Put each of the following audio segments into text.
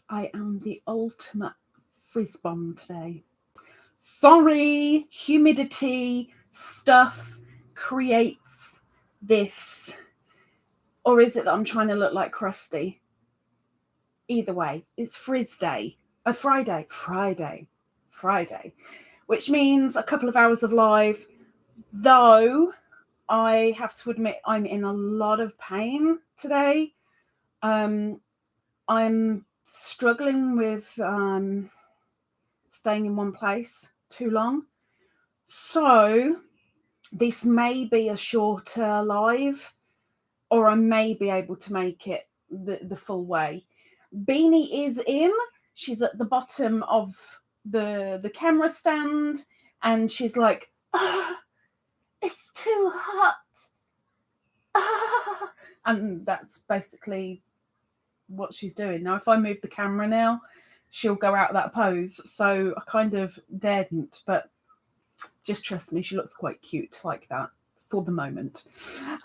I am the ultimate frizz bomb today. Sorry, humidity stuff creates this. Or is it that I'm trying to look like Krusty? Either way, it's frizz day. Friday. Which means a couple of hours of live, though I have to admit I'm in a lot of pain today. I'm struggling with staying in one place too long. So this may be a shorter live, or I may be able to make it the full way. Beany is in. She's at the bottom of the camera stand, and she's like, oh, it's too hot. Oh. And that's basically what she's doing. Now, if I move the camera now, she'll go out of that pose. So I kind of daredn't, but just trust me, she looks quite cute like that for the moment.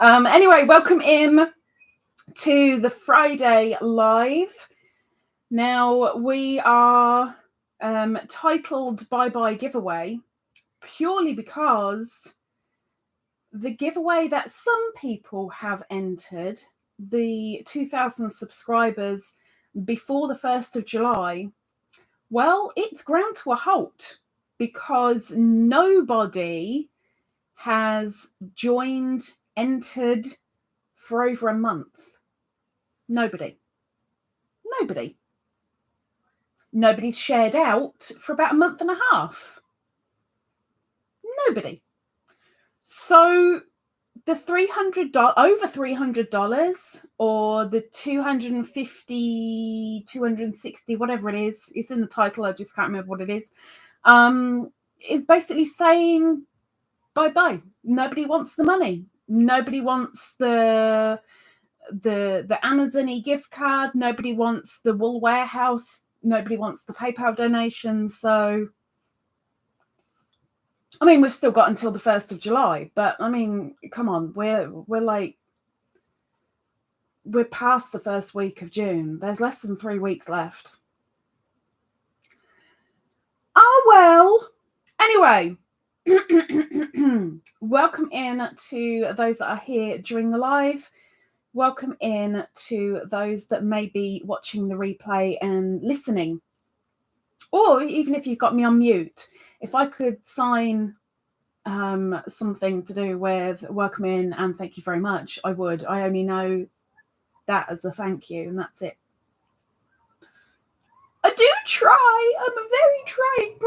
Anyway, welcome in to the Friday live. Now, we are titled Byebye giveaway purely because the giveaway that some people have entered, the 2,000 subscribers before the 1st of July, well, it's ground to a halt because nobody has joined, entered for over a month. Nobody. Nobody's shared out for about a month and a half. Nobody. So the over $300 or the $250, $260, whatever it is, it's in the title, I just can't remember what it is basically saying bye-bye. Nobody wants the money. Nobody wants the Amazon gift card. Nobody wants the Wool Warehouse. Nobody wants the PayPal donations. So I mean, we've still got until the 1st of July, but I mean, come on, we're past the first week of June. There's less than 3 weeks left. Oh, well. Anyway, welcome in to those that are here during the live. Welcome in to those that may be watching the replay and listening. Or even if you've got me on mute, if I could sign something to do with welcome in and thank you very much, I would. I only know that as a thank you, and that's it. I do try. I'm a very trying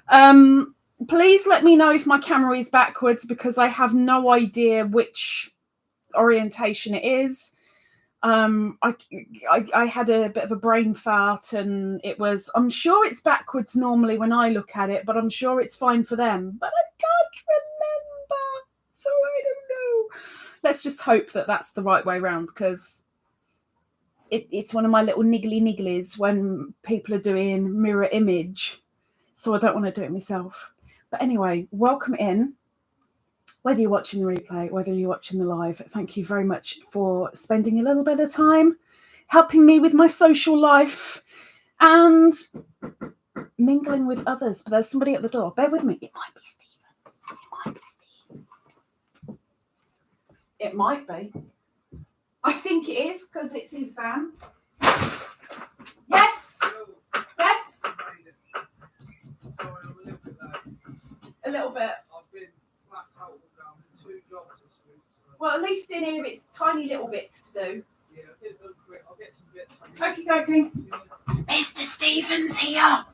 person. Please let me know if my camera is backwards because I have no idea which orientation it is. I had a bit of a brain fart and I'm sure it's backwards normally when I look at it, but I'm sure it's fine for them, but I can't remember, so I don't know. Let's just hope that that's the right way around, because it's one of my little nigglies when people are doing mirror image, so I don't want to do it myself. But anyway, welcome in. Whether you're watching the replay, whether you're watching the live, thank you very much for spending a little bit of time helping me with my social life and mingling with others. But there's somebody at the door. Bear with me. It might be Stephen. It might be. I think it is because it's his van. Yes. Yes. A little bit. Well, at least in here it's tiny little bits to do. Yeah, I'll get some bits. Okay. Mr. Stevens here.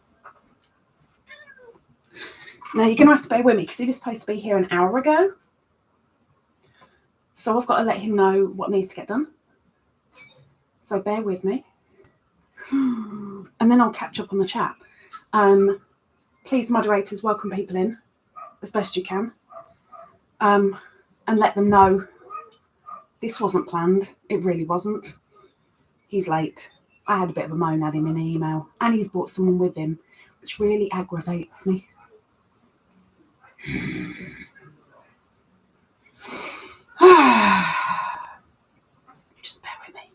Now you're going to have to bear with me because he was supposed to be here an hour ago. So I've got to let him know what needs to get done. So bear with me. And then I'll catch up on the chat. Please, moderators, welcome people in as best you can. And let them know this wasn't planned. It really wasn't. He's late. I had a bit of a moan at him in an email, and he's brought someone with him, which really aggravates me. Just bear with me.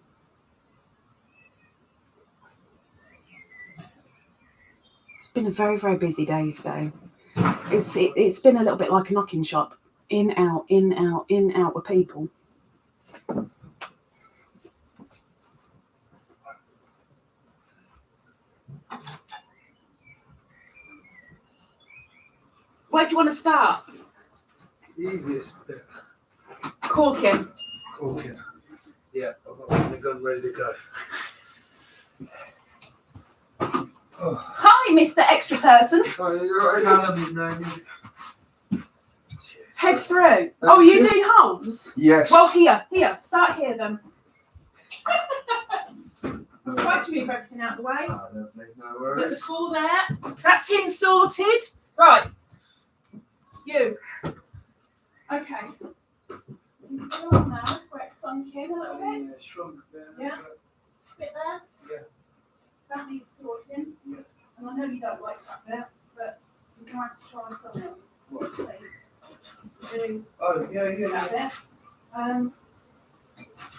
been a very, very busy day today. It's been a little bit like a knocking shop. In, out, in, out, in, out with people. Where do you want to start? The easiest bit. Corking. Corking. Yeah, I've got the gun ready to go. Oh. Hi, Mr. Extra Person. Oh, you're right. His name is. Head through. Oh, you're doing holes? Yes. Well, here. Start here then. Try to move everything out of the way. Oh, lovely. No Put the worries. core there. That's him sorted. Right. You. Okay. You can sit on now where it's sunk in a little bit. Yeah, shrunk there. Yeah. Bit there. Yeah. That needs sorting. Yeah. And I know you don't like that bit, but you're going to have to try something. What? Please. Do Oh, yeah. that bit.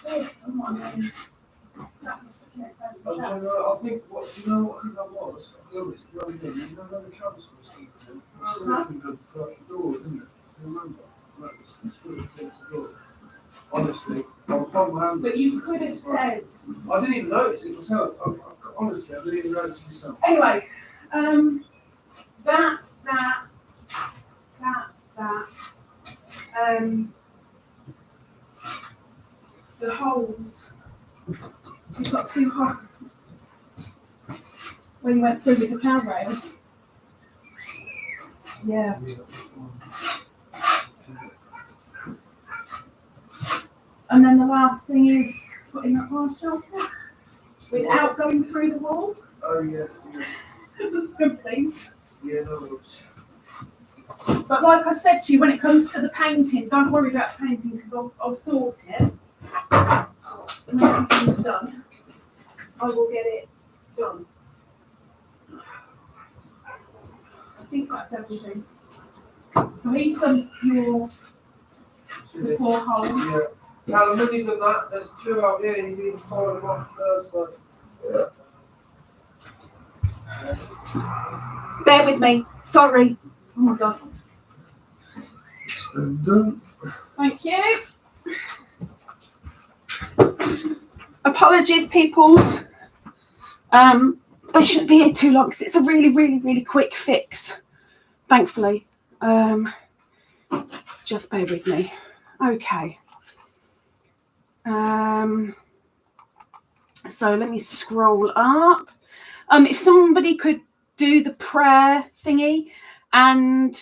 This, I mean, that's a freaking expensive I think what that was. I'll be honest, the other day, you know when the council was thinking, it's looking good for the door, isn't it? Do you remember? That was the sort of things to do. Honestly, I'll hold my hands. But you could have said. I didn't even notice it myself. Honestly, I didn't even notice it myself. Anyway, that. The holes. You've got 2 holes. When you went through with the towel rail. Yeah. And then the last thing is putting that hard shelter without going through the wall. Oh, yeah. Good, please. Yeah, no worries. But like I said to you, when it comes to the painting, don't worry about the painting because I'll sort it. And when everything's done, I will get it done. I think that's everything. So he's done the 4 holes. Yeah. Callum, when you've done that, there's 2 out here, you need to fire them off first. So. Yeah. Bear with me. Sorry. Oh my God. Done. Thank you. Apologies, peoples. They shouldn't be here too long because it's a really, really, really quick fix. Thankfully. Just bear with me. Okay. So let me scroll up. If somebody could do the prayer thingy, and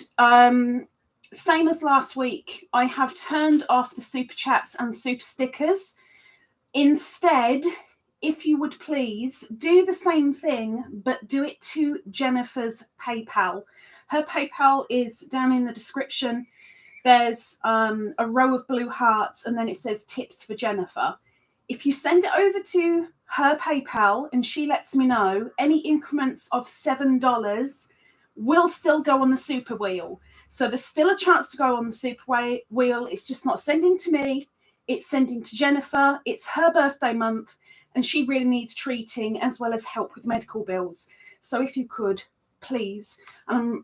same as last week, I have turned off the super chats and super stickers. Instead, if you would please do the same thing, but do it to Jennifer's PayPal. Her PayPal is down in the description. There's a row of blue hearts, and then it says tips for Jennifer. If you send it over to her PayPal and she lets me know, any increments of $7 will still go on the super wheel. So there's still a chance to go on the super wheel. It's just not sending to me. It's sending to Jennifer. It's her birthday month, and she really needs treating as well as help with medical bills. So if you could, please. I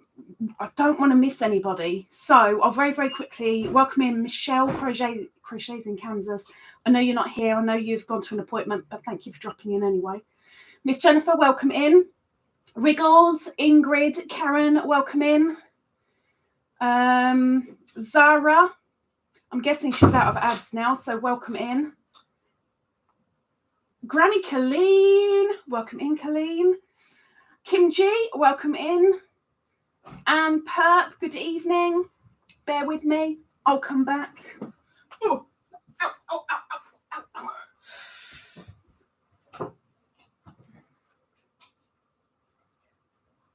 don't want to miss anybody. So I'll very, very quickly welcome in Michelle Crochets in Kansas. I know you're not here. I know you've gone to an appointment, but thank you for dropping in anyway. Miss Jennifer, welcome in. Wriggles, Ingrid, Karen, welcome in. Zara, I'm guessing she's out of ads now, so welcome in. Granny Colleen, welcome in, Colleen. Kim G, welcome in. And Perp, good evening. Bear with me. I'll come back. Oh, ow, ow, ow, ow, ow, ow.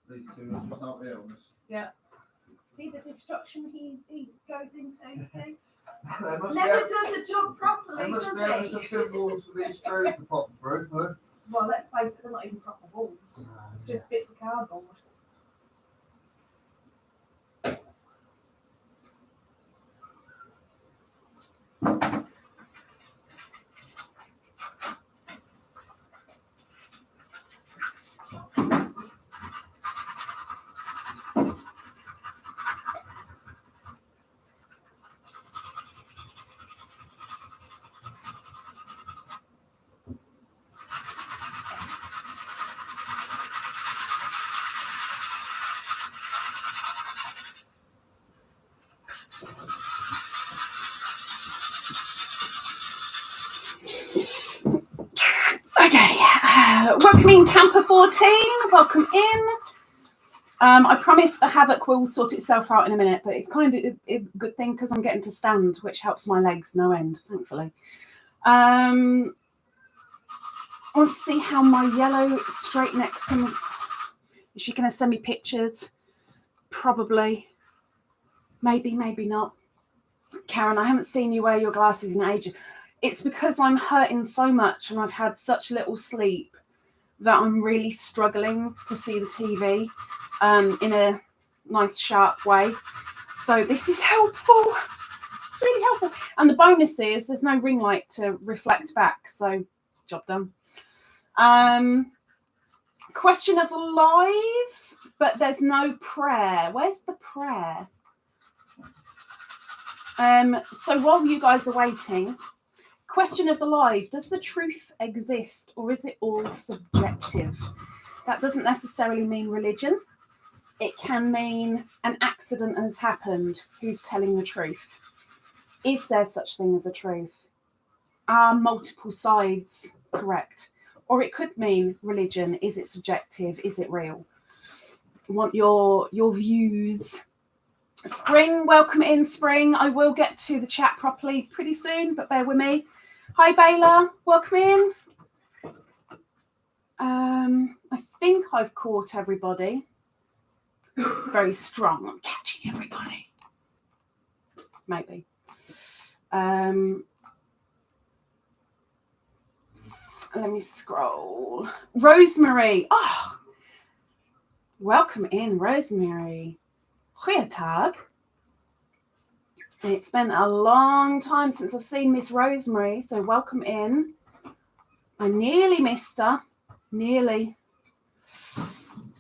These 2 are just out here on this. Yeah. See the destruction he goes into, see? Never does the job properly, there must be does having he? some thimbles for these screws to pop through, though. Well, let's face it, they're not even proper balls. It's just bits of cardboard. Welcome in, Camper 14. Welcome in. I promise the havoc will sort itself out in a minute, but it's kind of a good thing because I'm getting to stand, which helps my legs no end, thankfully. I want to see how my yellow straight neck. Is she going to send me pictures? Probably. Maybe, maybe not. Karen, I haven't seen you wear your glasses in ages. It's because I'm hurting so much and I've had such little sleep that I'm really struggling to see the TV in a nice, sharp way. So this is helpful. It's really helpful. And the bonus is there's no ring light to reflect back. So job done. Question of live, but there's no prayer. Where's the prayer? So while you guys are waiting, question of the live, does the truth exist or is it all subjective? That doesn't necessarily mean religion. It can mean an accident has happened. Who's telling the truth? Is there such thing as a truth? Are multiple sides correct? Or it could mean religion. Is it subjective? Is it real? I want your views. Spring, welcome in, Spring. I will get to the chat properly pretty soon, but bear with me. Hi, Bayla. Welcome in. I think I've caught everybody. Very strong. I'm catching everybody. Maybe. Let me scroll. Rosemary. Oh, welcome in, Rosemary. Goeiedag. It's been a long time since I've seen Miss Rosemary, so welcome in. I nearly missed her. Nearly.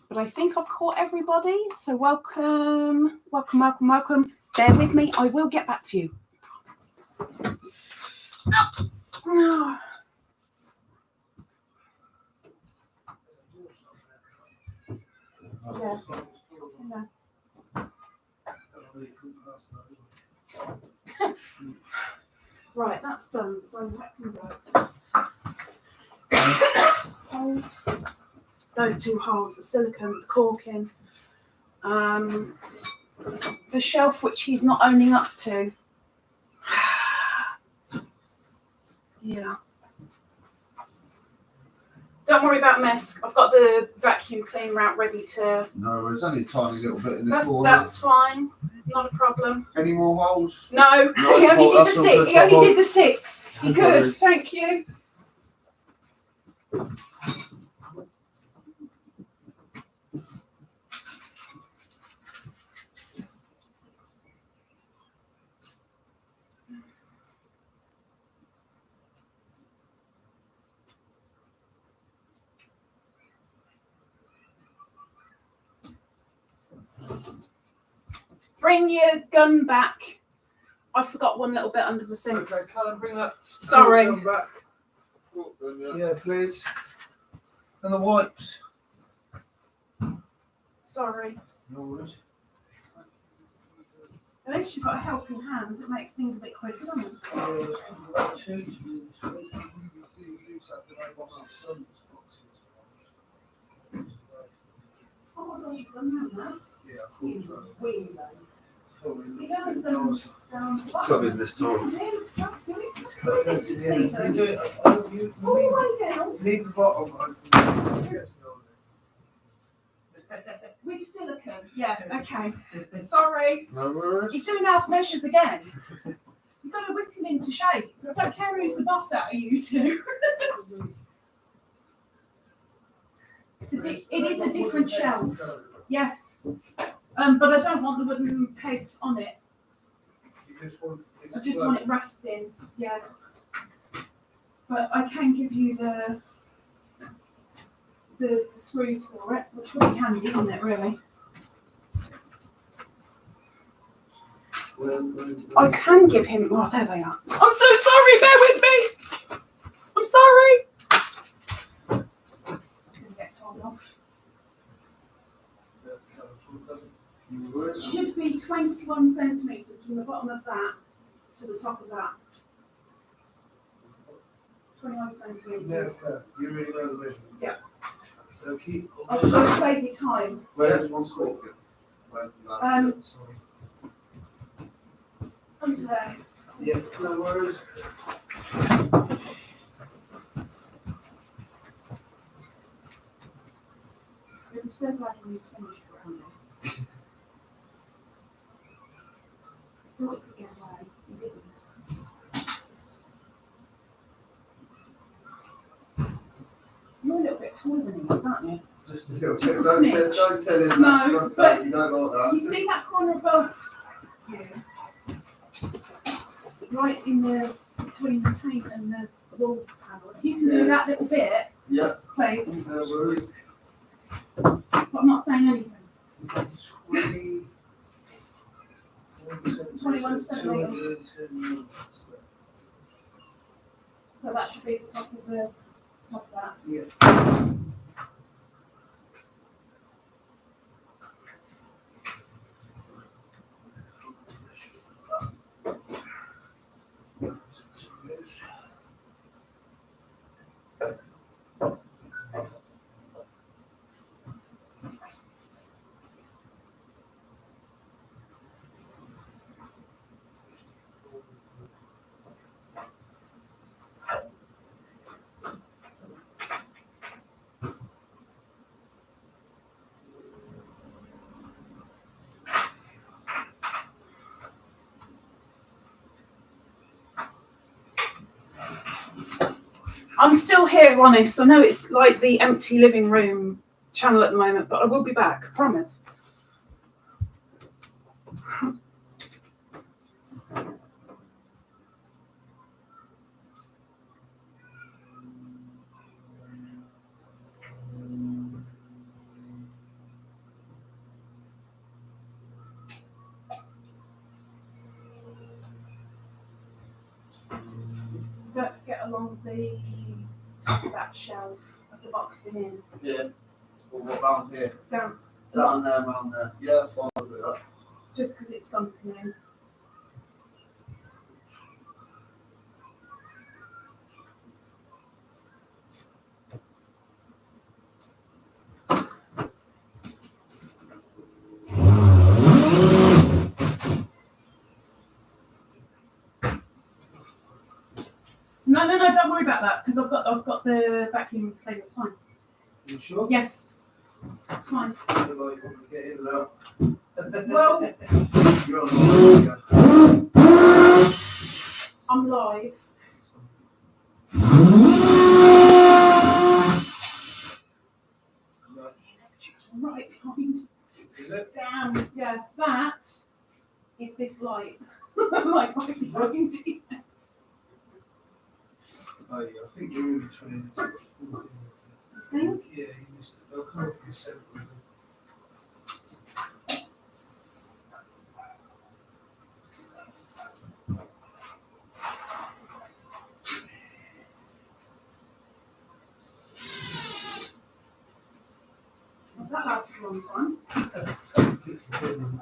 But I think I've caught everybody, so welcome. Welcome, welcome, welcome. Bear with me. I will get back to you. Oh. Yeah. Right, that's done. So that can go. Holes. Those two holes, the silicone, the corking. The shelf which he's not owning up to. Yeah. Don't worry about mess. I've got the vacuum cleaner out ready to. No, there's only a tiny little bit in the corner. That's fine. Not a problem. Any more holes? No, No, he only did the that's all 6. good. He only did the 6. No Good, worries. thank you. Bring your gun back. I forgot one little bit under the sink. Okay, Callum, bring that. Sorry. Gun back. Yeah, please. And the wipes. Sorry. No worries. At least you've got a helping hand. It makes things a bit quicker, doesn't it? Oh, well, you've done that now. Yeah, of course. You haven't done Coming this time. Leave the bottom open. With silicone, yeah, okay. Sorry. No worries. He's doing half measures again. You've got to whip him into shape. I don't care who's the boss out of you two. It is a different shelf. Yes. But I don't want the wooden pegs on it. I just want it resting. Yeah. But I can give you the screws for it, which would be handy, isn't it, really? I can give him. Oh, there they are. I'm so sorry. Bear with me. I'm sorry. Get torn off. Should be 21 centimetres from the bottom of that to the top of that. 21 centimetres. That's that. You really know the measurement. Yeah. So keep. I was trying to save you time. Where's one scorpion? Where's the last? Sorry. Onto there. Yeah, no worries. I'm so glad when he's finished around it. I thought he could get away. He didn't. You're a little bit taller than he is, aren't you? Just a Don't Just a tell smidge. him that. No, Don't say but you don't like that. You see that corner above you? Right in the between the paint and the wall panel. If you can do that little bit, Yeah. please. no worries. But I'm not saying anything. 21 centimetres. So that should be the top of that. Yeah. I'm still here, honest. I know it's like the empty living room channel at the moment, but I will be back, I promise. Don't forget along the top of that shelf of the boxing in. Yeah. Well, what round here? Down. Down there, round there. Yeah, that's fine. I'll do that. Just because it's sunken in. No, don't worry about that because I've got the vacuum cleaner. It's fine. You sure? Yes, it's fine. Otherwise you won't get in and out. Well, You're on the I'm live. It's right behind. Is it? Damn. Yeah, that is this light. Like right behind it. Oh yeah, I think you're in between. I think. Yeah, you missed it. They'll come up in the centre. Well, that lasts a long time. It's the thing.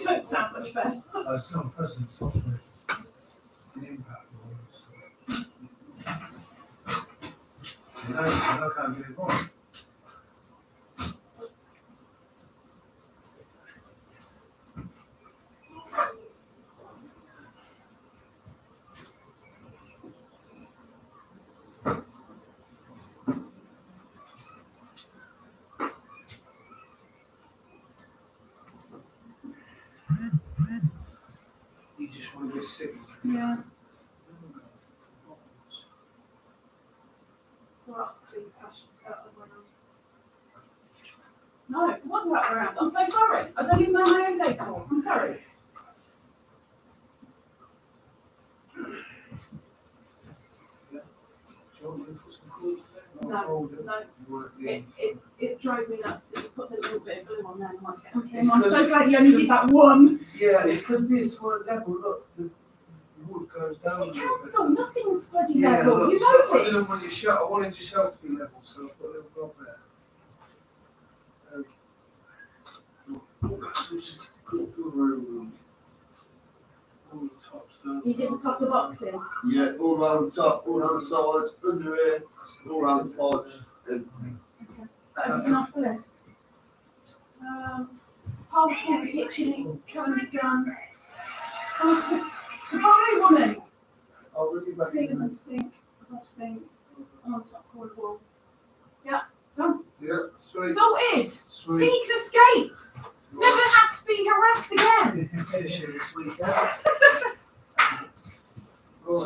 Don't sound much better. It's not present software. It's the impact of it. You know, I can't get it wrong. You just want to get sick. Yeah. Well, clean the passions out of the ground. No, it wasn't that round. I'm so sorry. I don't even know my own decor. I'm sorry. It drove me nuts that you put the little bit of glue on there. I'm like, okay, I'm so glad you only did that one. Yeah, it's because this one level, look, the wood goes This down. is council. Nothing's bloody Yeah, level. look, You so know I didn't this. want your shelf. I wanted your shelf to be level, so I put a little blob there. All the tops down. You didn't tuck the box in. Yeah, all around the top, all around the sides, under here, all around the pods. Is that everything off the list? Paws in the kitchen. Karen's done. Goodbye, woman. I'll really back Sink in. and sink. Sink. On top corner wall. Yeah, done. Yeah, sweet. Sorted. Sweet. Seek and escape. Never have to be harassed again. Finish it this weekend.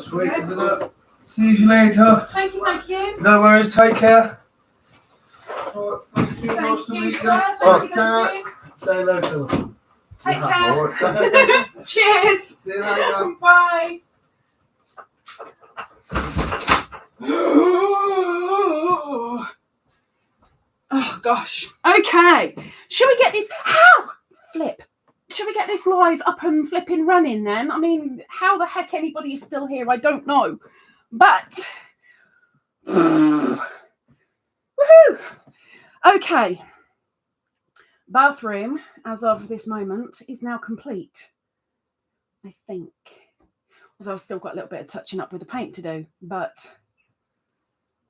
Sweet, isn't it? See you later. Thank you, thank you. No worries, take care. Alright, thank you, Thank nice to you, meet sir. you. Thank you, thank you. Say hello to them. Take Yeah, care. alright. Cheers. See you later. Bye. Oh gosh. Okay. Should we get this? How? Flip. Should we get this live up and flipping running then? I mean, how the heck anybody is still here, I don't know. But woohoo! Okay. Bathroom, as of this moment, is now complete. I think. Although I've still got a little bit of touching up with the paint to do, but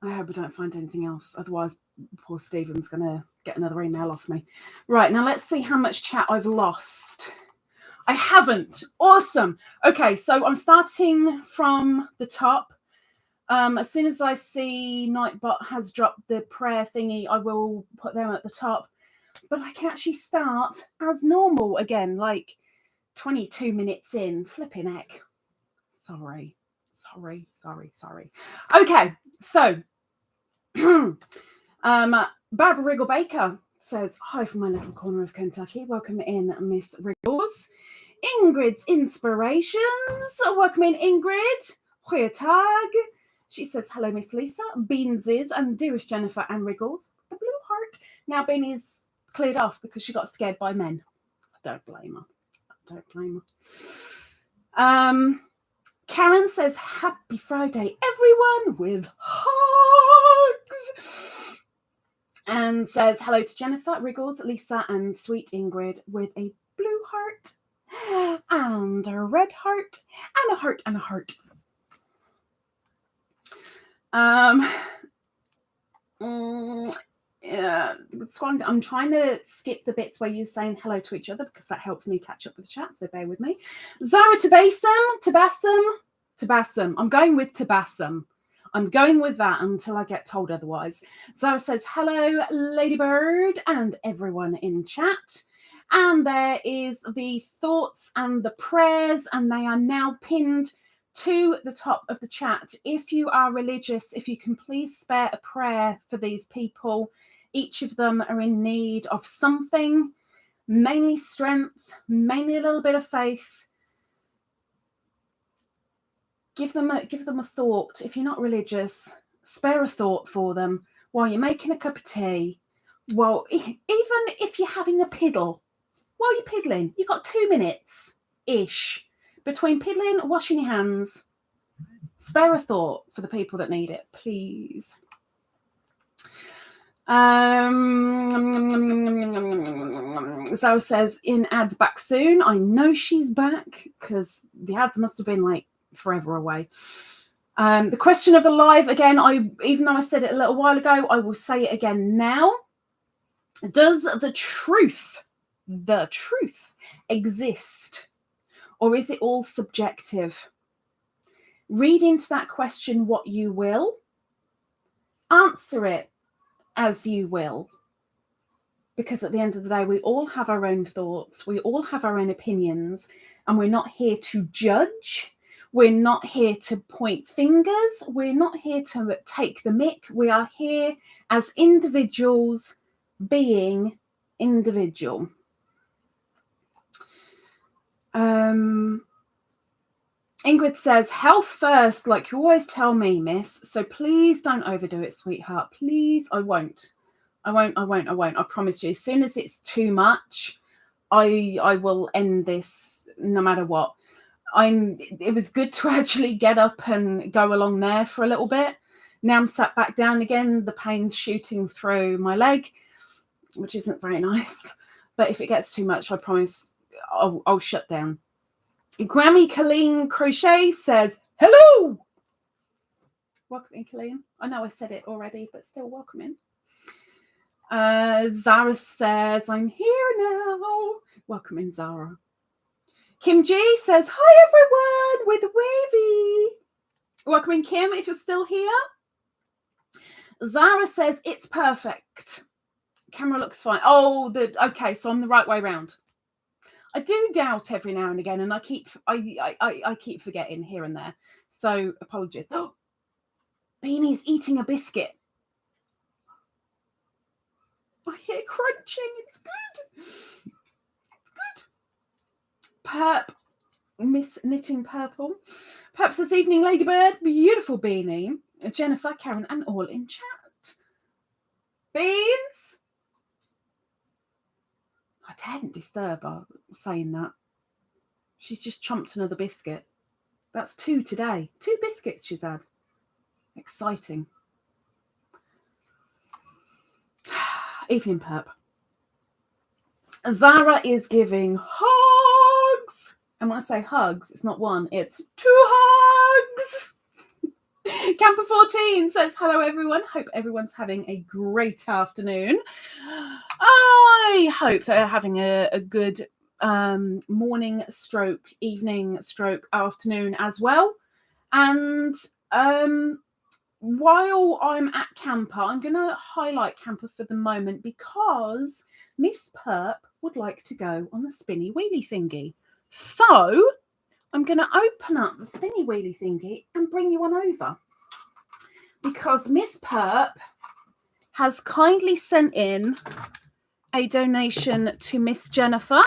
I hope I don't find anything else. Otherwise, poor Stephen's going to get another email off me. Right, now let's see how much chat I've lost. I haven't. Awesome. Okay, so I'm starting from the top. As soon as I see Nightbot has dropped the prayer thingy, I will put them at the top. But I can actually start as normal again, like 22 minutes in. Flipping heck. Sorry. Okay, so Barbara Wriggle Baker says, hi from my little corner of Kentucky. Welcome in, Miss Wriggles. Ingrid's Inspirations. Welcome in, Ingrid. Goeie Tag. She says, hello, Miss Lisa. Beanses and dearest Jennifer and Wriggles. The blue heart. Now Beany's cleared off because she got scared by men. I don't blame her. Karen says, happy Friday, everyone, with hugs. And says, hello to Jennifer, Wriggles, Lisa, and sweet Ingrid with a blue heart and a red heart and a heart and a heart. Yeah, I'm trying to skip the bits where you're saying hello to each other because that helps me catch up with the chat, so bear with me. Zara Tabassum. I'm going with Tabassum. I'm going with that until I get told otherwise. Zara says, hello, LadybirD and everyone in chat. And there is the thoughts and the prayers, and they are now pinned to the top of the chat. If you are religious, if you can please spare a prayer for these people. Each of them are in need of something, mainly strength, mainly a little bit of faith. Give them a thought. If you're not religious, spare a thought for them while you're making a cup of tea. Well, even if you're having a piddle, while you're piddling, you've got 2 minutes-ish between piddling and washing your hands. Spare a thought for the people that need it, please. Zoe says, in ads back soon. I know she's back because the ads must have been like forever away. The question of the live, again, even though I said it a little while ago, I will say it again now. Does the truth exist, or is it all subjective? Read into that question what you will. Answer it as you will. Because at the end of the day, we all have our own thoughts. We all have our own opinions. And we're not here to judge. We're not here to point fingers. We're not here to take the mick. We are here as individuals being individual. Ingrid says, health first, like you always tell me, miss. So please don't overdo it, sweetheart. Please, I won't. I promise you. As soon as it's too much, I will end this no matter what. it was good to actually get up and go along there for a little bit. Now I'm sat back down again. The pain's shooting through my leg, which isn't very nice. But if it gets too much, I promise I'll shut down. Grammy Colleen Crochet says, hello. Welcome in, Colleen. I know I said it already, but still welcome in. Zara says, I'm here now. Welcome in, Zara. Kim G says, hi, everyone, with Wavy. Welcome in, Kim, if you're still here. Zara says, it's perfect. Camera looks fine. Oh, okay, so I'm the right way around. I do doubt every now and again, and I keep forgetting here and there. So apologies. Oh, Beany's eating a biscuit. I hear crunching. It's good. It's good. Perp, Miss Knitting Purple. Perhaps this evening, Ladybird, beautiful Beany, Jennifer, Karen, and all in chat. Beans. I daren't disturb her saying that. She's just chomped another biscuit. That's 2 today. 2 biscuits she's had. Exciting. Evening Perp. Zara is giving hugs. And when I say hugs, it's not 1, it's 2 hugs. Camper 14 says, hello everyone. Hope everyone's having a great afternoon. I hope they're having a good morning stroke, evening stroke, afternoon as well. And while I'm at Camper, I'm going to highlight Camper for the moment because Miss Perp would like to go on the spinny wheelie thingy. So I'm going to open up the spinny wheelie thingy and bring you on over because Miss Perp has kindly sent in a donation to Miss Jennifer.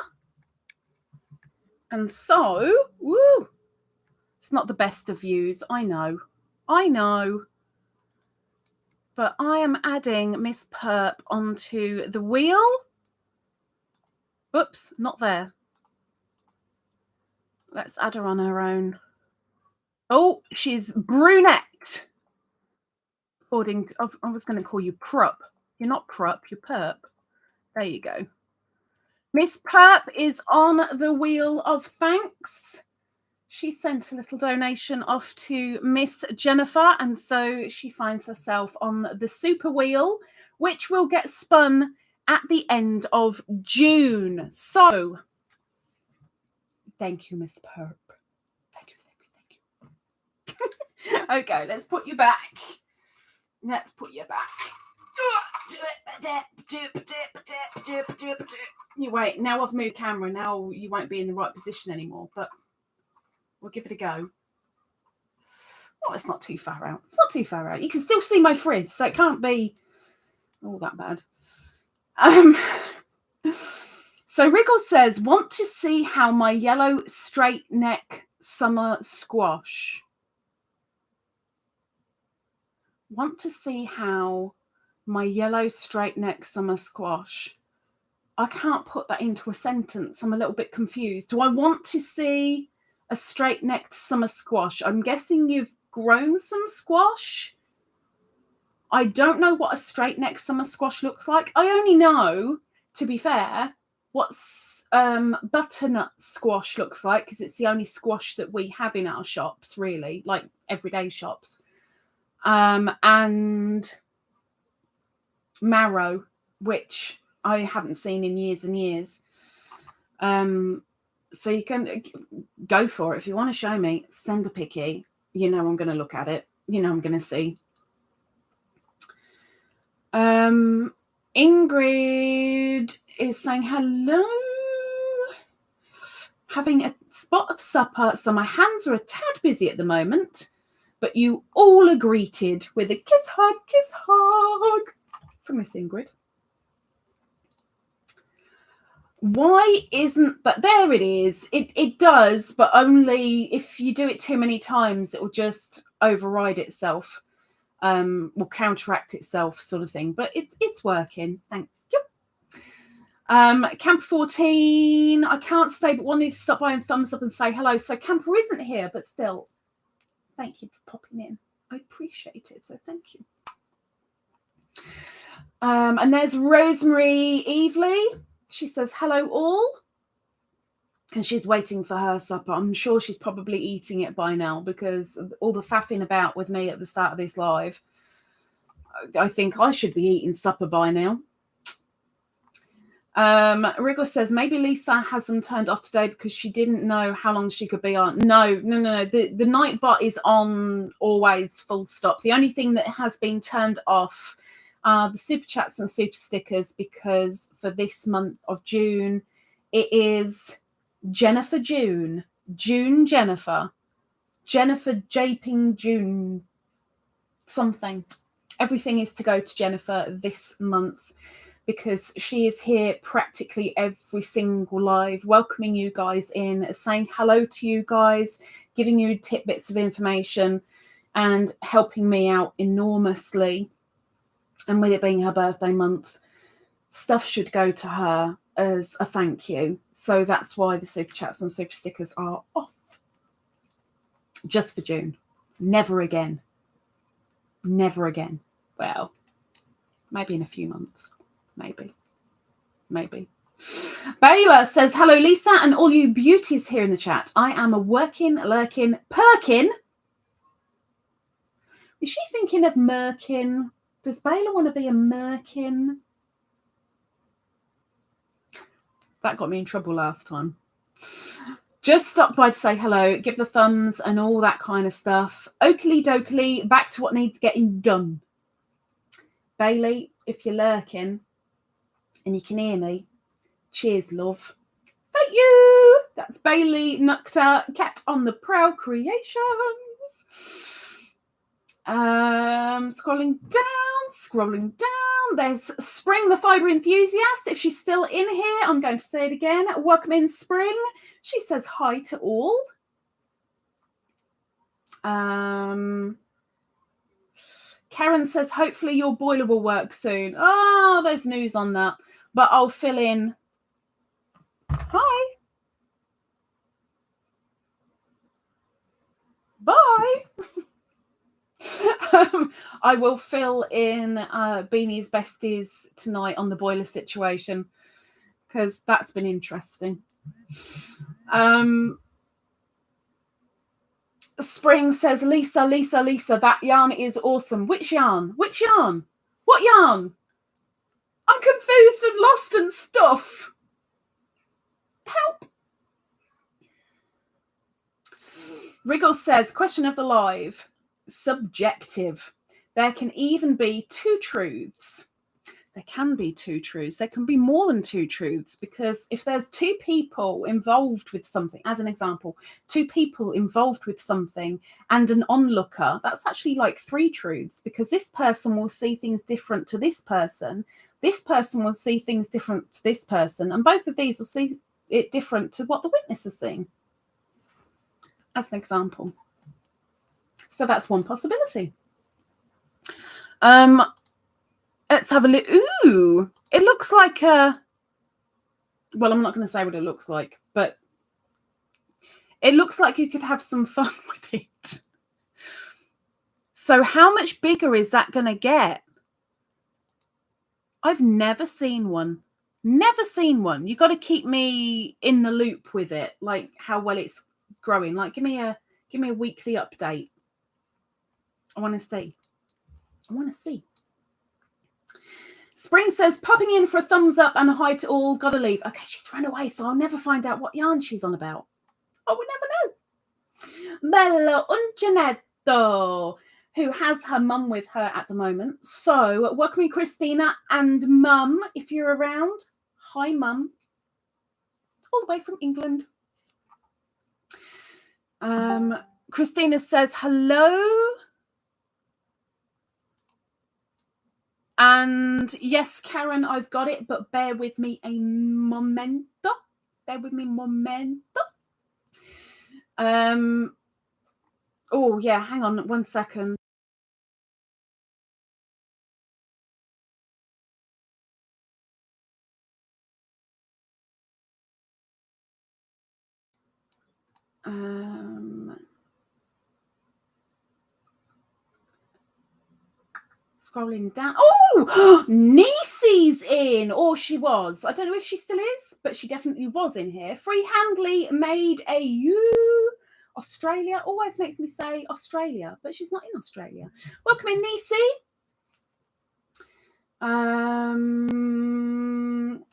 And so, woo, it's not the best of views. I know. But I am adding Miss Perp onto the wheel. Oops, not there. Let's add her on her own. Oh, she's brunette. According to, I was going to call you Prup. You're not Prup, you're Perp. There you go. Miss Perp is on the wheel of thanks. She sent a little donation off to Miss Jennifer, and so she finds herself on the super wheel, which will get spun at the end of June. So, thank you, Miss Perp. Thank you. Okay, let's put you back. Let's put you back. You wait, now I've moved camera, now you won't be in the right position anymore, but we'll give it a go. Oh, it's not too far out. It's not too far out. You can still see my frizz, so it can't be all that bad. So Wriggle says, want to see how my yellow straight neck summer squash. Want to see how my yellow straight neck summer squash. I can't put that into a sentence. I'm a little bit confused. Do I want to see a straight necked summer squash? I'm guessing you've grown some squash. I don't know what a straight neck summer squash looks like. I only know, to be fair, what butternut squash looks like because it's the only squash that we have in our shops, really, like everyday shops. And marrow, which I haven't seen in years and years. So you can go for it. If you want to show me, send a picky. You know I'm going to look at it. You know I'm going to see. Ingrid is saying hello. Having a spot of supper, so my hands are a tad busy at the moment. But you all are greeted with a kiss hug from Miss Ingrid. Why isn't, but there it is. It does, but only if you do it too many times, it will just override itself, will counteract itself sort of thing. But it's working. Thank you. Camp 14, I can't stay, but wanted to stop by and thumbs up and say hello. So Camper isn't here, but still, thank you for popping in. I appreciate it, so thank you. And there's Rosemary Evely. She says, hello all. And she's waiting for her supper. I'm sure she's probably eating it by now because all the faffing about with me at the start of this live. I think I should be eating supper by now. Wriggle says, maybe Lisa has them turned off today because she didn't know how long she could be on. No. The night bot is on always, full stop. The only thing that has been turned off are the super chats and super stickers, because for this month of June, it is Jennifer June Jennifer Japing June something. Everything is to go to Jennifer this month, because she is here practically every single live, welcoming you guys in, saying hello to you guys, giving you tidbits of information and helping me out enormously. And with it being her birthday month, stuff should go to her as a thank you. So that's why the super chats and super stickers are off. Just for June. Never again. Never again. Well, maybe in a few months. Maybe. Bayla says, hello, Lisa, and all you beauties here in the chat. I am a working, lurking, perkin. Is she thinking of merkin? Does Bayla want to be a merkin? That got me in trouble last time. Just stopped by to say hello, give the thumbs and all that kind of stuff. Oakley dokley, back to what needs getting done. Bailey, if you're lurking and you can hear me, cheers, love. Thank you. That's Bailey Nukta, cat on the Prowl Creations. Scrolling down. There's Spring, the fibre enthusiast. If she's still in here, I'm going to say it again. Welcome in, Spring. She says hi to all. Karen says, hopefully your boiler will work soon. Oh, there's news on that. But I'll fill in. Hi. Bye. I will fill in Beanie's besties tonight on the boiler situation, because that's been interesting. Spring says, Lisa, that yarn is awesome. Which yarn? What yarn? I'm confused and lost and stuff. Help. Wriggle says, question of the live. Subjective. There can even be two truths. There can be two truths. There can be more than two truths, because if there's two people involved with something, as an example, two people involved with something and an onlooker, that's actually like three truths, because this person will see things different to this person will see things different to this person, and both of these will see it different to what the witness is seeing, as an example. So that's one possibility. Let's have a look. Ooh, it looks like a... Well, I'm not going to say what it looks like, but it looks like you could have some fun with it. So how much bigger is that going to get? I've never seen one. Never seen one. You got to keep me in the loop with it, like how well it's growing. Like give me a weekly update. I want to see. Spring says, popping in for a thumbs up and a hi to all. Gotta leave. Okay, she's run away, so I'll never find out what yarn she's on about. I will never know. Bella Uncinetto, who has her mum with her at the moment. So welcome in, Christina and Mum, if you're around. Hi, Mum. All the way from England. Christina says, hello. And yes, Karen, I've got it, but bear with me a momento. Oh, yeah, hang on 1 second. Scrolling down. Oh, Niecy's in, or she was. I don't know if she still is, but she definitely was in here. Freehandly made a you. Australia always makes me say Australia, but she's not in Australia. Welcome in, Niecy.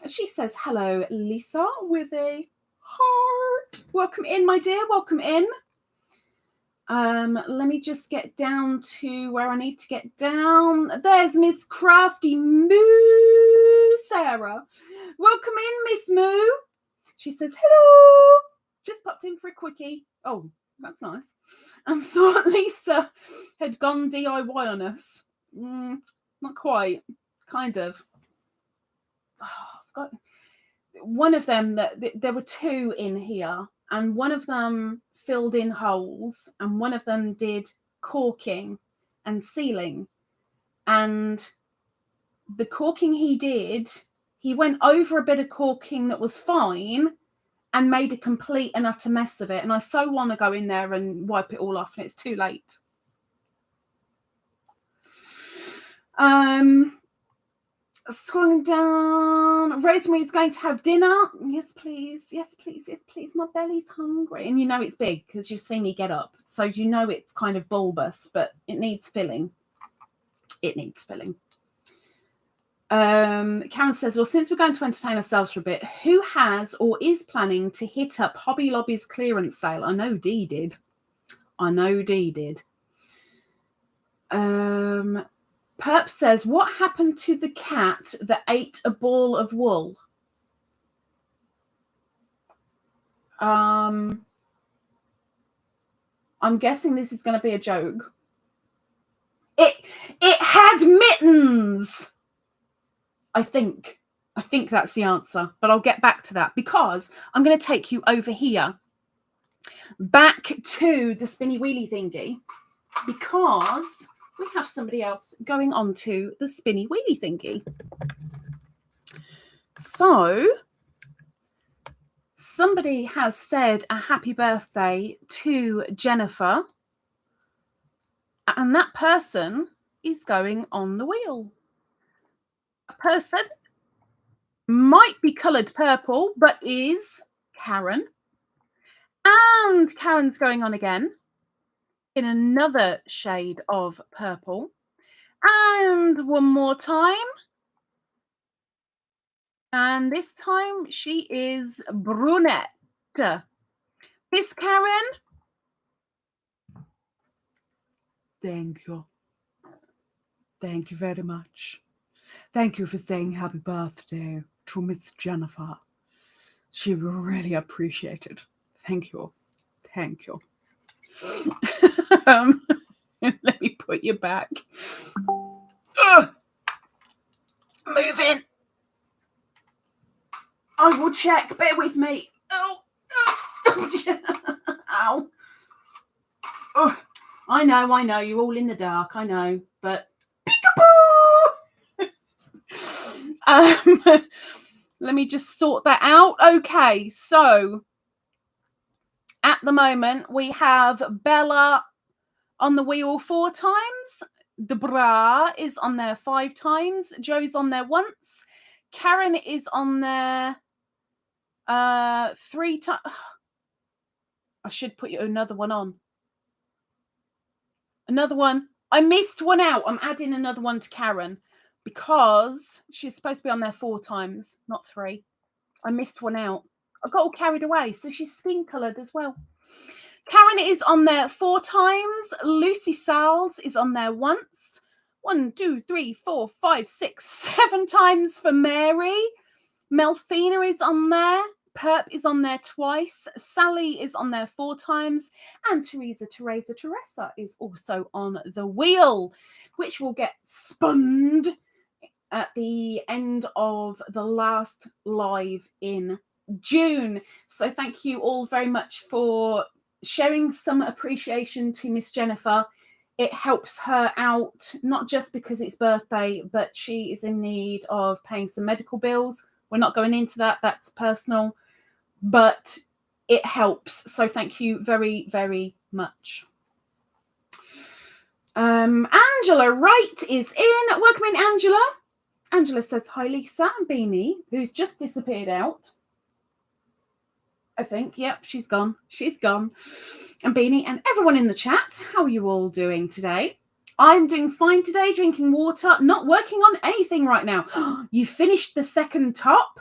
She says hello, Lisa, with a heart. Welcome in, my dear. Welcome in. Let me just get down to where I need to get down. There's Miss Crafty Moo Sarah. Welcome in, Miss Moo. She says hello. Just popped in for a quickie. Oh, that's nice. And thought Lisa had gone DIY on us. Not quite. Kind of. Oh, I've got one of them. There were two in here, and one of them filled in holes, and one of them did corking and sealing. And the corking he went over a bit of corking that was fine and made a complete and utter mess of it. And I so want to go in there and wipe it all off, and it's too late. Scrolling down, Rosemary's going to have dinner. Yes, please. Yes, please. Yes, please. My belly's hungry. And you know it's big because you've seen me get up. So you know it's kind of bulbous, but it needs filling. It needs filling. Karen says, well, since we're going to entertain ourselves for a bit, who has or is planning to hit up Hobby Lobby's clearance sale? I know Dee did. Perp says, what happened to the cat that ate a ball of wool? I'm guessing this is going to be a joke. It had mittens. I think that's the answer, but I'll get back to that because I'm going to take you over here back to the spinny wheelie thingy because we have somebody else going on to the spinny wheelie thingy. So somebody has said a happy birthday to Jennifer, and that person is going on the wheel. A person might be coloured purple, but is Karen. And Karen's going on again in another shade of purple. And one more time. And this time she is brunette. Miss Karen. Thank you. Thank you very much. Thank you for saying happy birthday to Miss Jennifer. She will really appreciate it. Thank you. Thank you. Let me put you back. Move in. I will check. Bear with me. Oh. Ow. Oh. I know. You're all in the dark. I know. But peekaboo! Let me just sort that out. Okay. So at the moment, we have Bella on the wheel 4 times. Debra is on there 5 times. Joe's on there once. Karen is on there 3 times. I should put you another one on. Another one. I missed one out. I'm adding another one to Karen because she's supposed to be on there 4 times, not 3. I missed one out. I got all carried away. So she's skin coloured as well. Karen is on there 4 times. Lucy Sal's is on there once. 1, 2, 3, 4, 5, 6, 7 times for Mary. Melfina is on there. Perp is on there twice. Sally is on there 4 times. And Teresa is also on the wheel, which will get spunned at the end of the last live in June. So thank you all very much for showing some appreciation to Miss Jennifer. It helps her out, not just because it's birthday, but she is in need of paying some medical bills. We're not going into that. That's personal. But it helps. So thank you very, very much. Angela Wright is in. Welcome in, Angela. Angela says, hi, Lisa and Beany, who's just disappeared out. I think. Yep, she's gone. She's gone. And Beany and everyone in the chat, how are you all doing today? I'm doing fine today, drinking water, not working on anything right now. You finished the second top?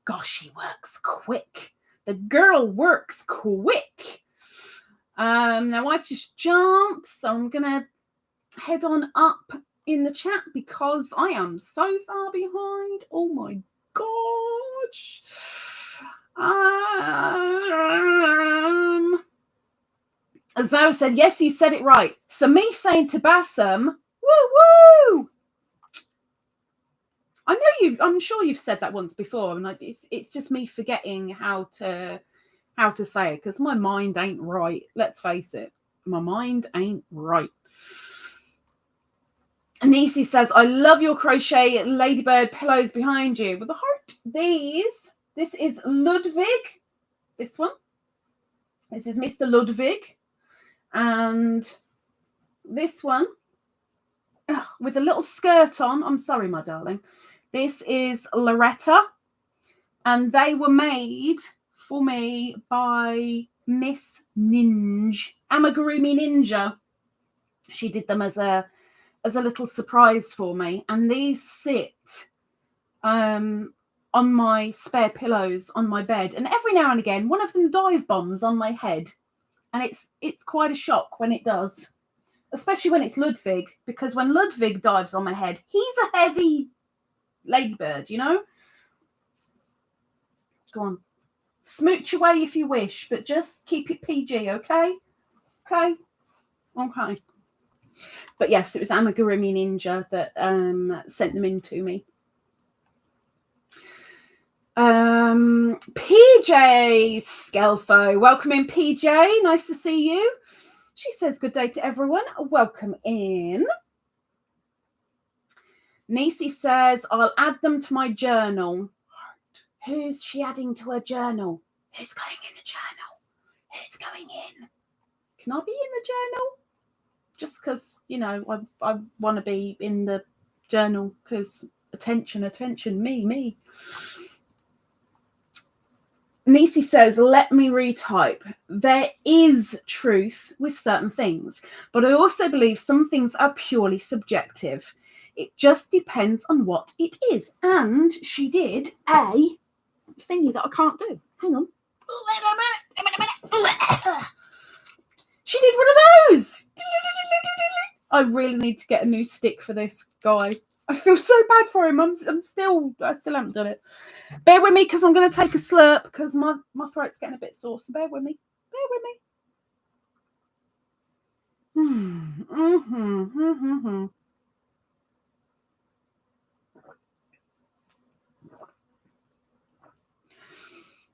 Gosh, she works quick. The girl works quick. Now I've just jumped, so I'm going to head on up in the chat because I am so far behind. Oh my gosh. Zara said, yes, you said it right. So me saying to Bassam, woo woo. I know I'm sure you've said that once before, and it's just me forgetting how to say it because my mind ain't right. Let's face it, my mind ain't right. Nisi says, I love your crochet ladybird pillows behind you with the heart. This is Ludwig. This one. This is Mr. Ludwig. And this one with a little skirt on. I'm sorry, my darling. This is Loretta. And they were made for me by Miss Ninja, Amigurumi Ninja. She did them as a little surprise for me. And these sit on my spare pillows on my bed. And every now and again, one of them dive bombs on my head. And it's quite a shock when it does, especially when it's Ludwig, because when Ludwig dives on my head, he's a heavy ladybird, you know? Go on. Smooch away if you wish, but just keep it PG, okay? Okay? Okay. But yes, it was Amigurumi Ninja that sent them in to me. PJ Skelfo, welcome in, PJ. Nice to see you. She says, good day to everyone. Welcome in. Nisi says, I'll add them to my journal. Who's she adding to her journal? Who's going in the journal? Who's going in? Can I be in the journal? Just because, you know, I want to be in the journal because attention, me. Nisi says, let me retype. There is truth with certain things, but I also believe some things are purely subjective. It just depends on what it is. And she did a thingy that I can't do. Hang on. She did one of those. I really need to get a new stick for this guy. I feel so bad for him. I still haven't done it. Bear with me because I'm going to take a slurp because my throat's getting a bit sore. So bear with me.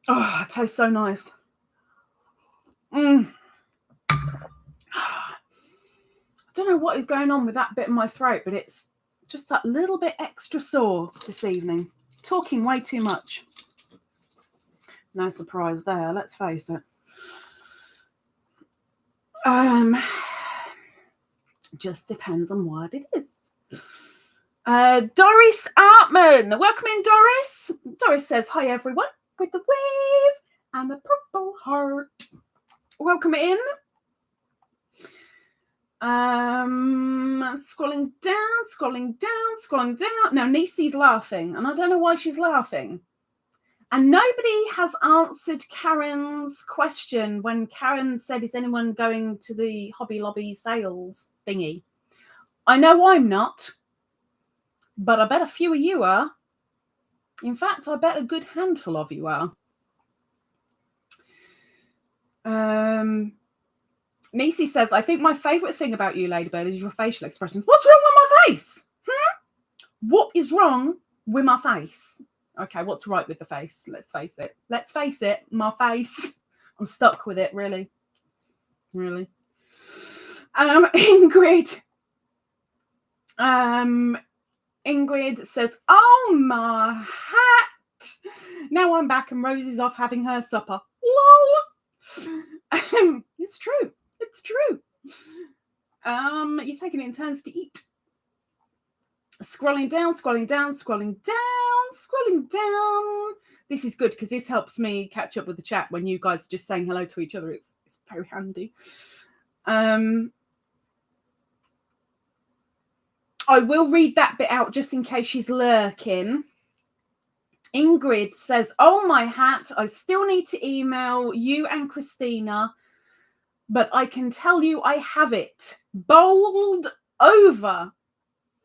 Oh, it tastes so nice. I don't know what is going on with that bit of my throat, but it's just that little bit extra sore this evening. Talking way too much. No surprise there, let's face it. Just depends on what it is. Doris Artman. Welcome in, Doris. Doris says, hi, everyone, with the wave and the purple heart. Welcome in. Scrolling down. Now, Nisi's laughing, and I don't know why she's laughing. And nobody has answered Karen's question when Karen said, is anyone going to the Hobby Lobby sales thingy? I know I'm not, but I bet a few of you are. In fact, I bet a good handful of you are. Nisi says, I think my favourite thing about you, Ladybird, is your facial expressions. What's wrong with my face? What is wrong with my face? Okay, what's right with the face? Let's face it. My face. I'm stuck with it, really. Ingrid. Ingrid says, oh, my hat. Now I'm back and Rosie's off having her supper. Lol. It's true. It's true. You're taking it in turns to eat. Scrolling down, scrolling down, scrolling down, scrolling down. This is good because this helps me catch up with the chat when you guys are just saying hello to each other. It's very handy. I will read that bit out just in case she's lurking. Ingrid says, oh, my hat. I still need to email you and Christina, but I can tell you I have it. Bowled over.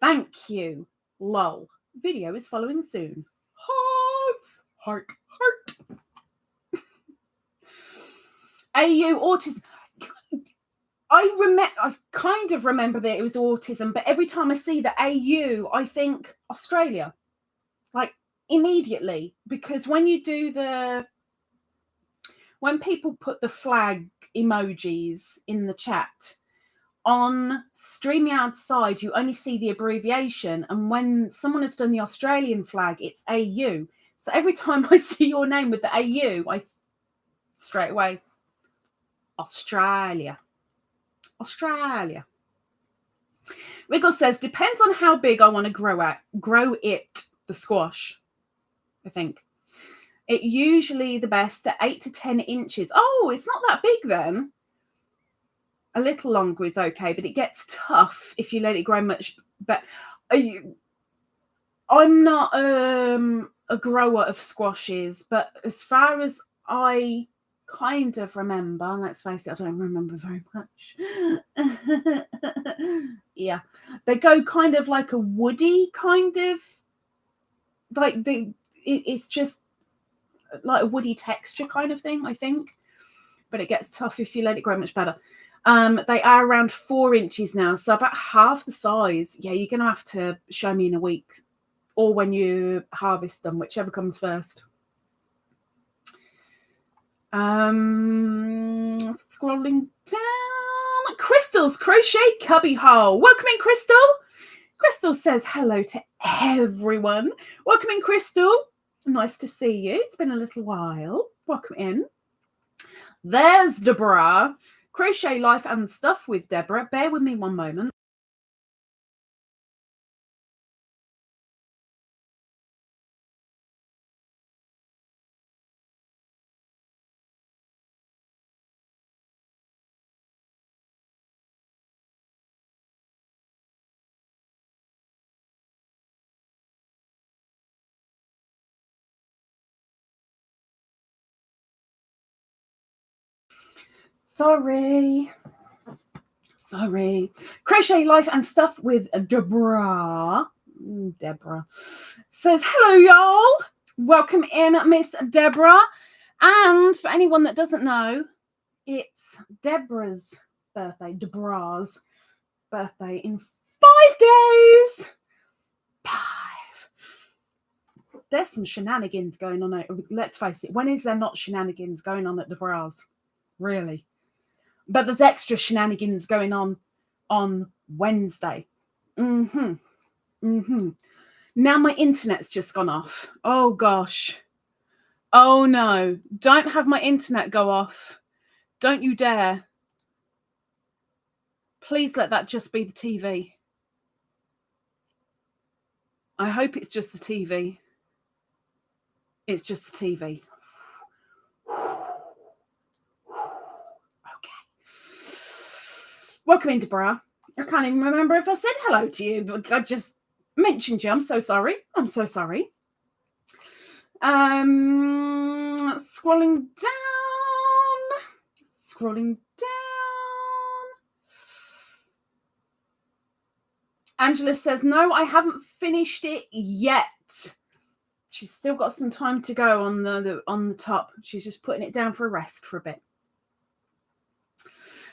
Thank you. Lol. Video is following soon. Hearts. Heart. Heart. AU autism. I kind of remember that it was autism, but every time I see the AU, I think Australia. Like, immediately. Because when you do when people put the flag emojis in the chat, on StreamYard's side, you only see the abbreviation. And when someone has done the Australian flag, it's AU. So every time I see your name with the AU, I straight away, Australia. Australia. Wiggle says, depends on how big I want to grow it, the squash, I think. It usually the best at 8 to 10 inches. Oh, it's not that big then. A little longer is okay, but it gets tough if you let it grow much. But I'm not a grower of squashes, but as far as I kind of remember, let's face it, I don't remember very much. Yeah, they go kind of like a woody kind of, like it's just like a woody texture kind of thing, I think. But it gets tough if you let it grow much better. They are around 4 inches now, so about half the size. Yeah, you're going to have to show me in a week or when you harvest them, whichever comes first. Scrolling down. Crystal's Crochet Cubbyhole. Welcome in, Crystal. Crystal says hello to everyone. Welcome in, Crystal. Nice to see you. It's been a little while. Welcome in. There's Deborah. Crochet Life and Stuff with Deborah. Bear with me one moment. Sorry. Crochet Life and Stuff with Deborah. Deborah says, hello, y'all. Welcome in, Miss Deborah. And for anyone that doesn't know, it's Deborah's birthday, Deborah's birthday in 5 days. 5. There's some shenanigans going on. Let's face it. When is there not shenanigans going on at Deborah's? Really? But there's extra shenanigans going on Wednesday. Now my internet's just gone off. Oh, gosh. Oh, no. Don't have my internet go off. Don't you dare. Please let that just be the TV. I hope it's just the TV. It's just the TV. Welcome in, Deborah. I can't even remember if I said hello to you, but I just mentioned you. I'm so sorry. I'm so sorry. Scrolling down. Angela says, no, I haven't finished it yet. She's still got some time to go on the top. She's just putting it down for a rest for a bit.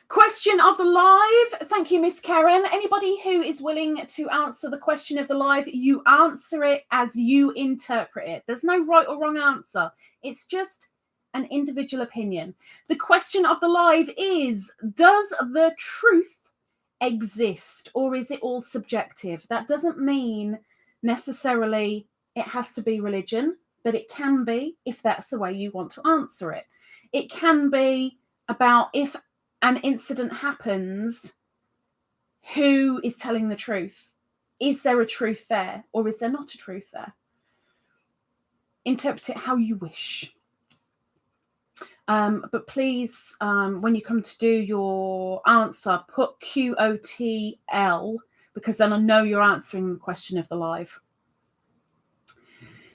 Question of the live. Thank you, Miss Karen. Anybody who is willing to answer the question of the live, you answer it as you interpret it. There's no right or wrong answer. It's just an individual opinion. The question of the live is, does the truth exist or is it all subjective? That doesn't mean necessarily it has to be religion, but it can be if that's the way you want to answer it. It can be about if an incident happens, who is telling the truth? Is there a truth there, or is there not a truth there? Interpret it how you wish. But please, when you come to do your answer, put QOTL, because then I know you're answering the question of the live.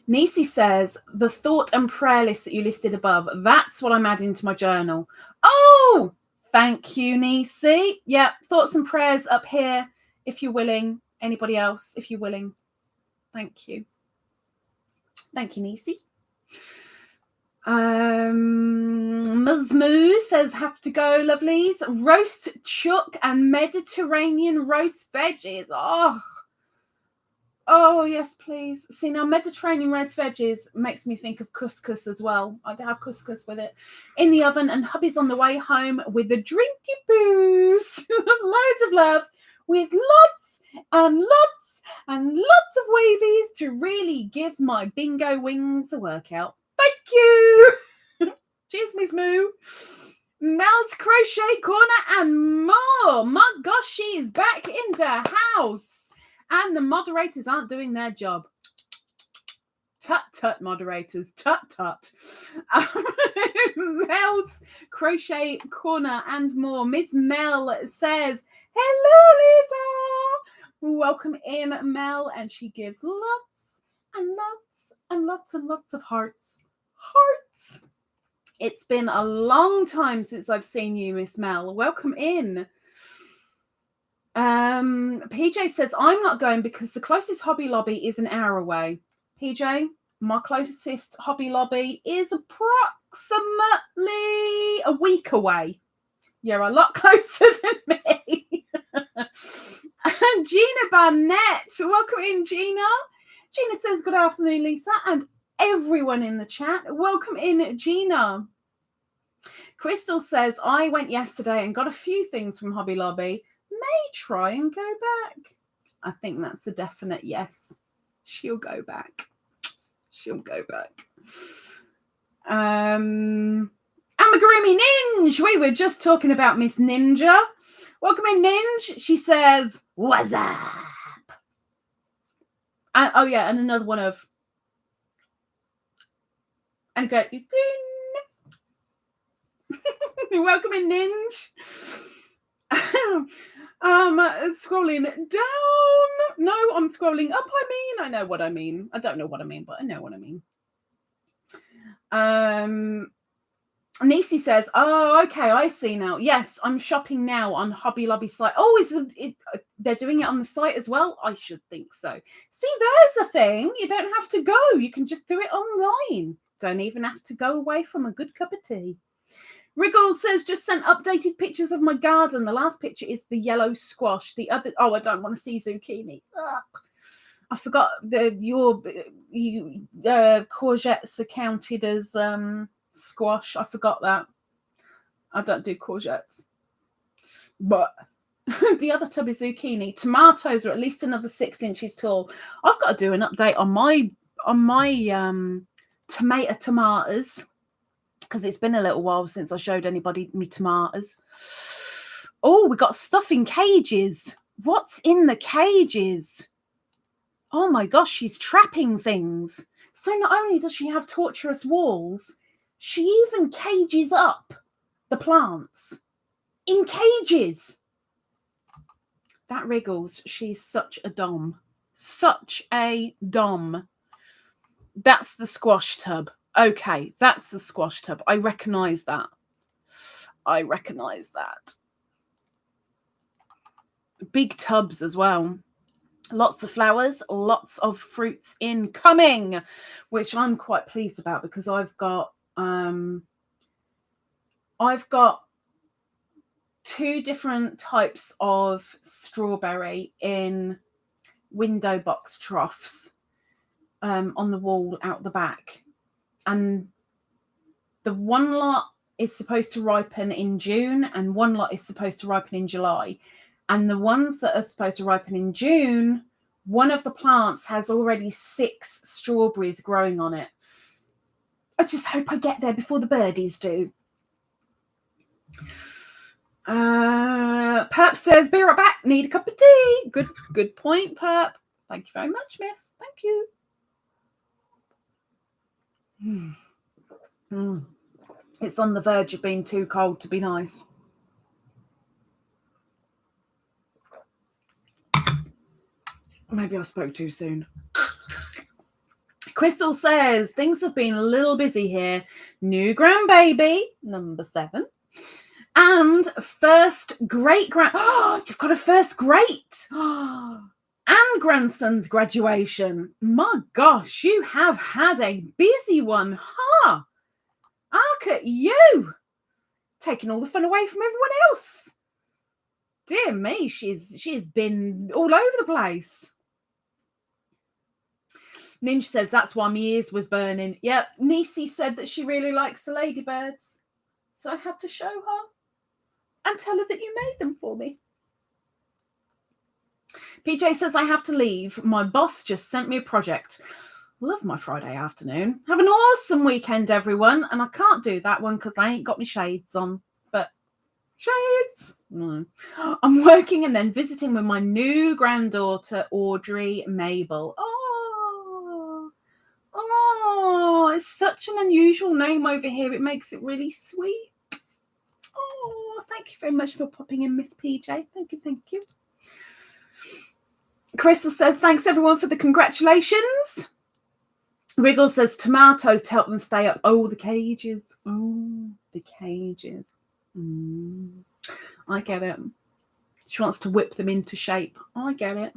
Nisi says, the thought and prayer list that you listed above, that's what I'm adding to my journal. Oh, thank you, Nisi. Yeah, thoughts and prayers up here, if you're willing. Anybody else, if you're willing. Thank you. Thank you, Nisi. Ms. Moo says, have to go, lovelies. Roast chook and Mediterranean roast veggies. Oh, yes, please. See, now Mediterranean roast veggies makes me think of couscous as well. I'd have couscous with it in the oven, and hubby's on the way home with the drinky booze. Loads of love with lots and lots and lots of wavies to really give my bingo wings a workout. Thank you. Cheers, Miss Moo. Mel's Crochet Corner and more. My gosh, she is back in the house. And the moderators aren't doing their job. Tut, tut, moderators. Tut, tut. Mel's Crochet Corner and more. Miss Mel says, hello, Lisa. Welcome in, Mel. And she gives lots and lots and lots and lots of hearts. Hearts. It's been a long time since I've seen you, Miss Mel. Welcome in. PJ says, I'm not going because the closest Hobby Lobby is an hour away. PJ, my closest Hobby Lobby is approximately a week away. You're a lot closer than me. And Gina Barnett, welcome in, Gina. Gina says, good afternoon, Lisa, and everyone in the chat. Welcome in, Gina. Crystal says, I went yesterday and got a few things from Hobby Lobby. May try and go back. I think that's a definite yes. She'll go back. She'll go back. Amagurumi Ninja. We were just talking about Miss Ninja. Welcome in, Ninja. She says, what's up? And, oh, yeah, and another one of, and go, welcome in, Ninja. Scrolling down. No, I'm scrolling up. I know what I mean. I don't know what I mean, but I know what I mean. Nisi says, oh, okay, I see now. Yes, I'm shopping now on Hobby Lobby site. Oh, they're doing it on the site as well? I should think so. See, there's a thing. You don't have to go. You can just do it online. Don't even have to go away from a good cup of tea. Wriggle says, just sent updated pictures of my garden. The last picture is the yellow squash. The other, oh, I don't want to see zucchini. Ugh. I forgot your courgettes are counted as squash. I forgot that. I don't do courgettes. But the other tub is zucchini. Tomatoes are at least another 6 inches tall. I've got to do an update on my tomatoes. Because it's been a little while since I showed anybody me tomatoes. Oh, we got stuff in cages. What's in the cages? Oh my gosh, she's trapping things. So not only does she have torturous walls, she even cages up the plants in cages. That Wriggles, she's such a dom. Such a dom. That's the squash tub. Okay, that's the squash tub. I recognise that. Big tubs as well. Lots of flowers, lots of fruits incoming, which I'm quite pleased about because I've got 2 different types of strawberry in window box troughs on the wall out the back. And the one lot is supposed to ripen in June and one lot is supposed to ripen in July. And the ones that are supposed to ripen in June, one of the plants has already 6 strawberries growing on it. I just hope I get there before the birdies do. Perp says, be right back. Need a cup of tea. Good point, Perp. Thank you very much, miss. Thank you. It's on the verge of being too cold to be nice. Maybe I spoke too soon. Crystal says, things have been a little busy here. New grandbaby, number 7. And first great-grand... Oh, you've got a first great! And grandson's graduation. My gosh, you have had a busy one, huh? Look at you. Taking all the fun away from everyone else. Dear me, she's been all over the place. Ninja says, that's why my ears was burning. Yep, Nisi said that she really likes the ladybirds. So I had to show her and tell her that you made them for me. PJ says, I have to leave. My boss just sent me a project. Love my Friday afternoon. Have an awesome weekend, everyone. And I can't do that one because I ain't got my shades on. But shades? No. I'm working and then visiting with my new granddaughter, Audrey Mabel. Oh, it's such an unusual name over here. It makes it really sweet. Oh, thank you very much for popping in, Miss PJ. Thank you. Crystal says, thanks everyone for the congratulations. Wriggle says, tomatoes to help them stay up. Oh, the cages. Oh, the cages. I get it. She wants to whip them into shape. I get it.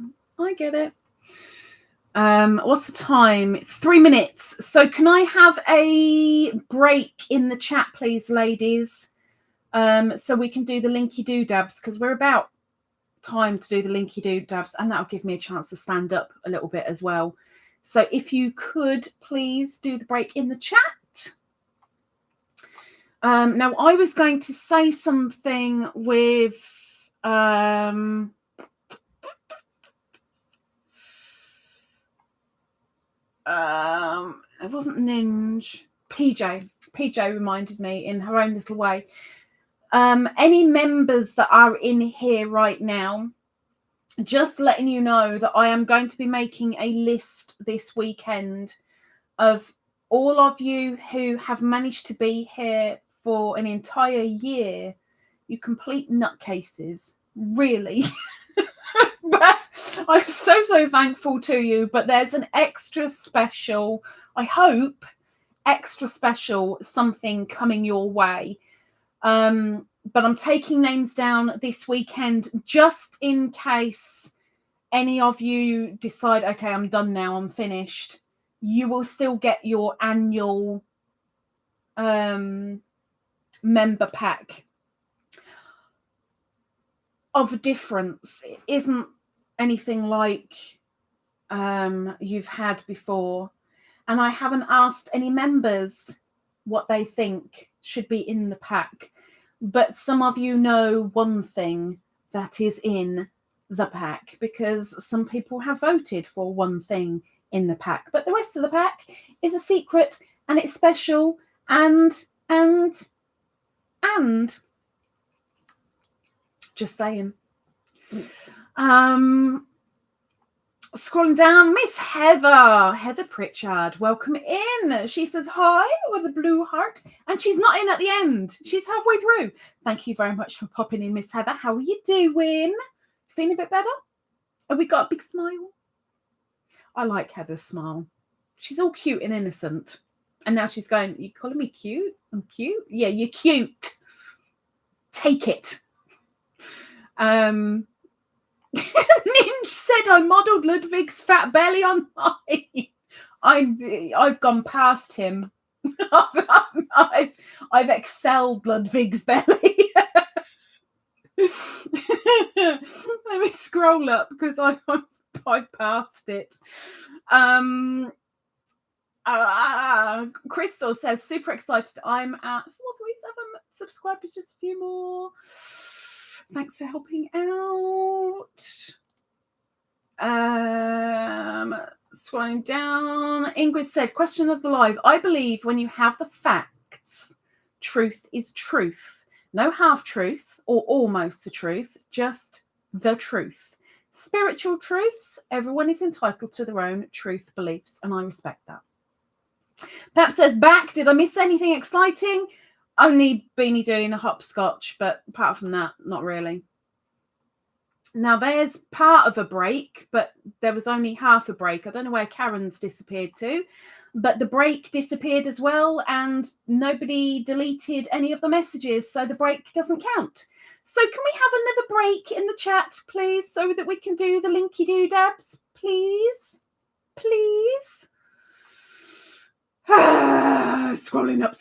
What's the time? 3 minutes. So can I have a break in the chat, please, ladies? So we can do the linky doodabs because we're about time to do the linky doodabs, and that'll give me a chance to stand up a little bit as well. So if you could please do the break in the chat. Now I was going to say something with it wasn't Ninja. PJ reminded me in her own little way. Any members that are in here right now, just letting you know that I am going to be making a list this weekend of all of you who have managed to be here for an entire year. You complete nutcases, really. But I'm so thankful to you. But there's an extra special, I hope, extra special something coming your way. But I'm taking names down this weekend just in case any of you decide, okay, I'm done now, I'm finished. You will still get your annual member pack. Of a difference. It isn't anything like you've had before. And I haven't asked any members what they think should be in the pack. But some of you know one thing that is in the pack because some people have voted for one thing in the pack. But the rest of the pack is a secret and it's special and just saying. Scrolling down, Miss Heather Pritchard, welcome in. She says hi with a blue heart, and she's not in at the end. She's halfway through. Thank you very much for popping in, Miss Heather. How are you doing? Feeling a bit better? Have we got a big smile? I like Heather's smile. She's all cute and innocent. And now she's going, you calling me cute? I'm cute? Yeah, you're cute. Take it. Ninja said I modelled Ludwig's fat belly on mine. I've gone past him. I've excelled Ludwig's belly. Let me scroll up because I've passed it. Crystal says super excited. I'm at 437 subscribers, just a few more. Thanks for helping out. Scrolling down. Ingrid said, question of the live. I believe when you have the facts, truth is truth. No half-truth or almost the truth, just the truth. Spiritual truths, everyone is entitled to their own truth beliefs, and I respect that. Pep says, back, did I miss anything exciting? Only Beany doing a hopscotch, but apart from that, not really. Now, there's part of a break, but there was only half a break. I don't know where Karen's disappeared to, but the break disappeared as well, and nobody deleted any of the messages, so the break doesn't count. So can we have another break in the chat, please, so that we can do the linky-doo-dabs? Please? Please? Scrolling up.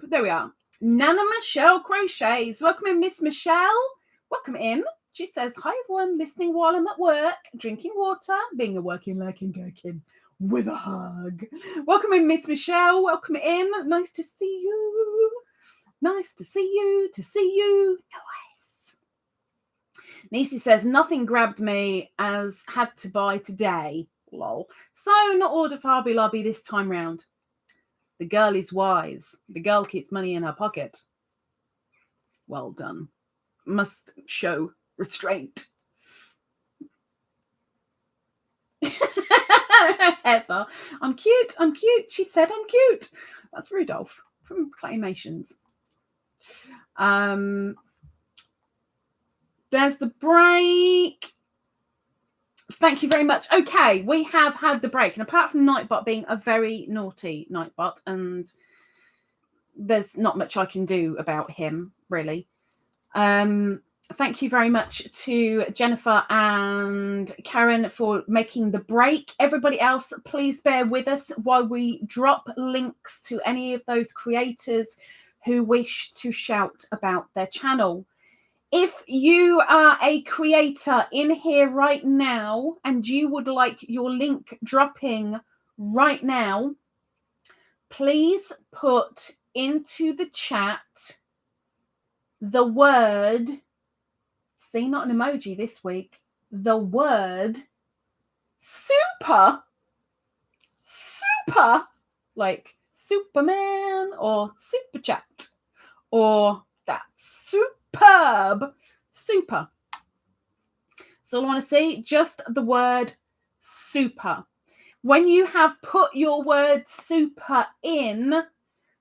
There we are. Nana Michelle Crochets. Welcome in, Miss Michelle. Welcome in. She says, hi, everyone, listening while I'm at work, drinking water, being a working, lurking, gherkin, with a hug. Welcome in, Miss Michelle. Welcome in. Nice to see you. Nice to see you. Nice. Nisi says, nothing grabbed me as had to buy today. Lol. So not order for Hobby Lobby this time round. The girl is wise. The girl keeps money in her pocket. Well done. Must show restraint. Heather, I'm cute. She said I'm cute. That's Rudolph from Claymations. There's the break. Thank you very much. Okay, we have had the break. And apart from Nightbot being a very naughty Nightbot, and there's not much I can do about him, really. Thank you very much to Jennifer and Karen for making the break. Everybody else, please bear with us while we drop links to any of those creators who wish to shout about their channel. If you are a creator in here right now and you would like your link dropping right now, please put into the chat the word, see, not an emoji this week, the word super, like Superman or super chat or that superb, super. So I want to see just the word super. When you have put your word super in,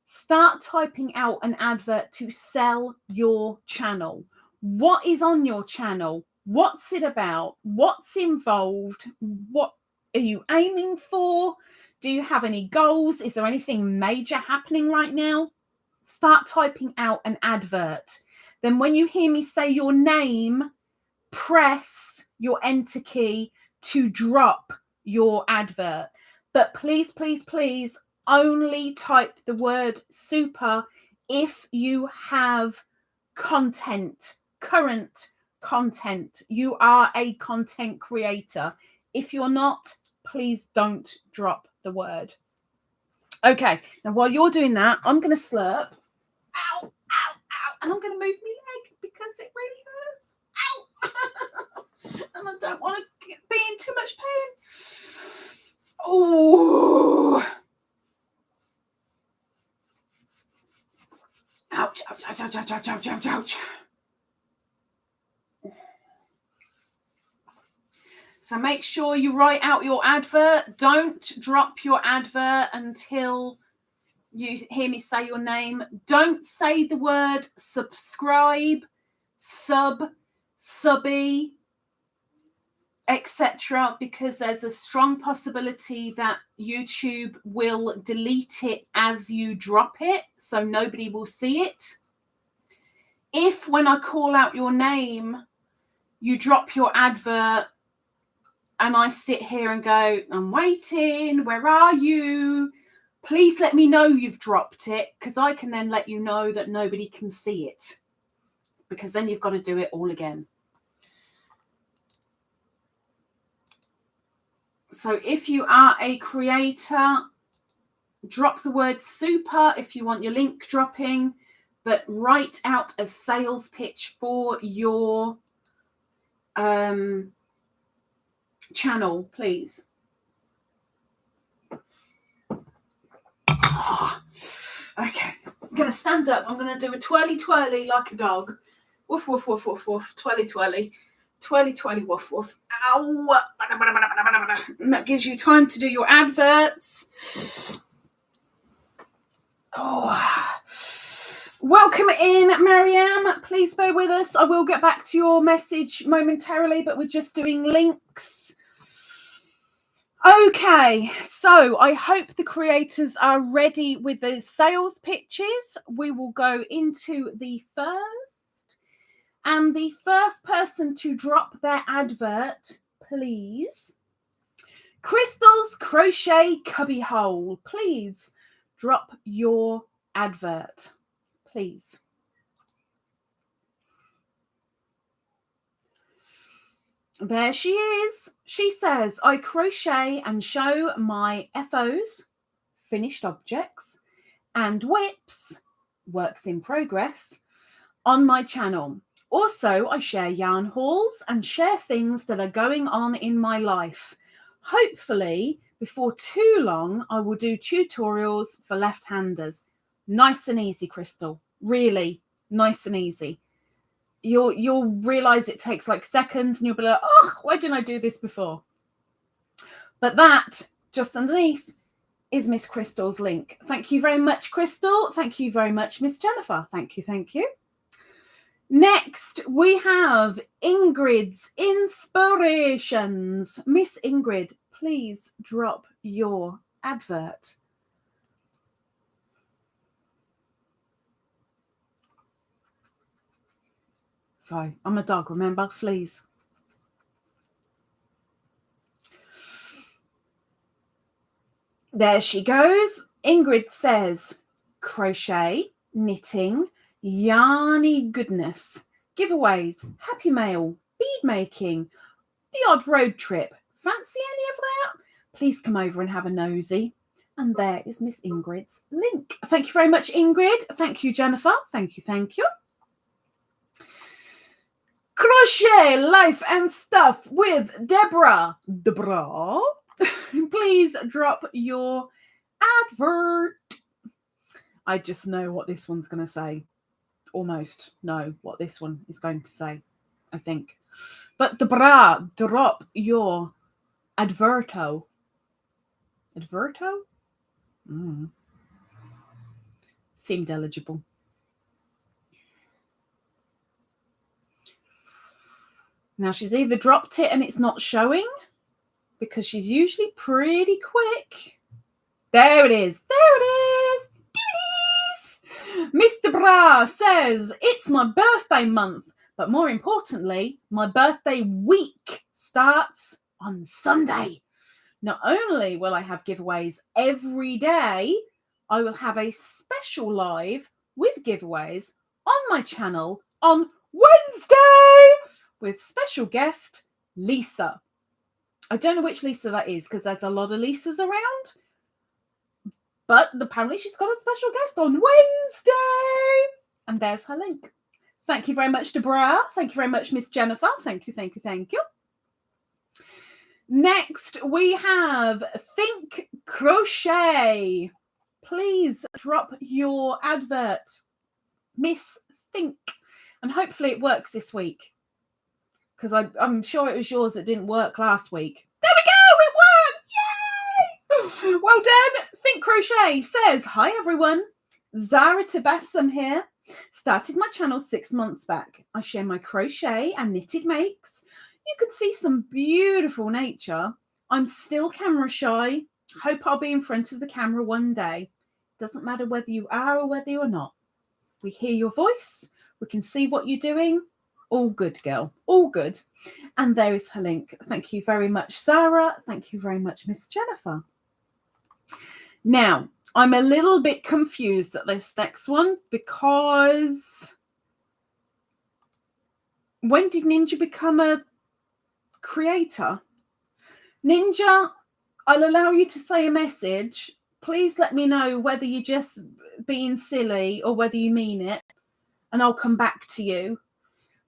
start typing out an advert to sell your channel. What is on your channel? What's it about? What's involved? What are you aiming for? Do you have any goals? Is there anything major happening right now? Start typing out an advert. Then when you hear me say your name, press your enter key to drop your advert. But please, please, please, only type the word super if you have content, current content. You are a content creator. If you're not, please don't drop the word. Okay, now while you're doing that, I'm going to slurp. Ow, ow, ow. And I'm going to move my leg because it really hurts. Ow. And I don't want to be in too much pain. Oh. Ouch, ouch, ouch, ouch, ouch, ouch, ouch, ouch, ouch. So make sure you write out your advert. Don't drop your advert until you hear me say your name. Don't say the word subscribe, subby, etc., because there's a strong possibility that YouTube will delete it as you drop it, so nobody will see it. If when I call out your name, you drop your advert and I sit here and go, I'm waiting, where are you? Please let me know you've dropped it, because I can then let you know that nobody can see it, because then you've got to do it all again. So if you are a creator, drop the word super if you want your link dropping, but write out a sales pitch for your channel, please. Okay, I'm going going to stand up. I'm going to do a twirly twirly like a dog. Woof, woof, woof, woof, woof. Twirly twirly. Twirly twirly woof, woof. Ow. And that gives you time to do your adverts. Oh. Welcome in, Mariam. Please bear with us. I will get back to your message momentarily, but we're just doing links. Okay, so I hope the creators are ready with the sales pitches. We will go into the first. And the first person to drop their advert, please. Crystal's Crochet Cubbyhole. Please drop your advert. Please. There she is. She says, I crochet and show my FOs, finished objects, and whips, works in progress, on my channel. Also, I share yarn hauls and share things that are going on in my life. Hopefully, before too long, I will do tutorials for left-handers. Nice and easy, Crystal. Really nice and easy. You'll realize it takes like seconds and you'll be like, oh, why didn't I do this before? But that just underneath is Miss Crystal's link. Thank you very much, Crystal. Thank you very much, Miss Jennifer. Thank you. Thank you. Next, we have Ingrid's Inspirations. Miss Ingrid, please drop your advert. Sorry, I'm a dog, remember? Please. There she goes. Ingrid says, crochet, knitting, yarny goodness, giveaways, happy mail, bead making, the odd road trip. Fancy any of that? Please come over and have a nosy. And there is Miss Ingrid's link. Thank you very much, Ingrid. Thank you, Jennifer. Thank you. Thank you. Crochet Life and Stuff with Deborah. Deborah, please drop your advert. I just know what this one's going to say. Almost know what this one is going to say, I think. But Deborah, drop your adverto. Adverto? Seemed eligible. Now, she's either dropped it and it's not showing because she's usually pretty quick. There it is. There it is. There it is. Mr. Bra says, it's my birthday month, but more importantly, my birthday week starts on Sunday. Not only will I have giveaways every day, I will have a special live with giveaways on my channel on Wednesday with special guest Lisa. I don't know which Lisa that is because there's a lot of Lisas around, but apparently she's got a special guest on Wednesday. And there's her link. Thank you very much, Deborah. Thank you very much, Miss Jennifer. Thank you, thank you, thank you. Next, we have Think Crochet. Please drop your advert, Miss Think. And hopefully it works this week. Because I'm sure it was yours that didn't work last week. There we go! It worked! Yay! Well done! Think Crochet says, hi everyone. Zara Tabassum here. Started my channel 6 months back. I share my crochet and knitted makes. You can see some beautiful nature. I'm still camera shy. Hope I'll be in front of the camera one day. Doesn't matter whether you are or whether you're not. We hear your voice. We can see what you're doing. All good, girl. All good. And there is her link. Thank you very much, Sarah. Thank you very much, Miss Jennifer. Now, I'm a little bit confused at this next one because when did Ninja become a creator? Ninja, I'll allow you to say a message. Please let me know whether you're just being silly or whether you mean it, and I'll come back to you.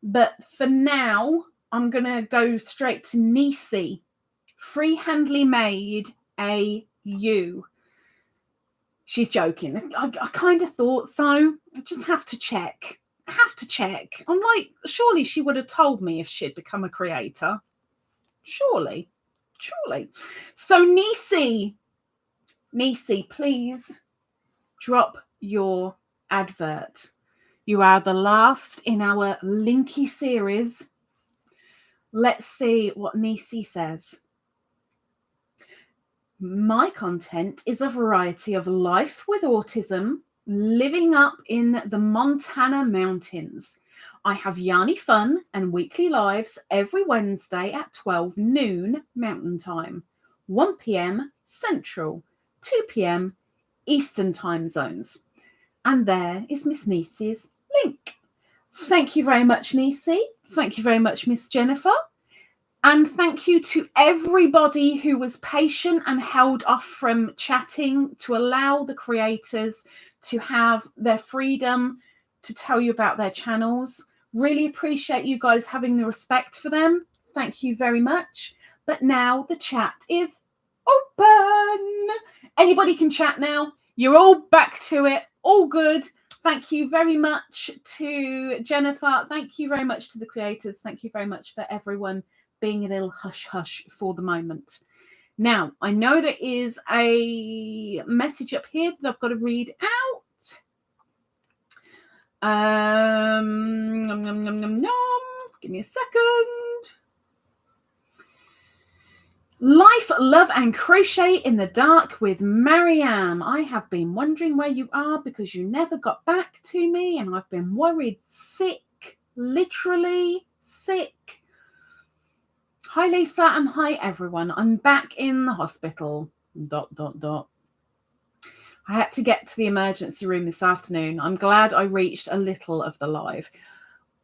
But for now, I'm going to go straight to Nisi, Freehandly Made AU. She's joking. I kind of thought so. I just have to check. I'm like, surely she would have told me if she'd become a creator. Surely. So Nisi, please drop your advert. You are the last in our Linky series. Let's see what Nisi says. My content is a variety of life with autism, living up in the Montana mountains. I have yarny fun and weekly lives every Wednesday at 12 noon Mountain Time, 1 p.m. Central, 2 p.m. Eastern Time Zones. And there is Miss Nisi's link. Thank you very much, Nisi. Thank you very much, Miss Jennifer. And thank you to everybody who was patient and held off from chatting to allow the creators to have their freedom to tell you about their channels. Really appreciate you guys having the respect for them. Thank you very much. But now the chat is open. Anybody can chat now. You're all back to it. All good. Thank you very much to Jennifer. Thank you very much to the creators. Thank you very much for everyone being a little hush-hush for the moment. Now, I know there is a message up here that I've got to read out. Nom, nom, nom, nom, nom. Give me a second. Life, love, and crochet in the dark with Mariam. I have been wondering where you are because you never got back to me, and I've been worried sick, literally sick. Hi, Lisa, and hi, everyone. I'm back in the hospital. ... I had to get to the emergency room this afternoon. I'm glad I reached a little of the live.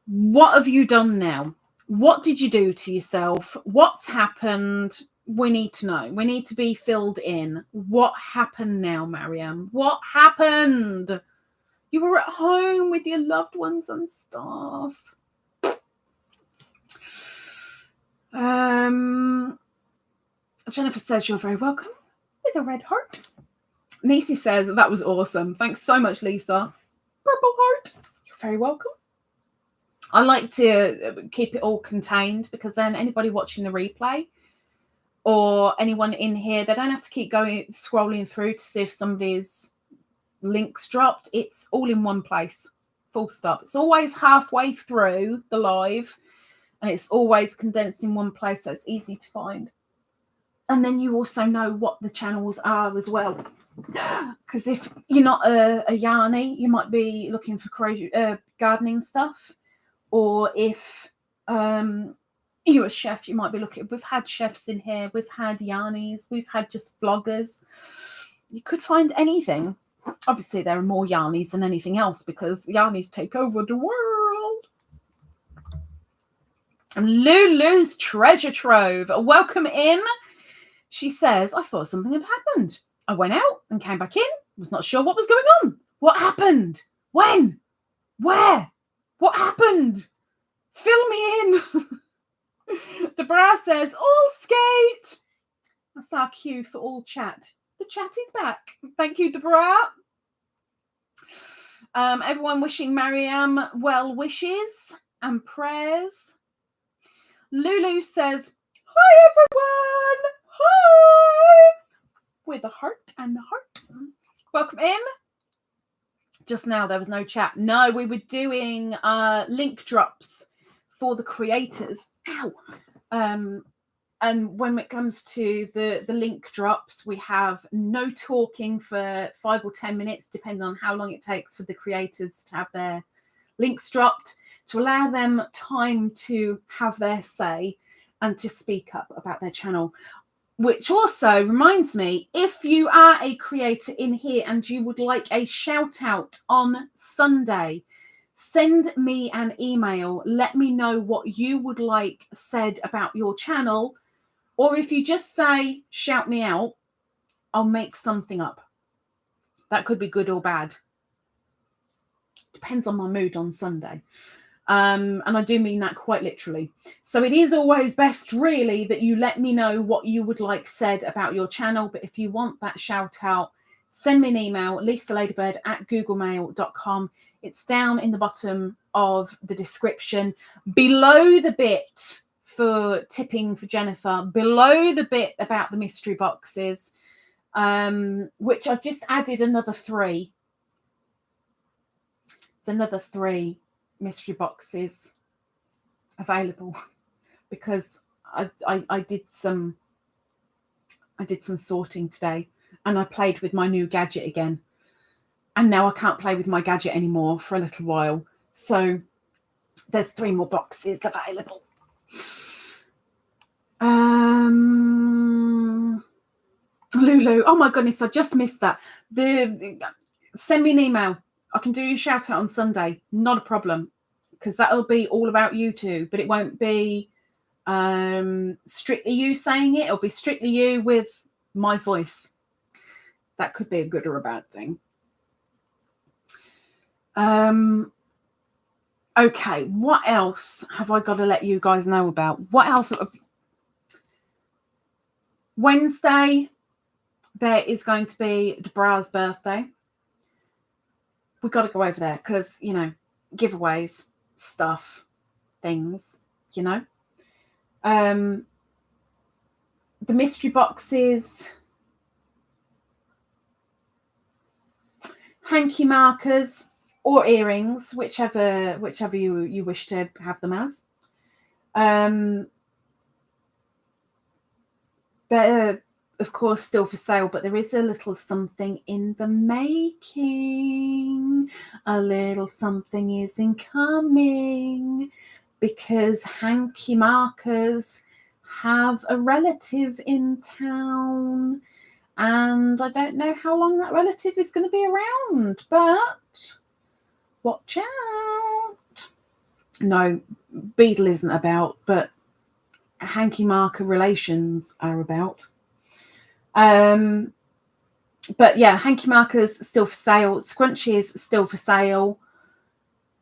What have you done now? What did you do to yourself? What's happened? We need to know. We need to be filled in. What happened now, Mariam? What happened? You were at home with your loved ones and stuff. Jennifer says you're very welcome with a red heart. Nisi says that was awesome. Thanks so much, Lisa. Purple heart. You're very welcome. I like to keep it all contained because then anybody watching the replay or anyone in here, they don't have to keep scrolling through to see if somebody's link's dropped. It's all in one place. Full stop. It's always halfway through the live. And it's always condensed in one place, so it's easy to find. And then you also know what the channels are as well. Because if you're not a yarny, you might be looking for gardening stuff. Or if you're a chef, you might be looking. We've had chefs in here. We've had yarnies. We've had just vloggers. You could find anything. Obviously, there are more yarnies than anything else because yarnies take over the world. Lulu's treasure trove. Welcome in. She says, I thought something had happened. I went out and came back in. Was not sure what was going on. What happened? When? Where? What happened? Fill me in. Deborah says, all skate. That's our cue for all chat. The chat is back. Thank you, Deborah. Everyone wishing Mariam well wishes and prayers. Lulu says, hi, everyone. Hi. With a heart and a heart. Welcome in. Just now, there was no chat. No, we were doing link drops for the creators. Ow. And when it comes to the link drops, we have no talking for 5 or 10 minutes, depending on how long it takes for the creators to have their links dropped, to allow them time to have their say and to speak up about their channel. Which also reminds me, if you are a creator in here and you would like a shout out on Sunday, send me an email. Let me know what you would like said about your channel. Or if you just say, shout me out, I'll make something up. That could be good or bad. Depends on my mood on Sunday. And I do mean that quite literally. So it is always best, really, that you let me know what you would like said about your channel. But if you want that shout out, send me an email, lisaladybird@googlemail.com. It's down in the bottom of the description, below the bit for tipping for Jennifer, below the bit about the mystery boxes, which I've just added another 3. It's another 3 mystery boxes available because I did some sorting today, and I played with my new gadget again, and now I can't play with my gadget anymore for a little while, so there's 3 more boxes available. Lulu, oh my goodness, I just missed that. Send me an email. I can do your shout out on Sunday, not a problem, because that'll be all about you two, but it won't be strictly you saying it. It'll be strictly you with my voice. That could be a good or a bad thing. Okay, what else have I got to let you guys know about? What else? Wednesday, there is going to be Deborah's birthday. We've got to go over there because, you know, giveaways, stuff, things, you know. The mystery boxes, hanky markers or earrings, whichever you wish to have them as. They're, of course, still for sale, but there is a little something in the making. A little something is incoming because hanky markers have a relative in town, and I don't know how long that relative is going to be around, but watch out. No, Beadle isn't about, but hanky marker relations are about. But yeah, hanky markers still for sale. Scrunchies still for sale.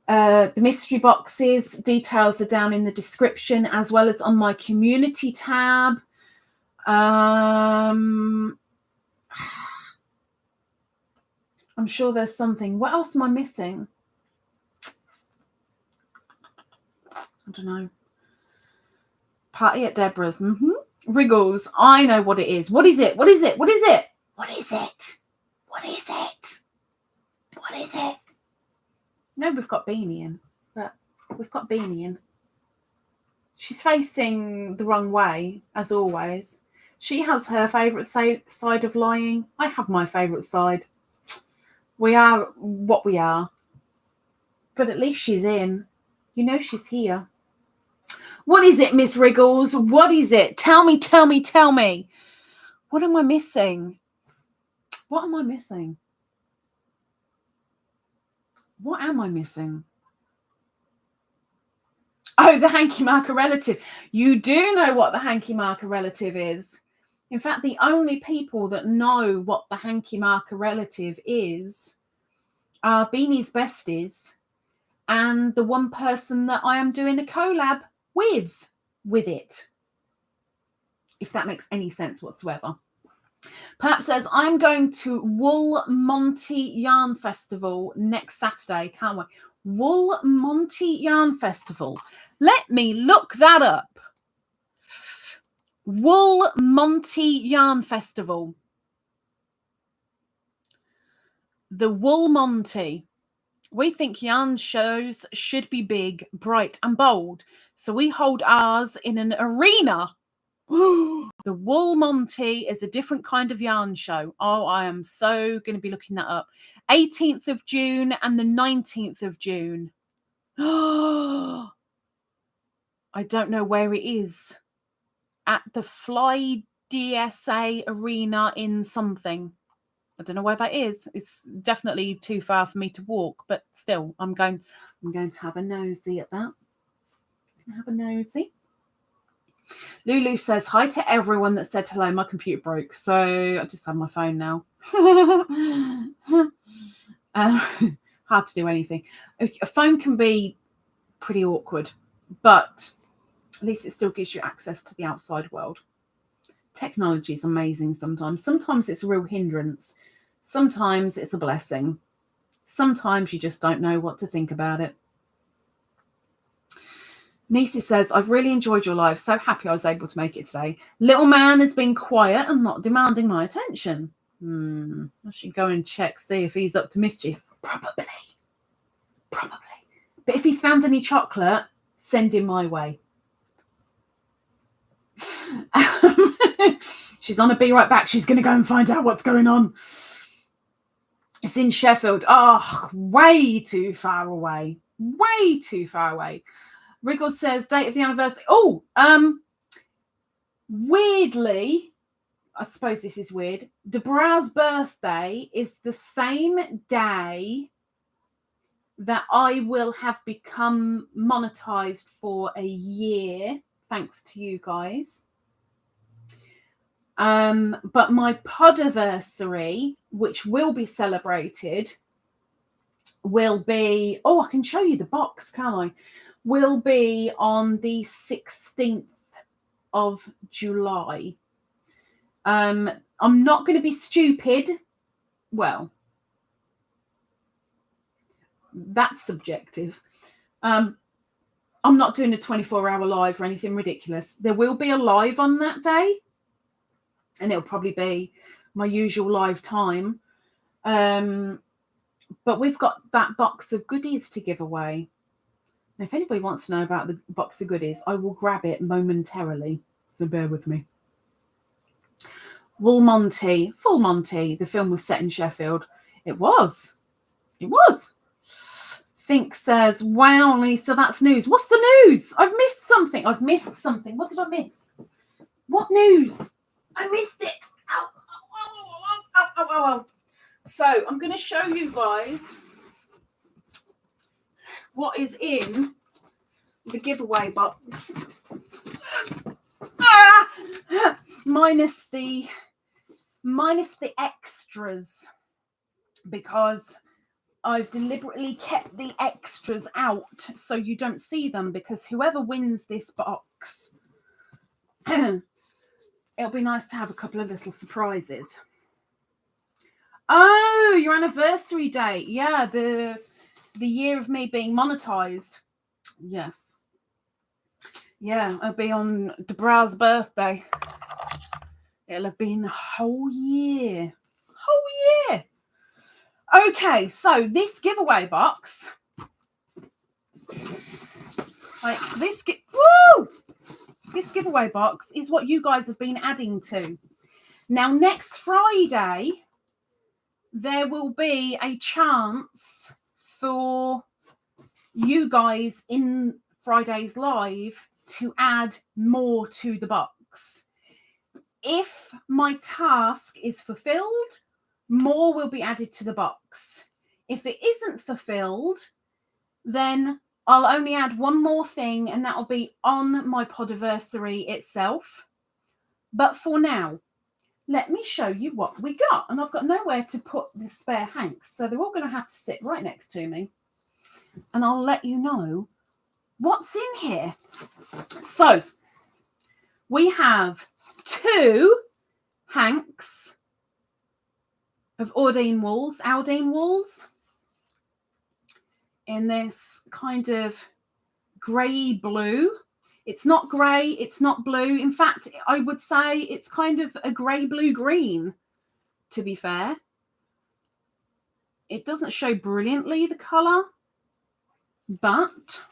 The mystery boxes details are down in the description as well as on my community tab. I'm sure there's something. What else am I missing? I don't know. Party at Deborah's. Wriggles. I know what it is. What is it? What is it? What is it? What is it? What is it? What is it? No, we've got Beany in. But we've got Beany in. She's facing the wrong way, as always. She has her favourite side of lying. I have my favourite side. We are what we are. But at least she's in. You know she's here. What is it, Miss Wriggles? What is it? Tell me, tell me, tell me. What am I missing? What am I missing? What am I missing? Oh, the hanky marker relative. You do know what the hanky marker relative is. In fact, the only people that know what the hanky marker relative is are Beany's besties and the one person that I am doing a collab with it, if that makes any sense whatsoever. Perhaps says, I'm going to Wool Monty Yarn Festival next Saturday. Can't wait. Wool Monty Yarn Festival. Let me look that up. Wool Monty Yarn Festival. The Wool Monty. We think yarn shows should be big, bright and bold. So we hold ours in an arena. The Wool Monty is a different kind of yarn show. Oh, I am so going to be looking that up. 18th of June and the 19th of June. I don't know where it is. At the Fly DSA Arena in something. I don't know where that is. It's definitely too far for me to walk, but still, I'm going to have a nosy at that. Have a nosy. Lulu says, hi to everyone that said hello. My computer broke, so I just have my phone now. Hard to do anything. A phone can be pretty awkward, but at least it still gives you access to the outside world. Technology is amazing sometimes. Sometimes it's a real hindrance. Sometimes it's a blessing. Sometimes you just don't know what to think about it. Nisi says, I've really enjoyed your live. So happy I was able to make it today. Little man has been quiet and not demanding my attention. I should go and check, see if he's up to mischief. Probably. But if he's found any chocolate, send him my way. She's on a be right back. She's going to go and find out what's going on. It's in Sheffield. Oh, way too far away. Way too far away. Wriggle says, date of the anniversary. Oh, weirdly, I suppose this is weird. Deborah's birthday is the same day that I will have become monetized for a year, thanks to you guys. But my podiversary, which will be celebrated, will be, oh, I can show you the box, can't I? Will be on the 16th of July. I'm not going to be stupid. Well, that's subjective. I'm not doing a 24-hour live or anything ridiculous. There will be a live on that day, and it'll probably be my usual live time. But we've got that box of goodies to give away. And if anybody wants to know about the box of goodies, I will grab it momentarily. So bear with me. Full Monty, the film was set in Sheffield. It was. Think says, wow, Lisa, that's news. What's the news? I've missed something. What did I miss? What news? I missed it. Ow. So I'm going to show you guys what is in the giveaway box. Minus the extras, because I've deliberately kept the extras out so you don't see them, because whoever wins this box, it'll be nice to have a couple of little surprises. Oh, your anniversary date. Yeah, the year of me being monetized. Yes. Yeah, I'll be on Deborah's birthday. It'll have been a whole year. Okay, so this giveaway box, like this giveaway box is what you guys have been adding to. Now, next Friday, there will be a chance for you guys in Friday's live to add more to the box. If my task is fulfilled, more will be added to the box. If it isn't fulfilled, then I'll only add one more thing, and that'll be on my podiversary itself. But for now, let me show you what we got. And I've got nowhere to put the spare hanks, so they're all going to have to sit right next to me. And I'll let you know what's in here. So we have 2 hanks of Aldine wools in this kind of grey blue. It's not grey, it's not blue. In fact, I would say it's kind of a grey blue green, to be fair. It doesn't show brilliantly the colour, but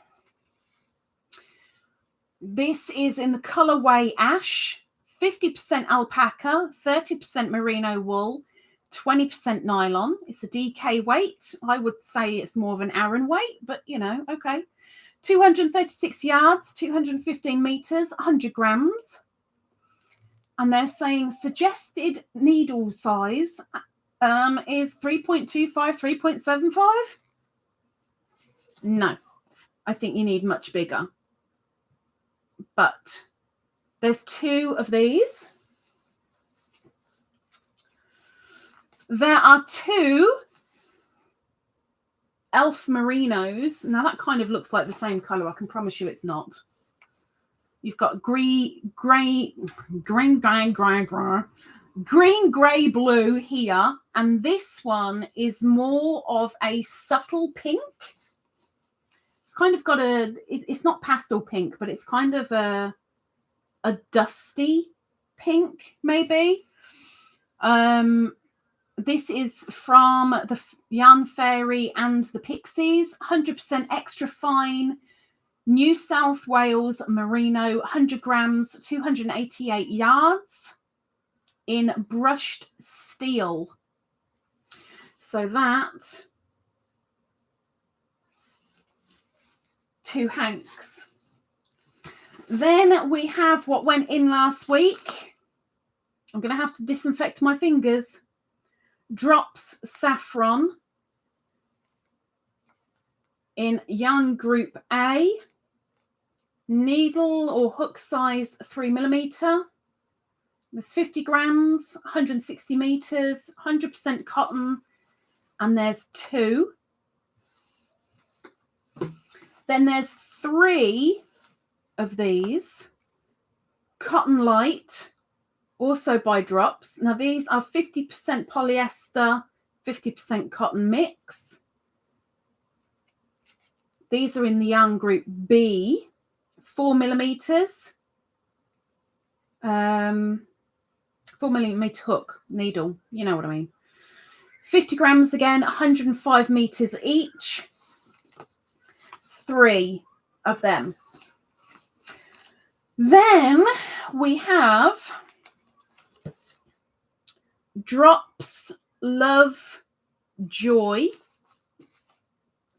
this is in the colourway ash, 50% alpaca, 30% merino wool, 20% nylon. It's a DK weight. I would say it's more of an Aran weight, but you know, okay. 236 yards, 215 meters, 100 grams. And they're saying suggested needle size is 3.25, 3.75. No, I think you need much bigger. But there's 2 of these. There are 2 elf merinos. Now that kind of looks like the same colour. I can promise you it's not. You've got green, green, grey, blue here. And this one is more of a subtle pink. It's kind of got it's not pastel pink, but it's kind of a dusty pink, maybe. This is from the Yarn Fairy and the Pixies, 100% extra fine, New South Wales merino, 100 grams, 288 yards in brushed steel. So that, 2 hanks. Then we have what went in last week. I'm going to have to disinfect my fingers. Drops Saffron in yarn group A. Needle or hook size 3mm. There's 50 grams, 160 meters, 100% cotton, and there's 2. Then there's 3 of these, Cotton Light, also by Drops. Now these are 50% polyester, 50% cotton mix. These are in the yarn group B, 4mm, 4mm hook needle, you know what I mean. 50 grams again, 105 meters each. 3 of them. Then we have Drops Love Joy.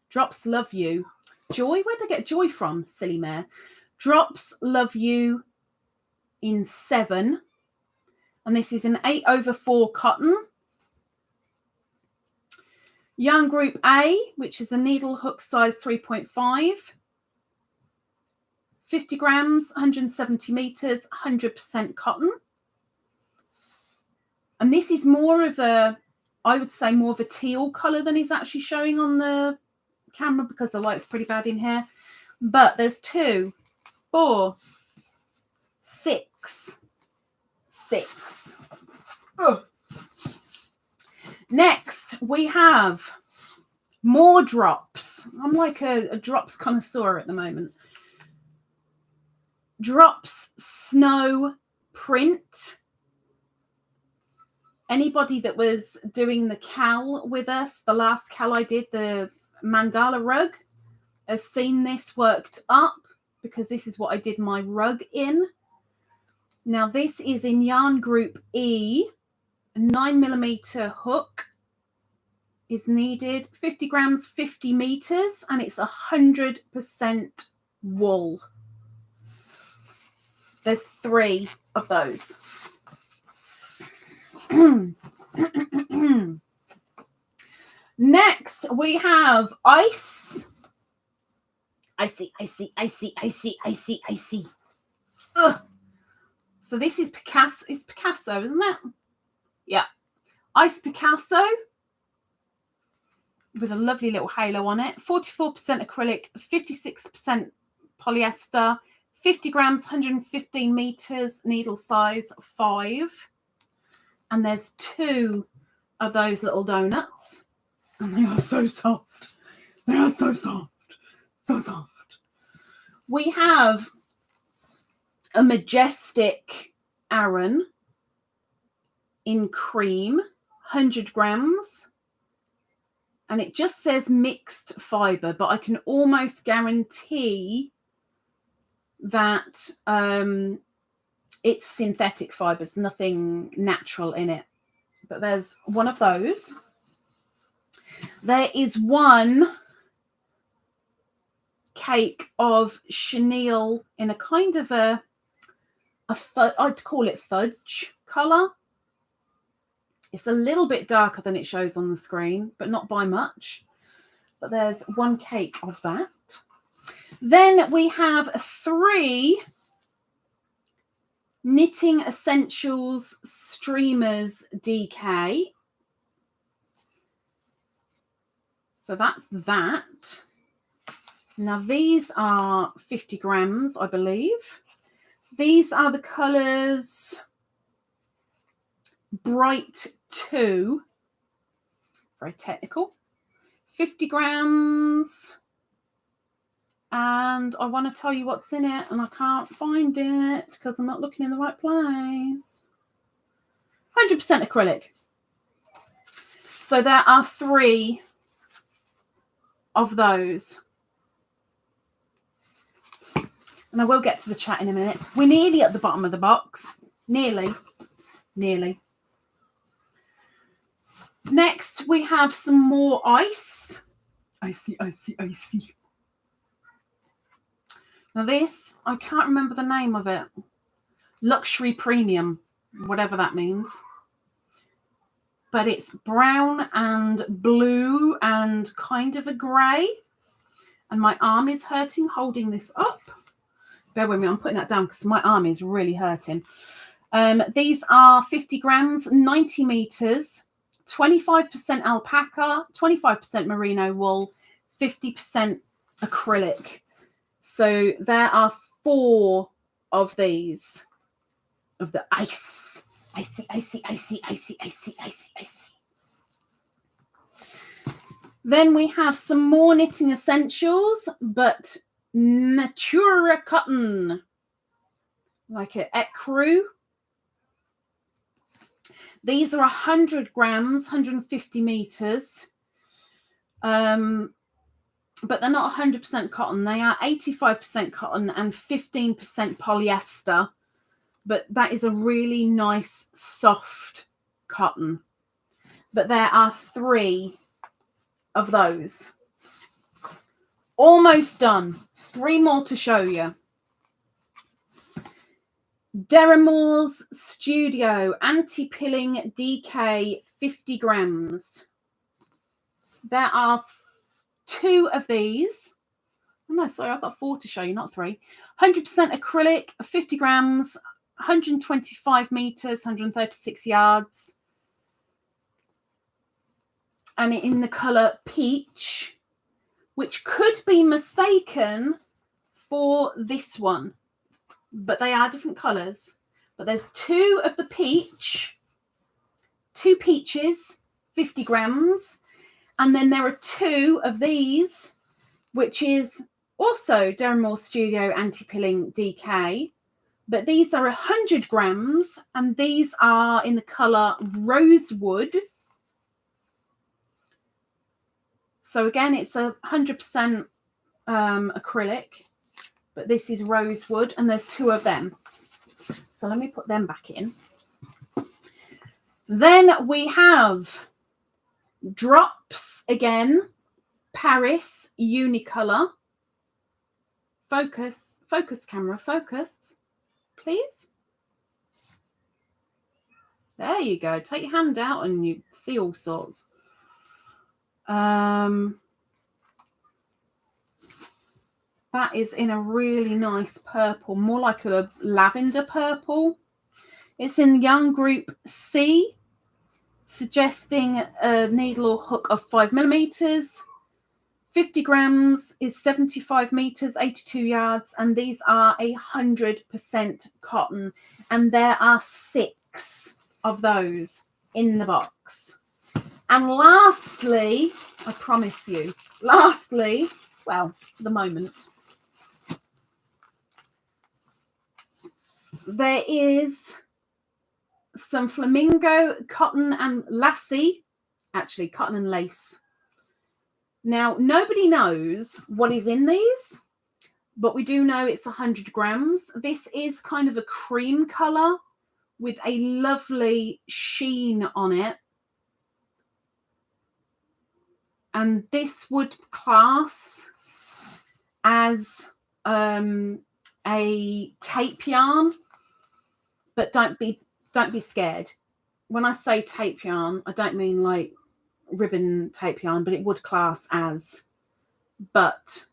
Drops Love You. Joy? Where did I get joy from? Silly mare. Drops Love You in 7. And this is an 8/4 cotton. Yarn group A, which is a needle hook size 3.5. 50 grams, 170 meters, 100% cotton. And this is more of a, I would say more of a teal color than is actually showing on the camera because the light's pretty bad in here. But there's 2, 4, 6. Oh. Next, we have more drops. I'm like a drops connoisseur at the moment. Drops Snow Print. Anybody that was doing the cal with us, the last cal I did, the mandala rug, has seen this worked up because this is what I did my rug in. Now this is in yarn group E. A 9mm hook is needed. 50 grams, 50 meters, and it's 100% wool. There's 3 of those. Next, we have ice. Icy. Ugh. So this is Picasso. It's Picasso, isn't it? Yeah. Ice Picasso with a lovely little halo on it. 44% acrylic, 56% polyester, 50 grams, 115 meters, needle size 5. And there's 2 of those little donuts. And they are so soft. They are so soft. So soft. We have a majestic Aran in cream, 100 grams. And it just says mixed fiber, but I can almost guarantee that it's synthetic fibers, nothing natural in it. But there's one of those. There is one cake of chenille in a kind of a I'd call it fudge colour. It's a little bit darker than it shows on the screen, but not by much. But there's one cake of that. Then we have 3 Knitting Essentials Streamers DK. So that's that. Now these are 50 grams, I believe. These are the colours Bright 2. Very technical. 50 grams. And I want to tell you what's in it, and I can't find it because I'm not looking in the right place. 100% acrylic. So there are 3 of those. And I will get to the chat in a minute. We're nearly at the bottom of the box. Nearly. Next, we have some more ice. Icy. Now this, I can't remember the name of it. Luxury Premium, whatever that means. But it's brown and blue and kind of a grey. And my arm is hurting holding this up. Bear with me, I'm putting that down because my arm is really hurting. These are 50 grams, 90 meters, 25% alpaca, 25% merino wool, 50% acrylic. So there are 4 of these, of the ice. Icy. Then we have some more knitting essentials, but Natura cotton, like an ecru. These are 100 grams, 150 meters. But they're not 100% cotton. They are 85% cotton and 15% polyester. But that is a really nice, soft cotton. But there are 3 of those. Almost done. 3 more to show you. Deramores Studio Anti-Pilling DK 50 grams. There are 2 of these. Oh no, sorry, I've got 4 to show you, not 3. 100% acrylic, 50 grams, 125 meters, 136 yards. And in the color peach, which could be mistaken for this one, but they are different colors. But there's 2 of the peach, 2 peaches, 50 grams. And then there are 2 of these, which is also Deramore Studio Anti-Pilling DK. But these are 100 grams, and these are in the colour Rosewood. So again, it's 100% acrylic, but this is Rosewood, and there's 2 of them. So let me put them back in. Then we have Drops again, Paris Unicolor. Focus camera, focus, please. There you go. Take your hand out and you see all sorts. That is in a really nice purple, more like a lavender purple. It's in yarn group C, suggesting a needle or hook of 5mm. 50 grams is 75 meters, 82 yards, and these are 100% cotton. And there are 6 of those in the box. And lastly, I promise you, lastly, well, for the moment, there is some flamingo cotton and lassie, actually cotton and lace. Now, nobody knows what is in these, but we do know it's 100 grams. This is kind of a cream color with a lovely sheen on it. And this would class as a tape yarn, but don't be scared. When I say tape yarn, I don't mean like ribbon tape yarn, but it would class as. But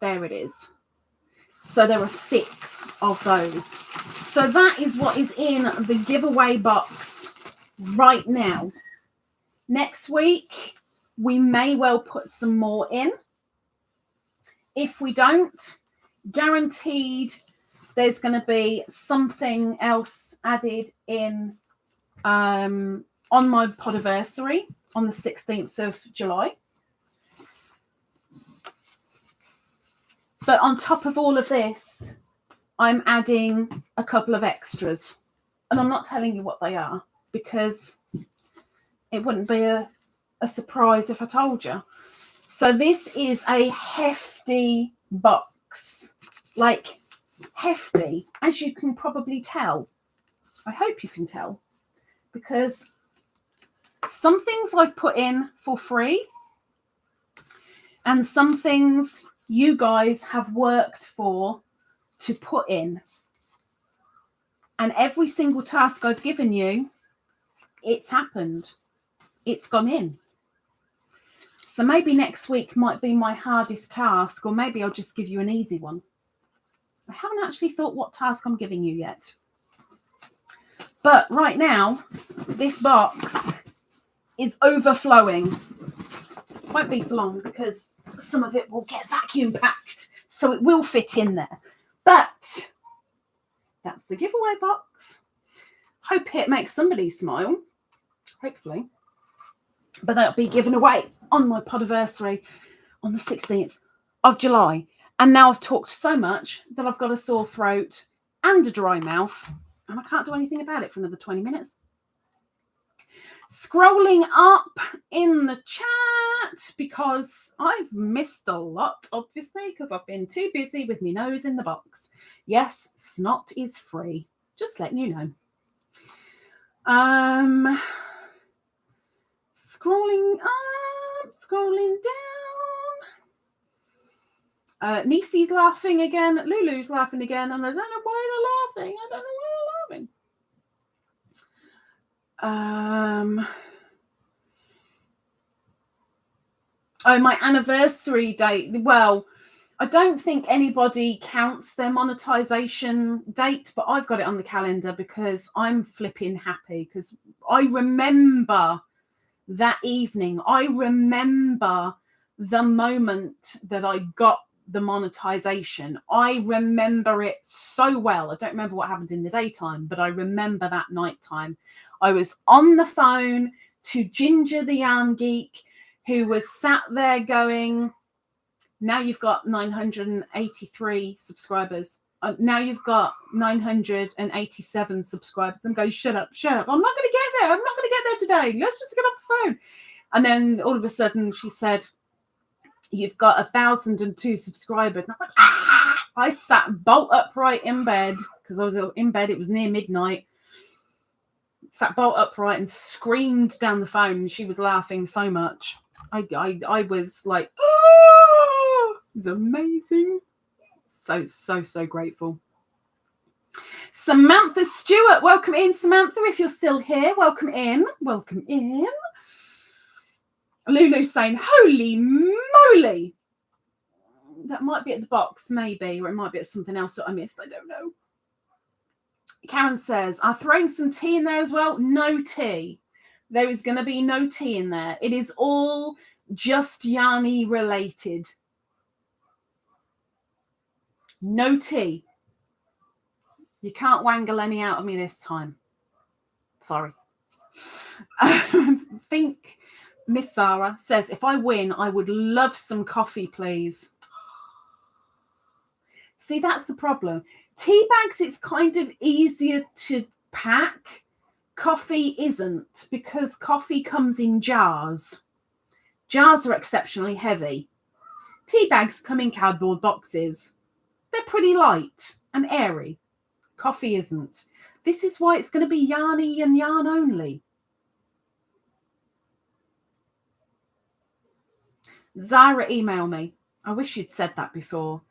there it is. So there are 6 of those. So that is what is in the giveaway box right now. Next week, we may well put some more in. If we don't, guaranteed there's going to be something else added in on my podiversary on the 16th of July. But on top of all of this, I'm adding a couple of extras. And I'm not telling you what they are because it wouldn't be a surprise if I told you. So this is a hefty box. Like, hefty, as you can probably tell. I hope you can tell. Because some things I've put in for free. And some things you guys have worked for to put in. And every single task I've given you, it's happened. It's gone in. So maybe next week might be my hardest task, or maybe I'll just give you an easy one. I haven't actually thought what task I'm giving you yet. But right now, this box is overflowing. Won't be for long because some of it will get vacuum packed, so it will fit in there. But that's the giveaway box. Hope it makes somebody smile. Hopefully. But that'll be given away on my podiversary on the 16th of July. And now I've talked so much that I've got a sore throat and a dry mouth. And I can't do anything about it for another 20 minutes. Scrolling up in the chat because I've missed a lot, obviously, because I've been too busy with my nose in the box. Yes, snot is free. Just letting you know. Scrolling up, scrolling down. Niecy's laughing again. Lulu's laughing again. And I don't know why they're laughing. I don't know why they're laughing. Oh, my anniversary date. Well, I don't think anybody counts their monetization date, but I've got it on the calendar because I'm flipping happy because I remember that evening. I remember the moment that I got the monetization. I remember it so well. I don't remember what happened in the daytime, but I remember that nighttime. I was on the phone to Ginger the Yarn Geek, who was sat there going, now you've got 983 subscribers. Now you've got 987 subscribers. I'm going, shut up. I'm not going to get there. I'm not going to get there today. Let's just get off the phone. And then all of a sudden she said, you've got 1,002 subscribers. And I'm like, ah! I sat bolt upright in bed because I was in bed. It was near midnight. Sat bolt upright and screamed down the phone. And she was laughing so much. I was like, oh, it was amazing. So grateful. Samantha Stewart, welcome in, Samantha. If you're still here, welcome in. Welcome in. Lulu saying, holy moly. That might be at the box, maybe, or it might be at something else that I missed. I don't know. Karen says, I'm throwing some tea in there as well. No tea. There is going to be no tea in there. It is all just yarny related. No tea. You can't wangle any out of me this time. Sorry. I think Miss Sarah says, if I win, I would love some coffee, please. See, that's the problem. Tea bags, it's kind of easier to pack. Coffee isn't, because coffee comes in jars. Jars are exceptionally heavy. Tea bags come in cardboard boxes. They're pretty light and airy. Coffee isn't. This is why it's going to be yarny and yarn only. Zara, email me. I wish you'd said that before.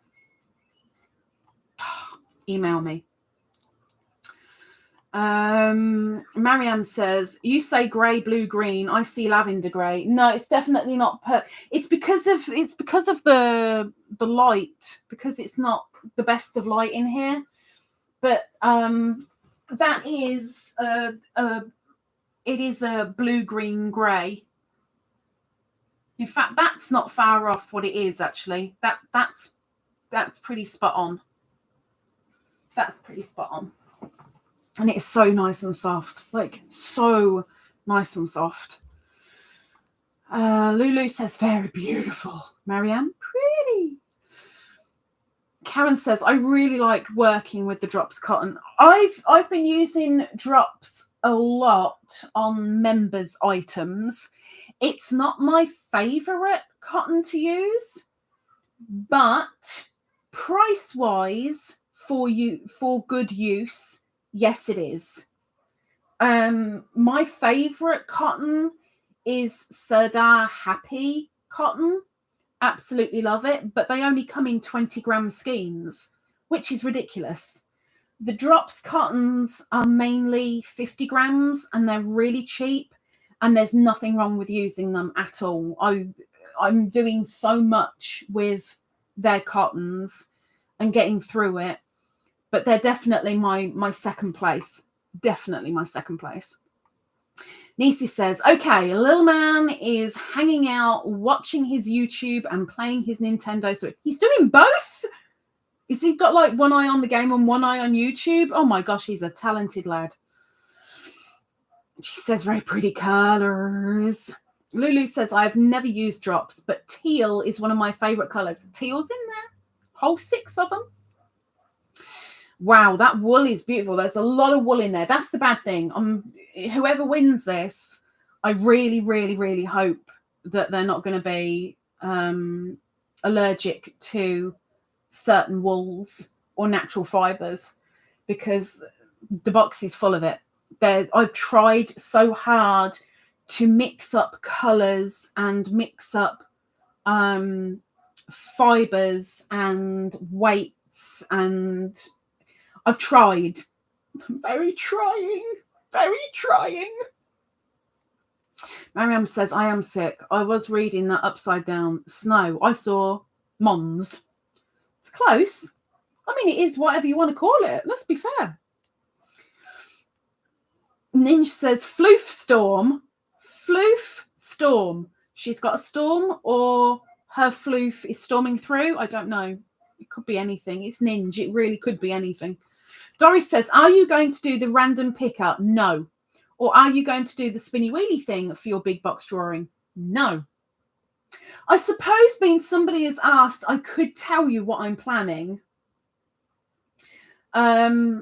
Email me. Mariam says, you say grey, blue, green. I see lavender grey. No, it's definitely not. It's because of the light, because it's not the best of light in here. But that is it is a blue, green, grey. In fact, that's not far off what it is actually. That's pretty spot on. That's pretty spot on. And it is so nice and soft, like so nice and soft. Lulu says, very beautiful. Marianne, pretty. Karen says, I really like working with the drops cotton. I've been using drops a lot on members' items. It's not my favorite cotton to use, but price-wise, for good use, yes, it is. My favorite cotton is Serdar Happy cotton. Absolutely love it, but they only come in 20-gram skeins, which is ridiculous. The drops cottons are mainly 50 grams and they're really cheap, and there's nothing wrong with using them at all. I'm doing so much with their cottons and getting through it, but they're definitely my second place. Definitely my second place. Nisi says, okay, little man is hanging out, watching his YouTube and playing his Nintendo Switch. He's doing both? Is he got like one eye on the game and one eye on YouTube? Oh my gosh, he's a talented lad. She says, very pretty colors. Lulu says, I've never used drops, but teal is one of my favorite colors. Teal's in there. Whole 6 of them. Wow, that wool is beautiful. There's a lot of wool in there. That's the bad thing. Whoever wins this, I really, really, really hope that they're not going to be allergic to certain wools or natural fibers, because the box is full of it. I've tried so hard to mix up colors and mix up fibers and weights, and I've tried. I'm very trying. Mariam says, I am sick. I was reading that upside down snow. I saw Mons. It's close. I mean, it is whatever you want to call it. Let's be fair. Ninja says, floof storm. Floof storm. She's got a storm, or her floof is storming through. I don't know. It could be anything. It's Ninja. It really could be anything. Doris says, are you going to do the random picker? No. Or are you going to do the spinny wheelie thing for your big box drawing? No. I suppose, being somebody has asked, I could tell you what I'm planning. Okay.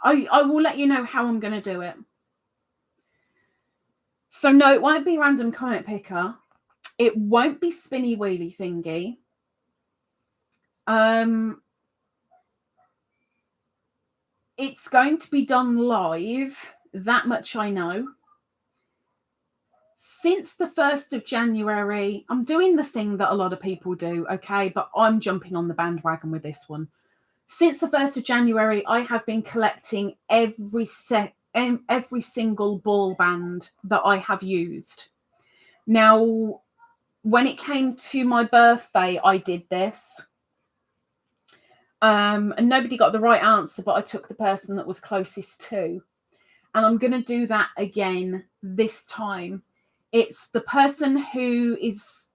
I will let you know how I'm going to do it. So no, it won't be random comment picker. It won't be spinny wheelie thingy. It's going to be done live. That much I know. Since the 1st of January, I'm doing the thing that a lot of people do, okay? But I'm jumping on the bandwagon with this one. Since the 1st of January, I have been collecting every single ball band that I have used. Now, when it came to my birthday, I did this. And nobody got the right answer, but I took the person that was closest to. And I'm going to do that again this time. It's the person who is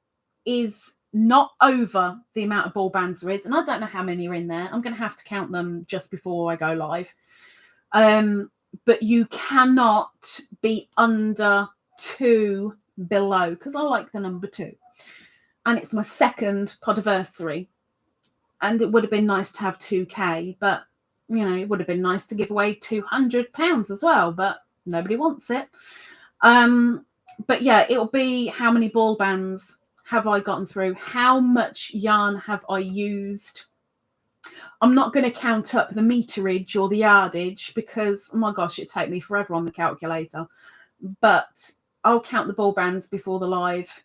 not over the amount of ball bands there is. And I don't know how many are in there. I'm going to have to count them just before I go live. But you cannot be under 2 below, because I like the number 2. And it's my 2nd podiversary. And it would have been nice to have 2K, but, you know, it would have been nice to give away £200 as well, but nobody wants it. But yeah, it'll be how many ball bands have I gotten through? How much yarn have I used? I'm not going to count up the meterage or the yardage, because, oh my gosh, it'd take me forever on the calculator. But I'll count the ball bands before the live.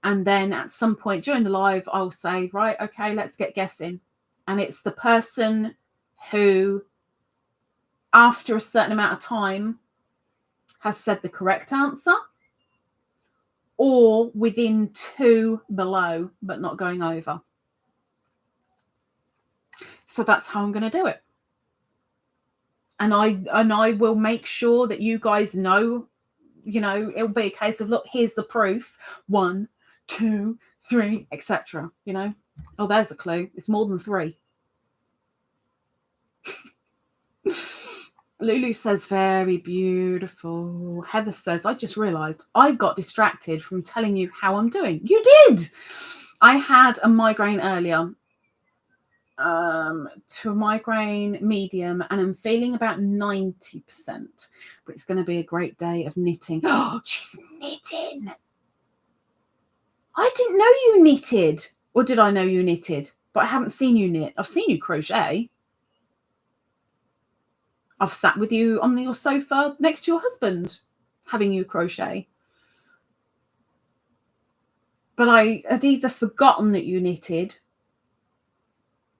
And then at some point during the live, I'll say, right, okay, let's get guessing. And it's the person who, after a certain amount of time, has said the correct answer, or within 2 below, but not going over. So that's how I'm going to do it. And I will make sure that you guys know, you know, it'll be a case of, look, here's the proof. 1, 2, 3, etc. You know? Oh, there's a clue. It's more than 3. Lulu says, very beautiful. Heather says, I just realised I got distracted from telling you how I'm doing. You did! I had a migraine earlier, to a migraine medium, and I'm feeling about 90%. But it's going to be a great day of knitting. Oh, she's knitting! I didn't know you knitted. Or did I know you knitted? But I haven't seen you knit. I've seen you crochet. I've sat with you on your sofa next to your husband, having you crochet. But I had either forgotten that you knitted,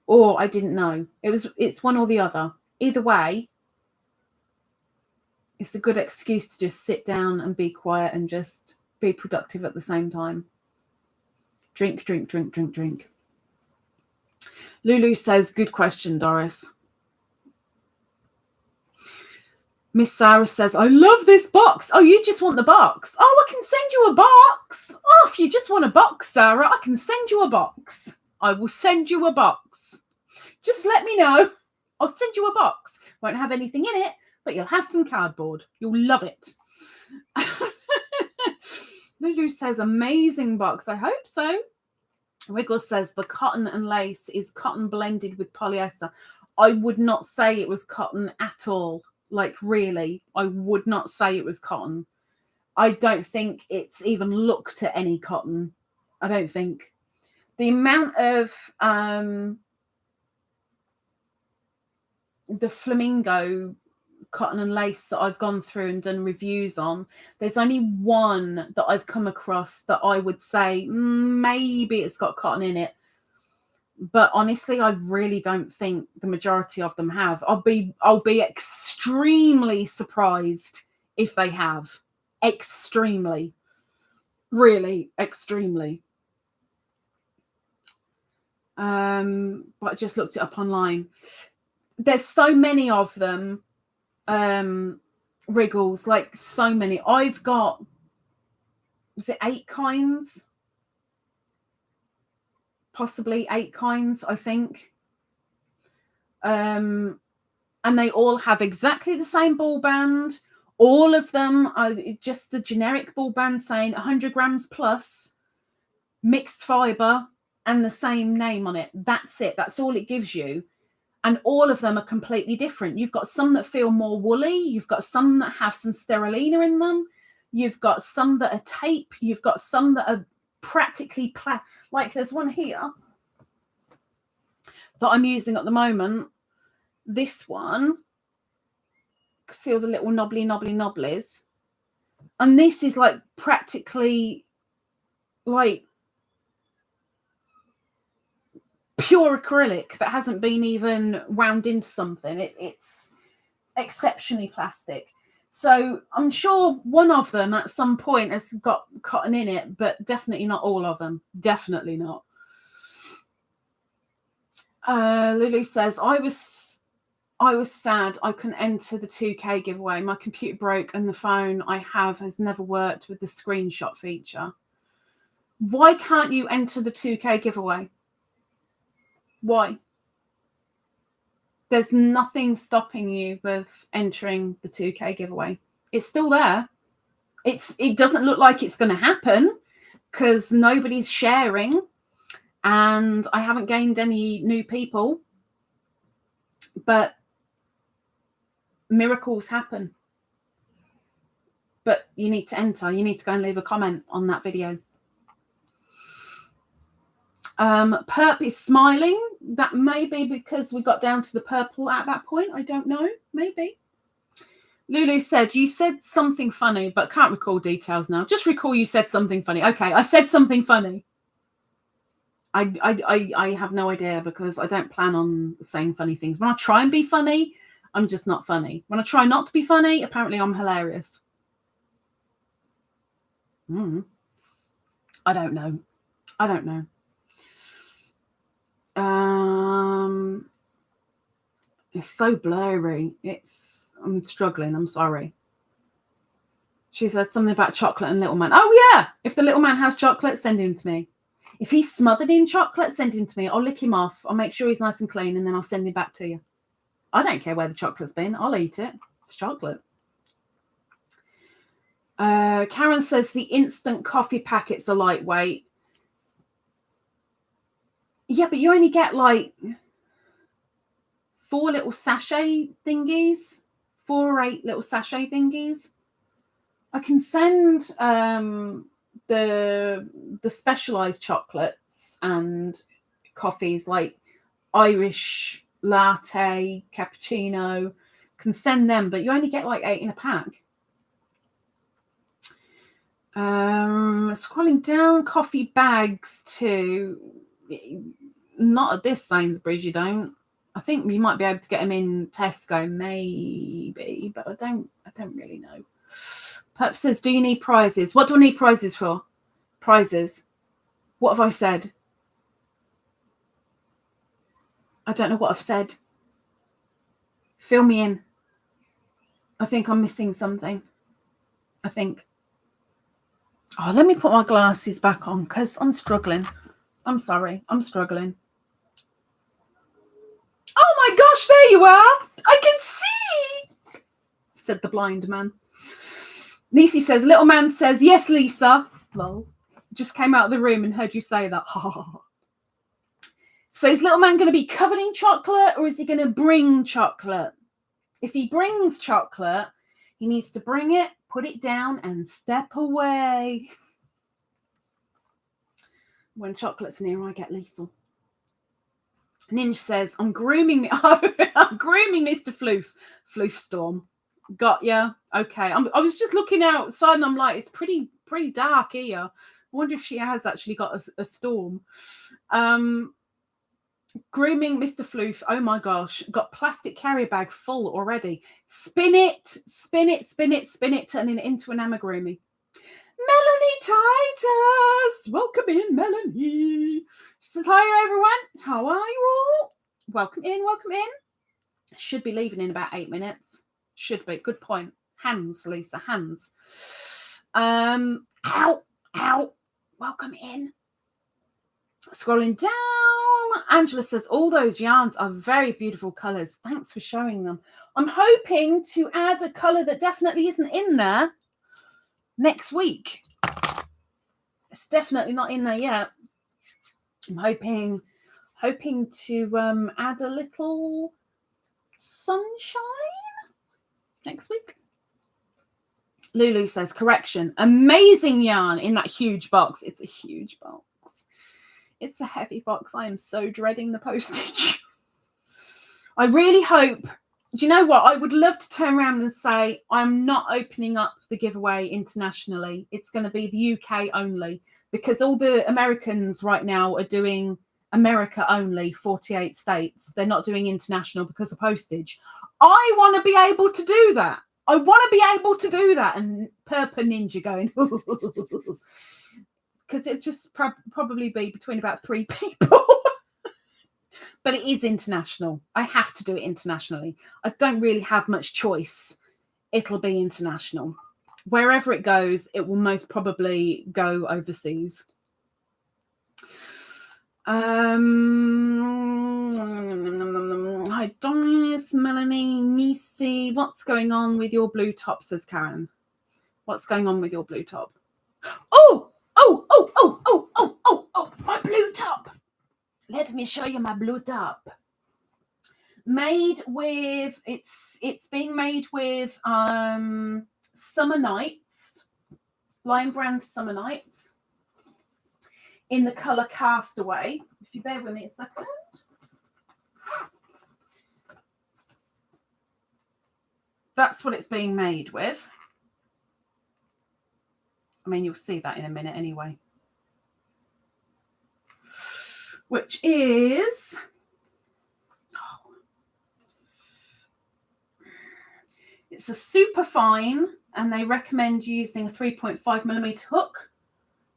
or I didn't know. It's one or the other. Either way, it's a good excuse to just sit down and be quiet and just be productive at the same time. Drink, drink, drink, drink, drink. Lulu says, good question, Doris. Miss Sarah says, I love this box. Oh, you just want the box? Oh, I can send you a box. Oh, if you just want a box, Sarah, I can send you a box. I will send you a box. Just let me know. I'll send you a box. Won't have anything in it, but you'll have some cardboard. You'll love it. Lulu says, amazing box. I hope so. Wiggles says, the cotton and lace is cotton blended with polyester. I would not say it was cotton at all. Like, really, I would not say it was cotton. I don't think it's even looked at any cotton. I don't think. The amount of the flamingo cotton and lace that I've gone through and done reviews on, there's only one that I've come across that I would say maybe it's got cotton in it. But honestly, I really don't think the majority of them have. I'll be extremely surprised if they have. Extremely. Really, extremely. But I just looked it up online. There's so many of them. Wriggles, like so many. I've got, was it 8 kinds? Possibly 8 kinds, I think. And they all have exactly the same ball band. All of them are just the generic ball band saying 100 grams plus, mixed fiber, and the same name on it. That's it. That's all it gives you. And all of them are completely different. You've got some that feel more woolly. You've got some that have some sterolina in them. You've got some that are tape. You've got some that are practically like there's one here that I'm using at the moment. This one, see all the little knobblies, and this is like practically like pure acrylic that hasn't been even wound into something. It's exceptionally plastic. So I'm sure one of them at some point has got cotton in it, but definitely not all of them. Definitely not. Lulu says, I was sad I couldn't enter the 2K giveaway. My computer broke and the phone I have has never worked with the screenshot feature. Why can't you enter the 2K giveaway? Why? There's nothing stopping you with entering the 2K giveaway. It's still there. It doesn't look like it's going to happen because nobody's sharing and I haven't gained any new people. But miracles happen. But you need to enter. You need to go and leave a comment on that video. Perp is smiling. That may be because we got down to the purple at that point. I don't know. Maybe. Lulu said, you said something funny, but can't recall details now. Just recall you said something funny. Okay, I said something funny. I have no idea because I don't plan on saying funny things. When I try and be funny, I'm just not funny. When I try not to be funny, apparently I'm hilarious. I don't know. It's so blurry. I'm struggling. I'm sorry. She said something about chocolate and little man. Oh yeah, if the little man has chocolate, send him to me. If he's smothered in chocolate, send him to me. I'll lick him off. I'll make sure he's nice and clean, and then I'll send him back to you. I don't care where the chocolate's been. I'll eat it. It's chocolate. Karen says the instant coffee packets are lightweight. Yeah, but you only get like 4 little sachet thingies. 4 or 8 little sachet thingies. I can send the specialized chocolates and coffees like Irish latte, cappuccino. Can send them, but you only get like 8 in a pack. Scrolling down, coffee bags too. Not at this Sainsbury's, you don't. I think you might be able to get them in Tesco, maybe, but I don't really know. Perp says, do you need prizes? What do I need prizes for? Prizes. What have I said? I don't know what I've said. Fill me in. I think I'm missing something. I think. Oh, let me put my glasses back on because I'm struggling. I'm sorry. I'm struggling. Oh my gosh, there you are. I can see, said the blind man. Nisi says, little man says, yes, Lisa. Lol. Just came out of the room and heard you say that. So is little man going to be covered in chocolate or is he going to bring chocolate? If he brings chocolate, he needs to bring it, put it down and step away. When chocolate's near, I get lethal. Ninja says, I'm grooming I'm grooming Mr. Floof. Floof Storm. Got ya. Okay. I was just looking outside and I'm like, it's pretty dark here. I wonder if she has actually got a storm. Grooming Mr. Floof. Oh my gosh. Got plastic carrier bag full already. Spin it, turning it into an amigurumi. Melanie Titus. Welcome in, Melanie. She says, hi, everyone. How are you all? Welcome in. Should be leaving in about 8 minutes. Should be. Good point. Hands, Lisa. Hands. Ow. Welcome in. Scrolling down. Angela says, all those yarns are very beautiful colours. Thanks for showing them. I'm hoping to add a colour that definitely isn't in there next week. It's definitely not in there yet. I'm hoping to add a little sunshine next week. Lulu says, correction, amazing yarn in that huge box. It's a huge box. It's a heavy box. I am so dreading the postage. I really hope, do you know what? I would love to turn around and say, I'm not opening up the giveaway internationally. It's going to be the UK only because all the Americans right now are doing America only, 48 states. They're not doing international because of postage. I want to be able to do that. And Purple Ninja going, because it'd just probably be between about 3 people. But it is international. I have to do it internationally. I don't really have much choice. It'll be international. Wherever it goes, it will most probably go overseas. Hi, Doris, Melanie, Nisi. What's going on with your blue top, says Karen. What's going on with your blue top? Oh, my blue top. Let me show you my blue top. Made with, it's being made with Summer Nights, Lion Brand Summer Nights, in the colour Castaway. If you bear with me a second. That's what it's being made with. I mean, you'll see that in a minute anyway. Which is, it's a super fine, and they recommend using a 3.5mm hook,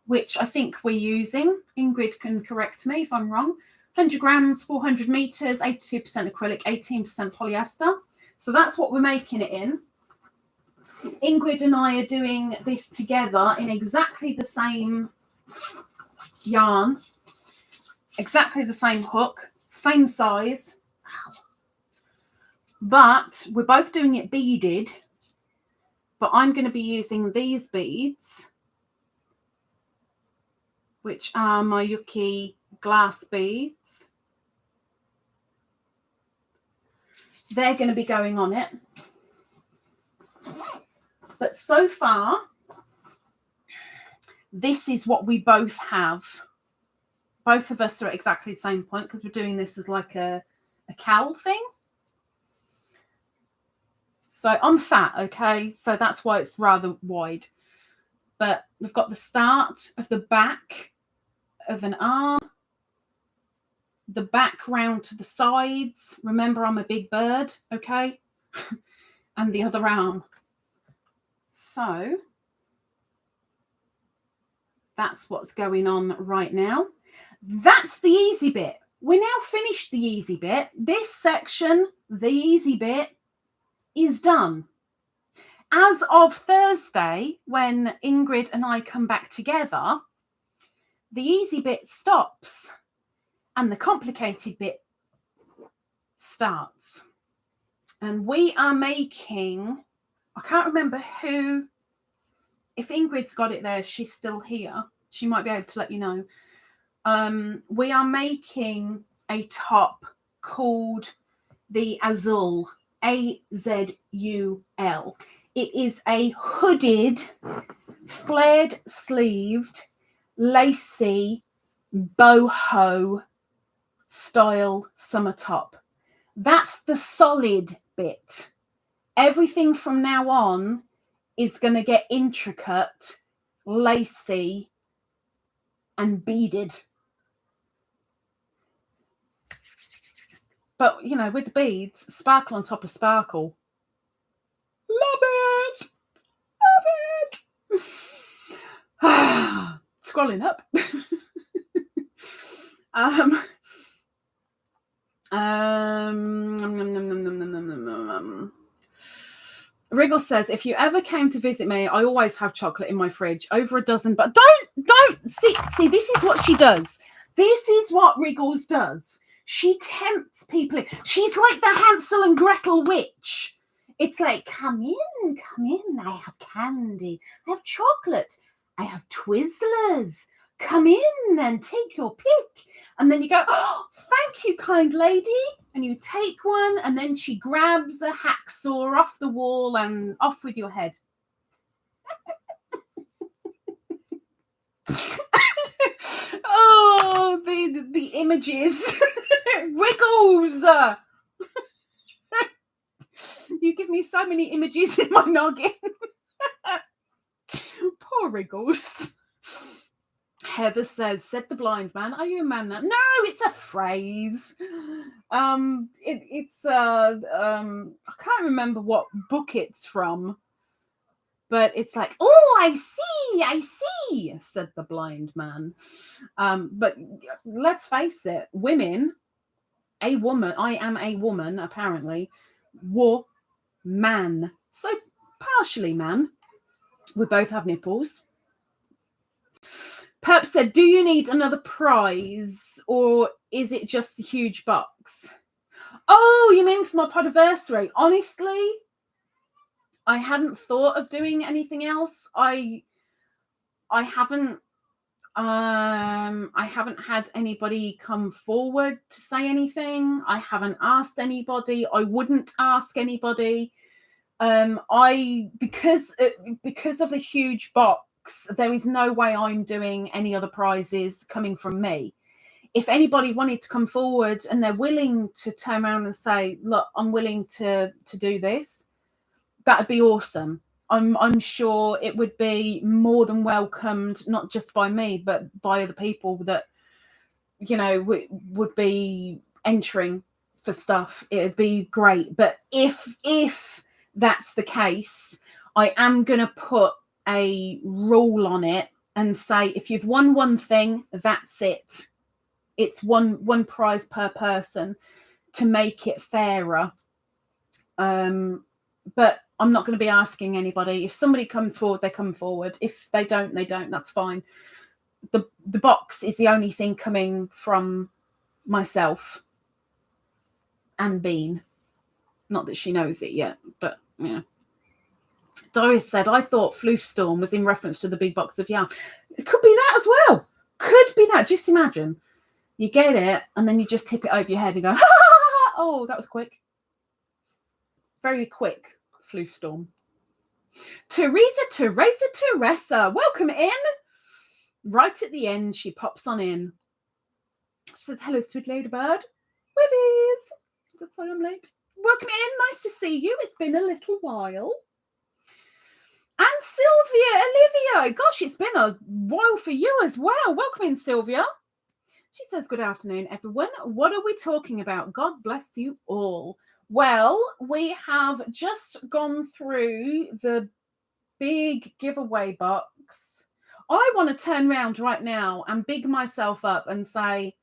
which I think we're using. Ingrid can correct me if I'm wrong. 100 grams, 400 meters, 82% acrylic, 18% polyester. So that's what we're making it in. Ingrid and I are doing this together in exactly the same yarn, exactly the same hook, same size, but we're both doing it beaded, but I'm going to be using these beads, which are my Yuki glass beads. They're going to be going on it. But so far, this is what we both have. Both of us are at exactly the same point because we're doing this as like a cowl thing. So I'm fat, okay? So that's why it's rather wide. But we've got the start of the back of an arm, the back round to the sides. Remember, I'm a big bird, okay? And the other arm. So that's what's going on right now. That's the easy bit. We're now finished the easy bit. This section, the easy bit, is done. As of Thursday, when Ingrid and I come back together, the easy bit stops and the complicated bit starts. And we are making, I can't remember who, if Ingrid's got it there, she's still here. She might be able to let you know. We are making a top called the Azul, A-Z-U-L. It is a hooded, flared sleeved, lacy, boho style summer top. That's the solid bit. Everything from now on is going to get intricate, lacy, and beaded. But, you know, with the beads, sparkle on top of sparkle. Love it! Love it! Scrolling up. Wriggle says, if you ever came to visit me, I always have chocolate in my fridge, over a dozen, but don't see, this is what she does. This is what Wriggles does. She tempts people in. She's like the Hansel and Gretel witch. It's like, come in, I have candy, I have chocolate, I have Twizzlers. Come in and take your pick. And then you go, oh, thank you, kind lady. And you take one, and then she grabs a hacksaw off the wall and off with your head. Oh, the images. Wriggles. You give me so many images in my noggin. Poor Wriggles. Heather said the blind man. Are you a man now? No, it's a phrase. I can't remember what book it's from, but it's like, oh, I see, said the blind man. But let's face it, women, a woman, I am a woman, apparently, man. So partially man. We both have nipples. Perp said, do you need another prize or is it just the huge box? Oh, you mean for my podiversary? Honestly, I hadn't thought of doing anything else. I haven't had anybody come forward to say anything. I haven't asked anybody. I wouldn't ask anybody. Because of the huge box, there is no way I'm doing any other prizes coming from me. If anybody wanted to come forward and they're willing to turn around and say, look, I'm willing to do this, that'd be awesome. I'm sure it would be more than welcomed, not just by me, but by other people that, you know, would be entering for stuff. It'd be great. But if that's the case, I am going to put a rule on it and say, if you've won one thing, that's it. It's one prize per person to make it fairer. But I'm not going to be asking anybody. If somebody comes forward, they come forward. If they don't, they don't. That's fine. the box is the only thing coming from myself and Bean. Not that she knows it yet, but yeah. Doris said, I thought Floof Storm was in reference to the big box of yarn. It could be that as well. Could be that. Just imagine. You get it, and then you just tip it over your head and go, ha, ha, ha, ha. Oh, that was quick. Very quick, Floof Storm. Teresa, welcome in. Right at the end, she pops on in. She says, hello, sweet ladybird. Wibbies. That's why I'm late. Welcome in. Nice to see you. It's been a little while. And Sylvia, Olivia. Gosh, it's been a while for you as well. Welcome in, Sylvia. She says, good afternoon, everyone. What are we talking about? God bless you all. Well, we have just gone through the big giveaway box. I want to turn around right now and big myself up and say,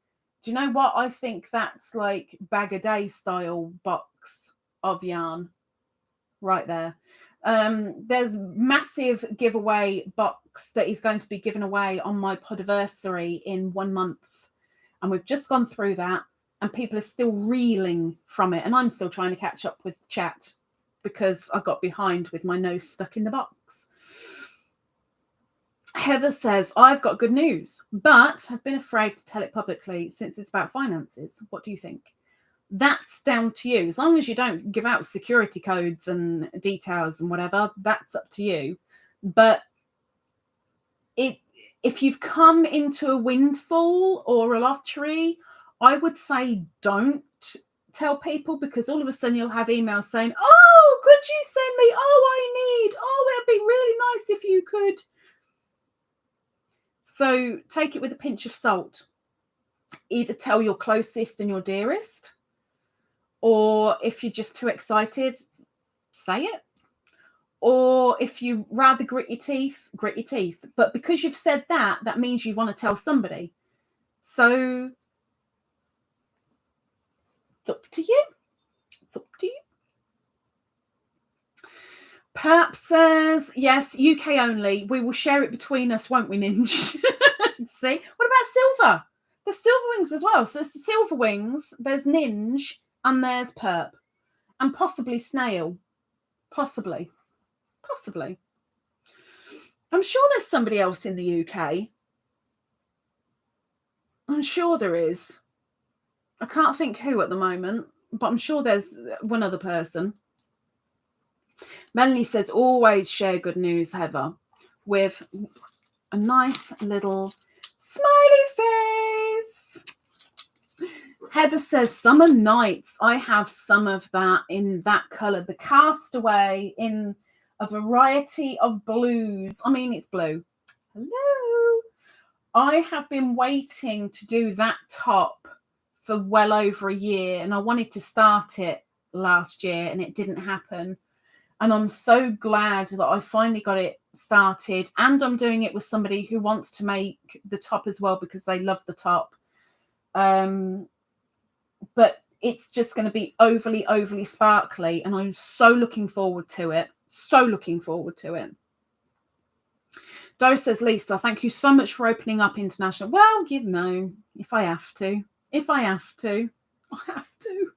do you know what? I think that's like bag a day style box of yarn right there. There's massive giveaway box that is going to be given away on my podiversary in 1 month. And we've just gone through that and people are still reeling from it. And I'm still trying to catch up with chat because I got behind with my nose stuck in the box. Heather says, I've got good news, but I've been afraid to tell it publicly since it's about finances. What do you think? That's down to you. As long as you don't give out security codes and details and whatever, that's up to you. But if you've come into a windfall or a lottery, I would say don't tell people, because all of a sudden you'll have emails saying, oh, could you send me? Oh, I need. Oh, it'd be really nice if you could. So take it with a pinch of salt. Either tell your closest and your dearest, or if you're just too excited, say it. Or if you rather grit your teeth, grit your teeth. But because you've said that, that means you want to tell somebody. So it's up to you. It's up to you. Perhaps says, yes, UK only. We will share it between us, won't we, Ninja? See? What about silver? There's silver wings as well. So there's the silver wings, there's Ninja, and there's Perp. And possibly Snail. Possibly. I'm sure there's somebody else in the UK. I'm sure there is. I can't think who at the moment, but I'm sure there's one other person. Melanie says, always share good news, Heather, with a nice little smiley face. Heather says, summer nights. I have some of that in that colour. The Castaway in a variety of blues. I mean, it's blue. Hello. I have been waiting to do that top for well over a year, and I wanted to start it last year and it didn't happen. And I'm so glad that I finally got it started, and I'm doing it with somebody who wants to make the top as well because they love the top. But it's just going to be overly sparkly, and I'm so looking forward to it. Doris says, Lisa, thank you so much for opening up international. Well, you know, if I have to. I have to.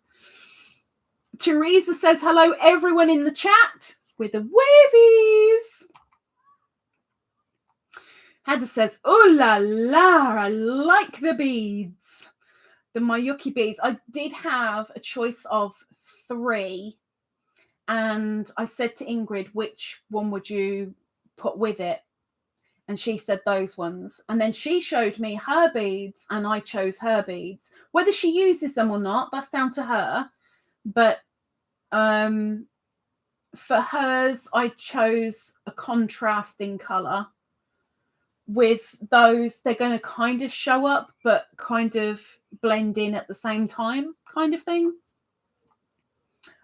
Teresa says, hello, everyone in the chat with the wavies. Heather says, oh la la, I like the beads. The Mayuki beads. I did have a choice of 3. And I said to Ingrid, which one would you put with it? And she said those ones. And then she showed me her beads and I chose her beads. Whether she uses them or not, that's down to her. But for hers, I chose a contrasting colour. With those, they're going to kind of show up, but kind of blend in at the same time, kind of thing.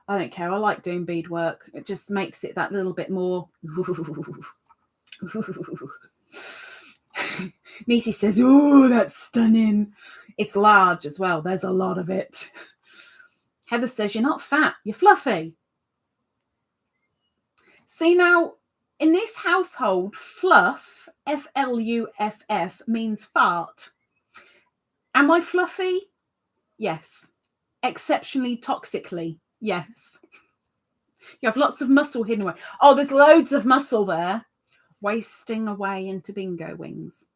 I don't care. I like doing beadwork. It just makes it that little bit more. Nisi says, oh, that's stunning. It's large as well. There's a lot of it. Heather says, you're not fat, you're fluffy. See, now, In this household, fluff, F-L-U-F-F, means fart. Am I fluffy? Yes. Exceptionally toxically? Yes. You have lots of muscle hidden away. Oh, there's loads of muscle there. Wasting away into bingo wings.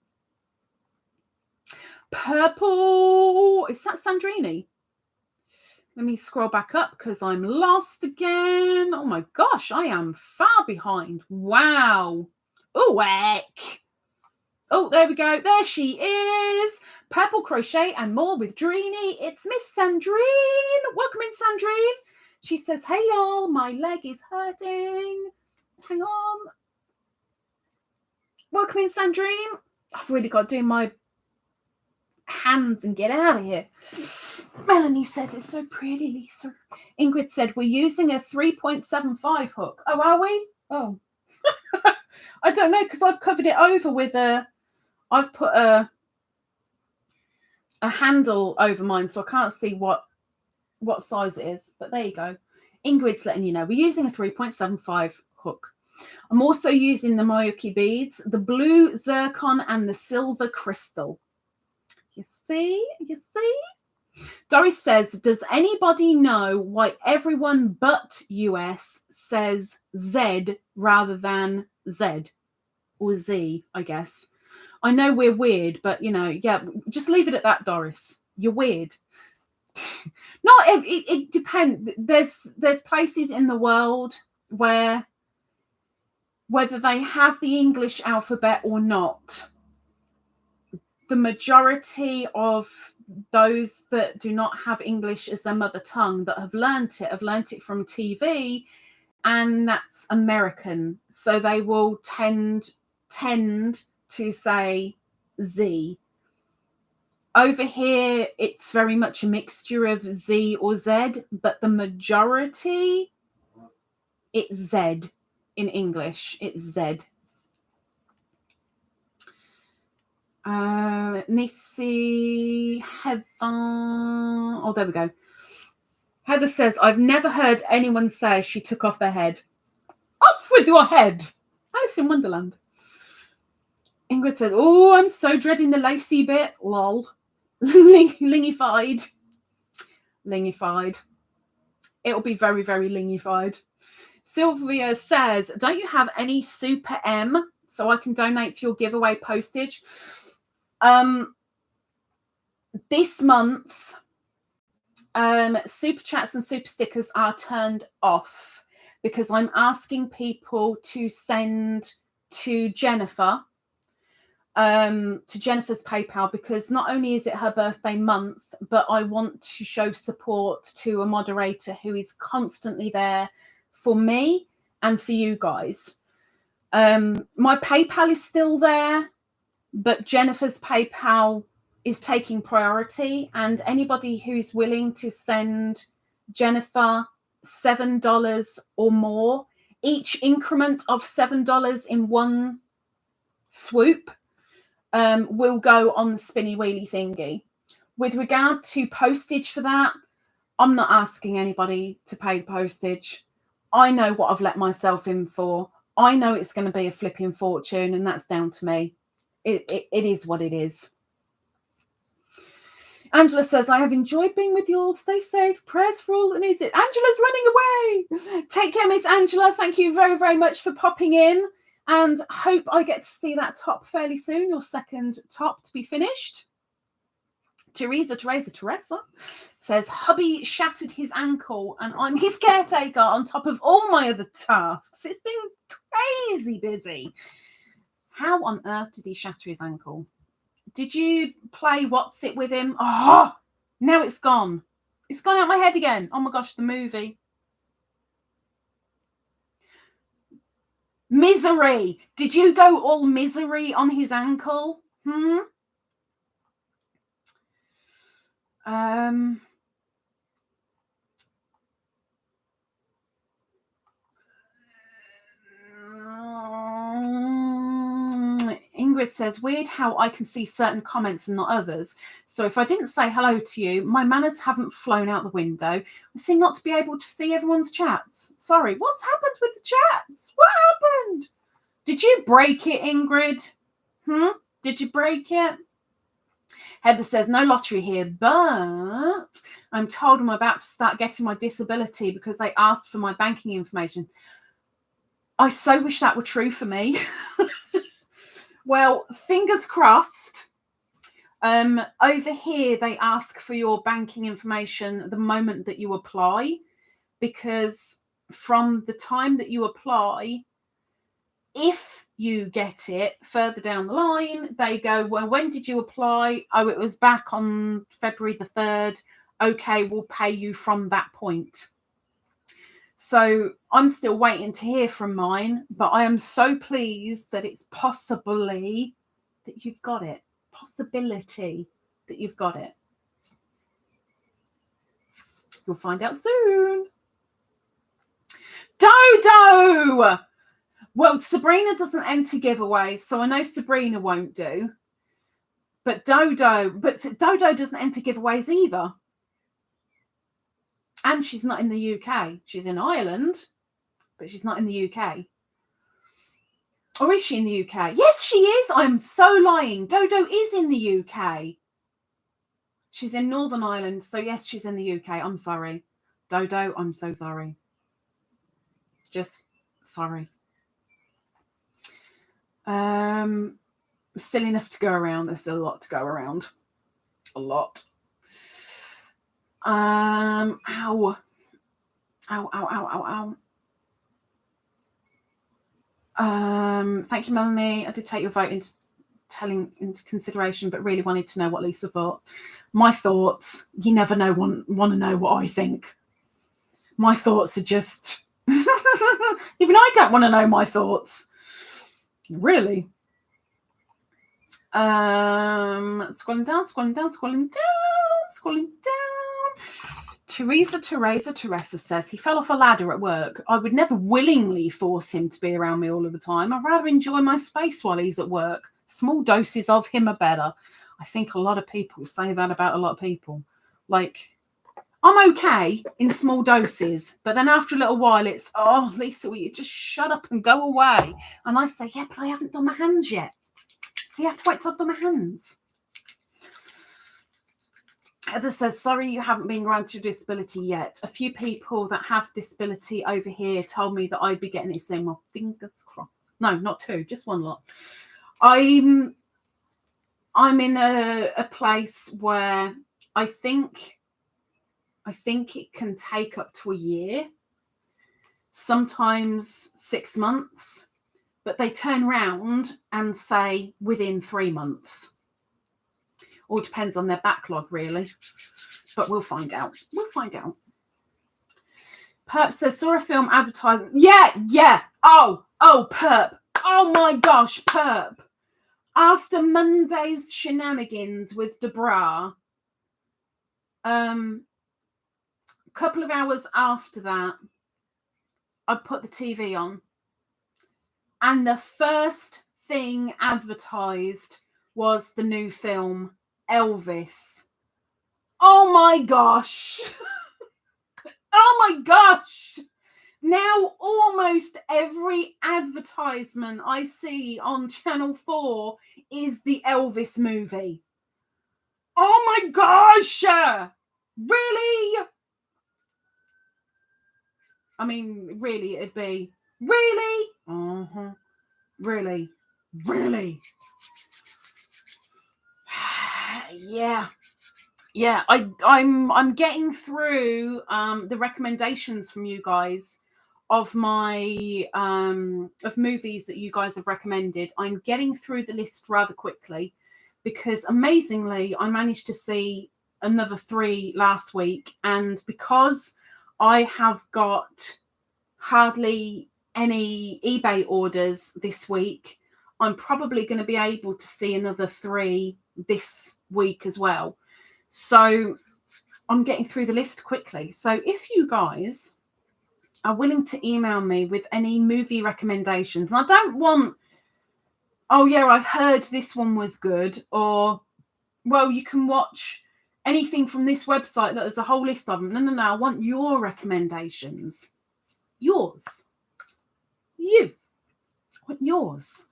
Purple. Is that Sandrini? Let me scroll back up because I'm lost again. Oh my gosh, I am far behind. Wow. Oh, heck. Oh, there we go. There she is. Purple crochet and more with Dreeny. It's Miss Sandrine. Welcome in, Sandrine. She says, hey, y'all, my leg is hurting. Hang on. Welcome in, Sandrine. I've really got to do my hands and get out of here. Melanie says it's so pretty, Lisa. Ingrid said we're using a 3.75 hook. Oh, are we? Oh. I don't know because I've covered it over with I've put a handle over mine so I can't see what size it is. But there you go. Ingrid's letting you know. We're using a 3.75 hook. I'm also using the Miyuki beads, the blue zircon and the silver crystal. You see? Doris says, does anybody know why everyone but US says Z rather than Z or Z, I guess? I know we're weird, but, yeah, just leave it at that, Doris. You're weird. No, it depends. There's places in the world where whether they have the English alphabet or not, the majority of those that do not have English as their mother tongue that have learnt it from TV, and that's American. So they will tend to say Z. Over here, it's very much a mixture of Z or Z, but the majority, it's Z. In English, it's Z. Nisi, Heather. Oh, there we go. Heather says, I've never heard anyone say she took off their head. Off with your head. Alice in Wonderland. Ingrid said, oh, I'm so dreading the lacy bit. Lol. Lingified. It'll be very, very lingified. Sylvia says, don't you have any Super M so I can donate for your giveaway postage? This month, Super Chats and Super Stickers are turned off because I'm asking people to send to Jennifer, to Jennifer's PayPal, because not only is it her birthday month, but I want to show support to a moderator who is constantly there for me and for you guys. My PayPal is still there, but Jennifer's PayPal is taking priority, and anybody who's willing to send Jennifer $7 or more, each increment of $7 in one swoop, will go on the spinny wheelie thingy. With regard to postage for that, I'm not asking anybody to pay postage. I know what I've let myself in for. I know it's going to be a flipping fortune, and that's down to me. It is what it is. Angela says, I have enjoyed being with you all. Stay safe. Prayers for all that needs it. Angela's running away. Take care, Miss Angela. Thank you very, very much for popping in, and hope I get to see that top fairly soon, your second top to be finished. Teresa says, hubby shattered his ankle and I'm his caretaker on top of all my other tasks. It's been crazy busy. How on earth did he shatter his ankle? Did you play What's It with him? Oh, now it's gone. It's gone out my head again. Oh my gosh, the movie. Misery. Did you go all misery on his ankle? Ingrid says, weird how I can see certain comments and not others. So if I didn't say hello to you, my manners haven't flown out the window. I seem not to be able to see everyone's chats. Sorry, what's happened with the chats? What happened? Did you break it, Ingrid? Did you break it? Heather says, no lottery here, but I'm told I'm about to start getting my disability because they asked for my banking information. I so wish that were true for me. Well, fingers crossed. Over here, they ask for your banking information the moment that you apply, because from the time that you apply, if you get it further down the line, they go, well, when did you apply? Oh, it was back on February the 3rd. Okay, we'll pay you from that point. So I'm still waiting to hear from mine, but I am so pleased that it's possibly that you've got it. Possibility that you've got it. You'll find out soon. Dodo! Well, Sabrina doesn't enter giveaways, so I know Sabrina won't do. But Dodo doesn't enter giveaways either. And she's not in the UK. She's in Ireland, but she's not in the UK. Or is she in the UK? Yes, she is. I'm so lying. Dodo is in the UK. She's in Northern Ireland, so yes, she's in the UK. I'm sorry. Dodo, I'm so sorry. Just sorry. Still enough to go around. There's still a lot to go around. A lot. Ow. Ow, ow, ow, ow, ow. Thank you, Melanie. I did take your vote into consideration, but really wanted to know what Lisa thought. My thoughts, you never know, want to know what I think. My thoughts are just even I don't want to know my thoughts. Really. Scrolling down. Teresa says he fell off a ladder at work. I would never willingly force him to be around me all of the time. I'd rather enjoy my space while he's at work. Small doses of him are better. I think a lot of people say that about a lot of people. Like, I'm okay in small doses, but then after a little while it's, oh, Lisa, will you just shut up and go away? And I say, yeah, but I haven't done my hands yet. So you have to wait till I've done my hands. Heather says, sorry you haven't been granted disability yet. A few people that have disability over here told me that I'd be getting it soon. Well, fingers crossed. No, not two, just one lot. I'm in a place where I think it can take up to a year, sometimes 6 months, but they turn around and say within 3 months. All depends on their backlog, really. But we'll find out. Perp says, saw a film advertising. Yeah. Oh, Perp. Oh, my gosh, Perp. After Monday's shenanigans with Debra, a couple of hours after that, I put the TV on. And the first thing advertised was the new film, Elvis. Oh my gosh. Oh my gosh. Now almost every advertisement I see on Channel 4 is the Elvis movie. Oh my gosh. Really? I mean, really, it'd be, really? Uh-huh. Really? Yeah, I'm getting through the recommendations from you guys of my of movies that you guys have recommended. I'm getting through the list rather quickly because amazingly I managed to see another 3 last week, and because I have got hardly any eBay orders this week, I'm probably going to be able to see another 3 this week as well. So I'm getting through the list quickly. So if you guys are willing to email me with any movie recommendations, and I don't want, oh yeah, I heard this one was good, or, well, you can watch anything from this website. There's a whole list of them. No, I want your recommendations. Yours. You. want yours.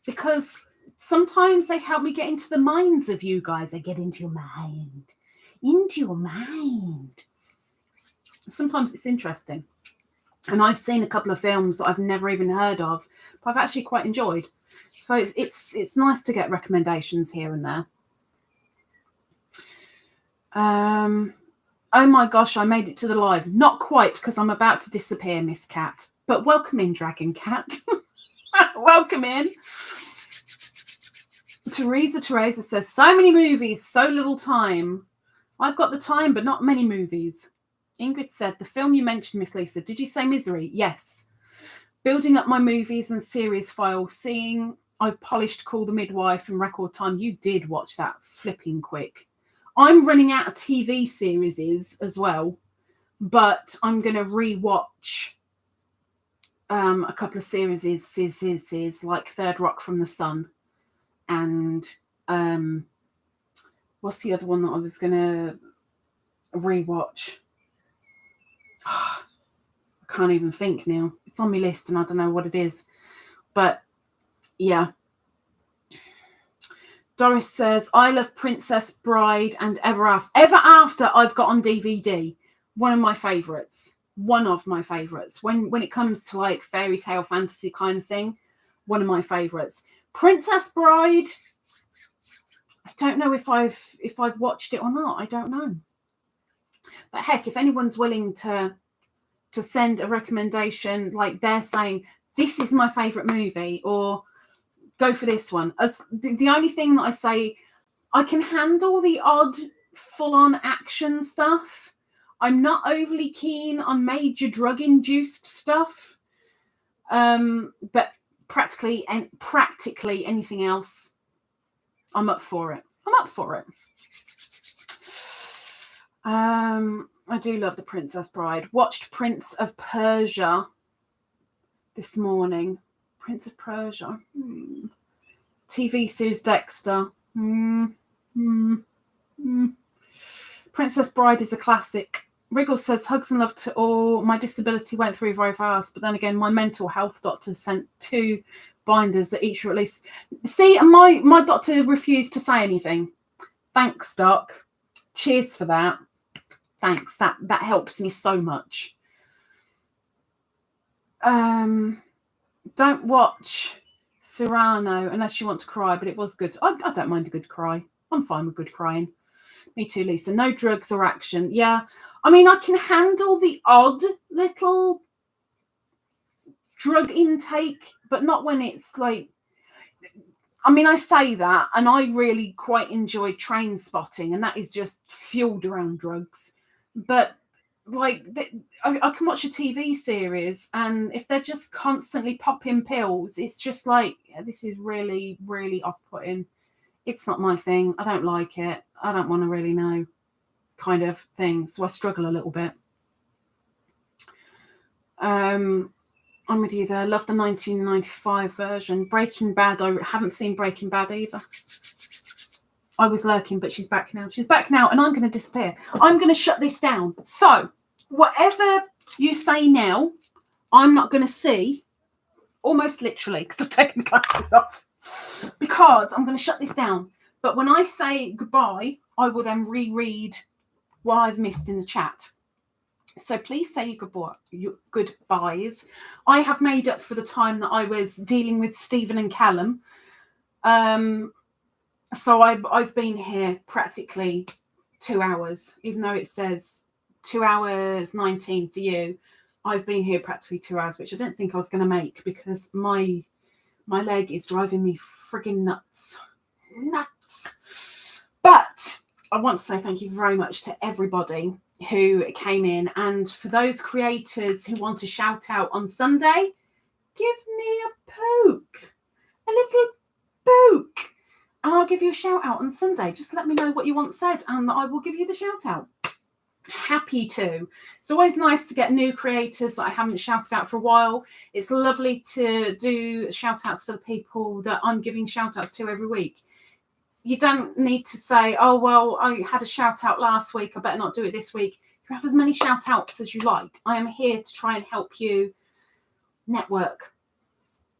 Because sometimes they help me get into the minds of you guys. They get into your mind. Into your mind. Sometimes it's interesting. And I've seen a couple of films that I've never even heard of, but I've actually quite enjoyed. So it's nice to get recommendations here and there. Oh my gosh, I made it to the live. Not quite, because I'm about to disappear, Miss Cat. But welcome in, Dragon Cat. Welcome in. Teresa says, so many movies, so little time. I've got the time, but not many movies. Ingrid said, the film you mentioned, Miss Lisa, did you say Misery? Yes. Building up my movies and series file, seeing I've polished Call the Midwife in record time. You did watch that flipping quick. I'm running out of TV series as well, but I'm going to rewatch a couple of series like Third Rock from the Sun and what's the other one that I was going to rewatch? I can't even think now. It's on my list and I don't know what it is. But yeah. Doris says, I love Princess Bride and Ever After. Ever After I've got on DVD. One of my favourites. When it comes to like fairy tale fantasy kind of thing, one of my favourites. Princess Bride, I don't know if I've watched it or not. I don't know. But heck, if anyone's willing to send a recommendation, like they're saying, this is my favourite movie, or go for this one. As the only thing that I say, I can handle the odd full-on action stuff. I'm not overly keen on major drug-induced stuff. But practically anything else, I'm up for it. I do love The Princess Bride. Watched Prince of Persia this morning. Prince of Persia. TV series Dexter. Princess Bride is a classic. Wriggle says, hugs and love to all. My disability went through very fast, but then again, my mental health doctor sent 2 binders that each were at least. See, and my doctor refused to say anything. Thanks, Doc. Cheers for that. Thanks. That helps me so much. Don't watch Cyrano unless you want to cry, but it was good. I don't mind a good cry. I'm fine with good crying. Me too, Lisa. No drugs or action. Yeah. I mean, I can handle the odd little drug intake, but not when it's like, I mean, I say that, and I really quite enjoy Train Spotting, and that is just fueled around drugs. But like, I can watch a TV series, and if they're just constantly popping pills, it's just like, yeah, this is really, really off-putting. It's not my thing. I don't like it. I don't want to really know, kind of thing. So I struggle a little bit. I'm with you there. Love the 1995 version. Breaking Bad. I haven't seen Breaking Bad either. I was lurking, but she's back now. She's back now, and I'm going to disappear. I'm going to shut this down. So whatever you say now, I'm not going to see, almost literally, because I've taken the glasses off, because I'm going to shut this down. But when I say goodbye, I will then reread what I've missed in the chat. So please say your goodbyes. I have made up for the time that I was dealing with Stephen and Callum. So I've been here practically 2 hours, even though it says 2 hours 19 for you. I've been here practically 2 hours, which I don't think I was going to make because my leg is driving me friggin' nuts. But I want to say thank you very much to everybody who came in. And for those creators who want to shout out on Sunday, give me a poke. A little poke. And I'll give you a shout out on Sunday. Just let me know what you want said and I will give you the shout out. Happy to. It's always nice to get new creators that I haven't shouted out for a while. It's lovely to do shout outs for the people that I'm giving shout outs to every week. You don't need to say, oh, well, I had a shout out last week, I better not do it this week. You have as many shout outs as you like. I am here to try and help you network.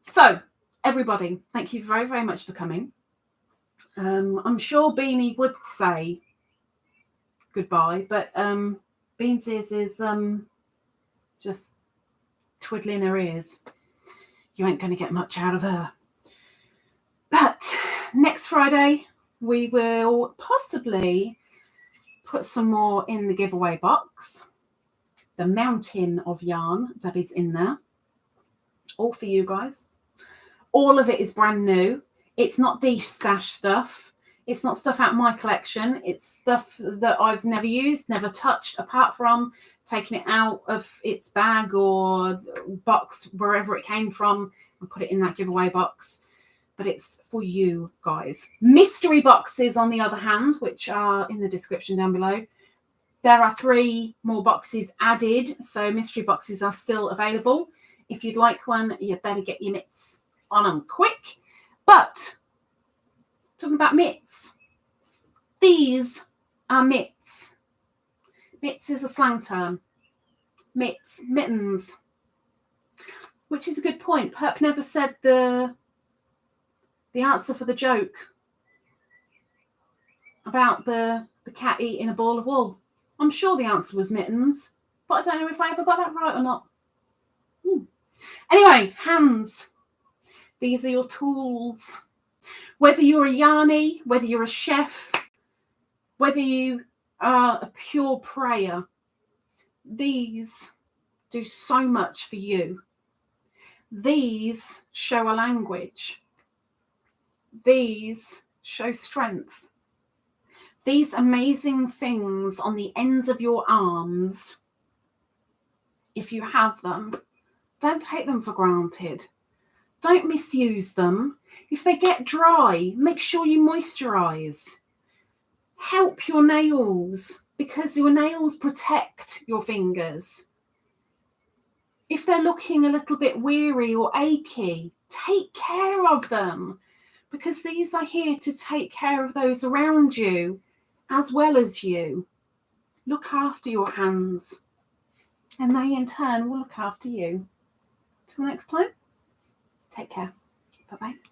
So, everybody, thank you very, very much for coming. I'm sure Beany would say goodbye, but Beans is just twiddling her ears. You ain't going to get much out of her. But next Friday, we will possibly put some more in the giveaway box. The mountain of yarn that is in there. All for you guys. All of it is brand new. It's not de-stash stuff. It's not stuff out of my collection. It's stuff that I've never used, never touched, apart from taking it out of its bag or box, wherever it came from, and put it in that giveaway box. But it's for you guys. Mystery boxes, on the other hand, which are in the description down below. There are 3 more boxes added, so mystery boxes are still available. If you'd like one, you better get your mitts on them quick. But talking about mitts, these are mitts. Mitts is a slang term. Mitts, mittens, which is a good point. Perp never said the answer for the joke about the cat eating a ball of wool. I'm sure the answer was mittens, but I don't know if I ever got that right or not. Anyway, hands. These are your tools. Whether you're a yarny, whether you're a chef, whether you are a pure prayer, these do so much for you. These show a language. These show strength. These amazing things on the ends of your arms, if you have them, don't take them for granted. Don't misuse them. If they get dry, make sure you moisturize. Help your nails, because your nails protect your fingers. If they're looking a little bit weary or achy, take care of them, because these are here to take care of those around you as well as you. Look after your hands, and they in turn will look after you. Till next time, take care. Bye-bye.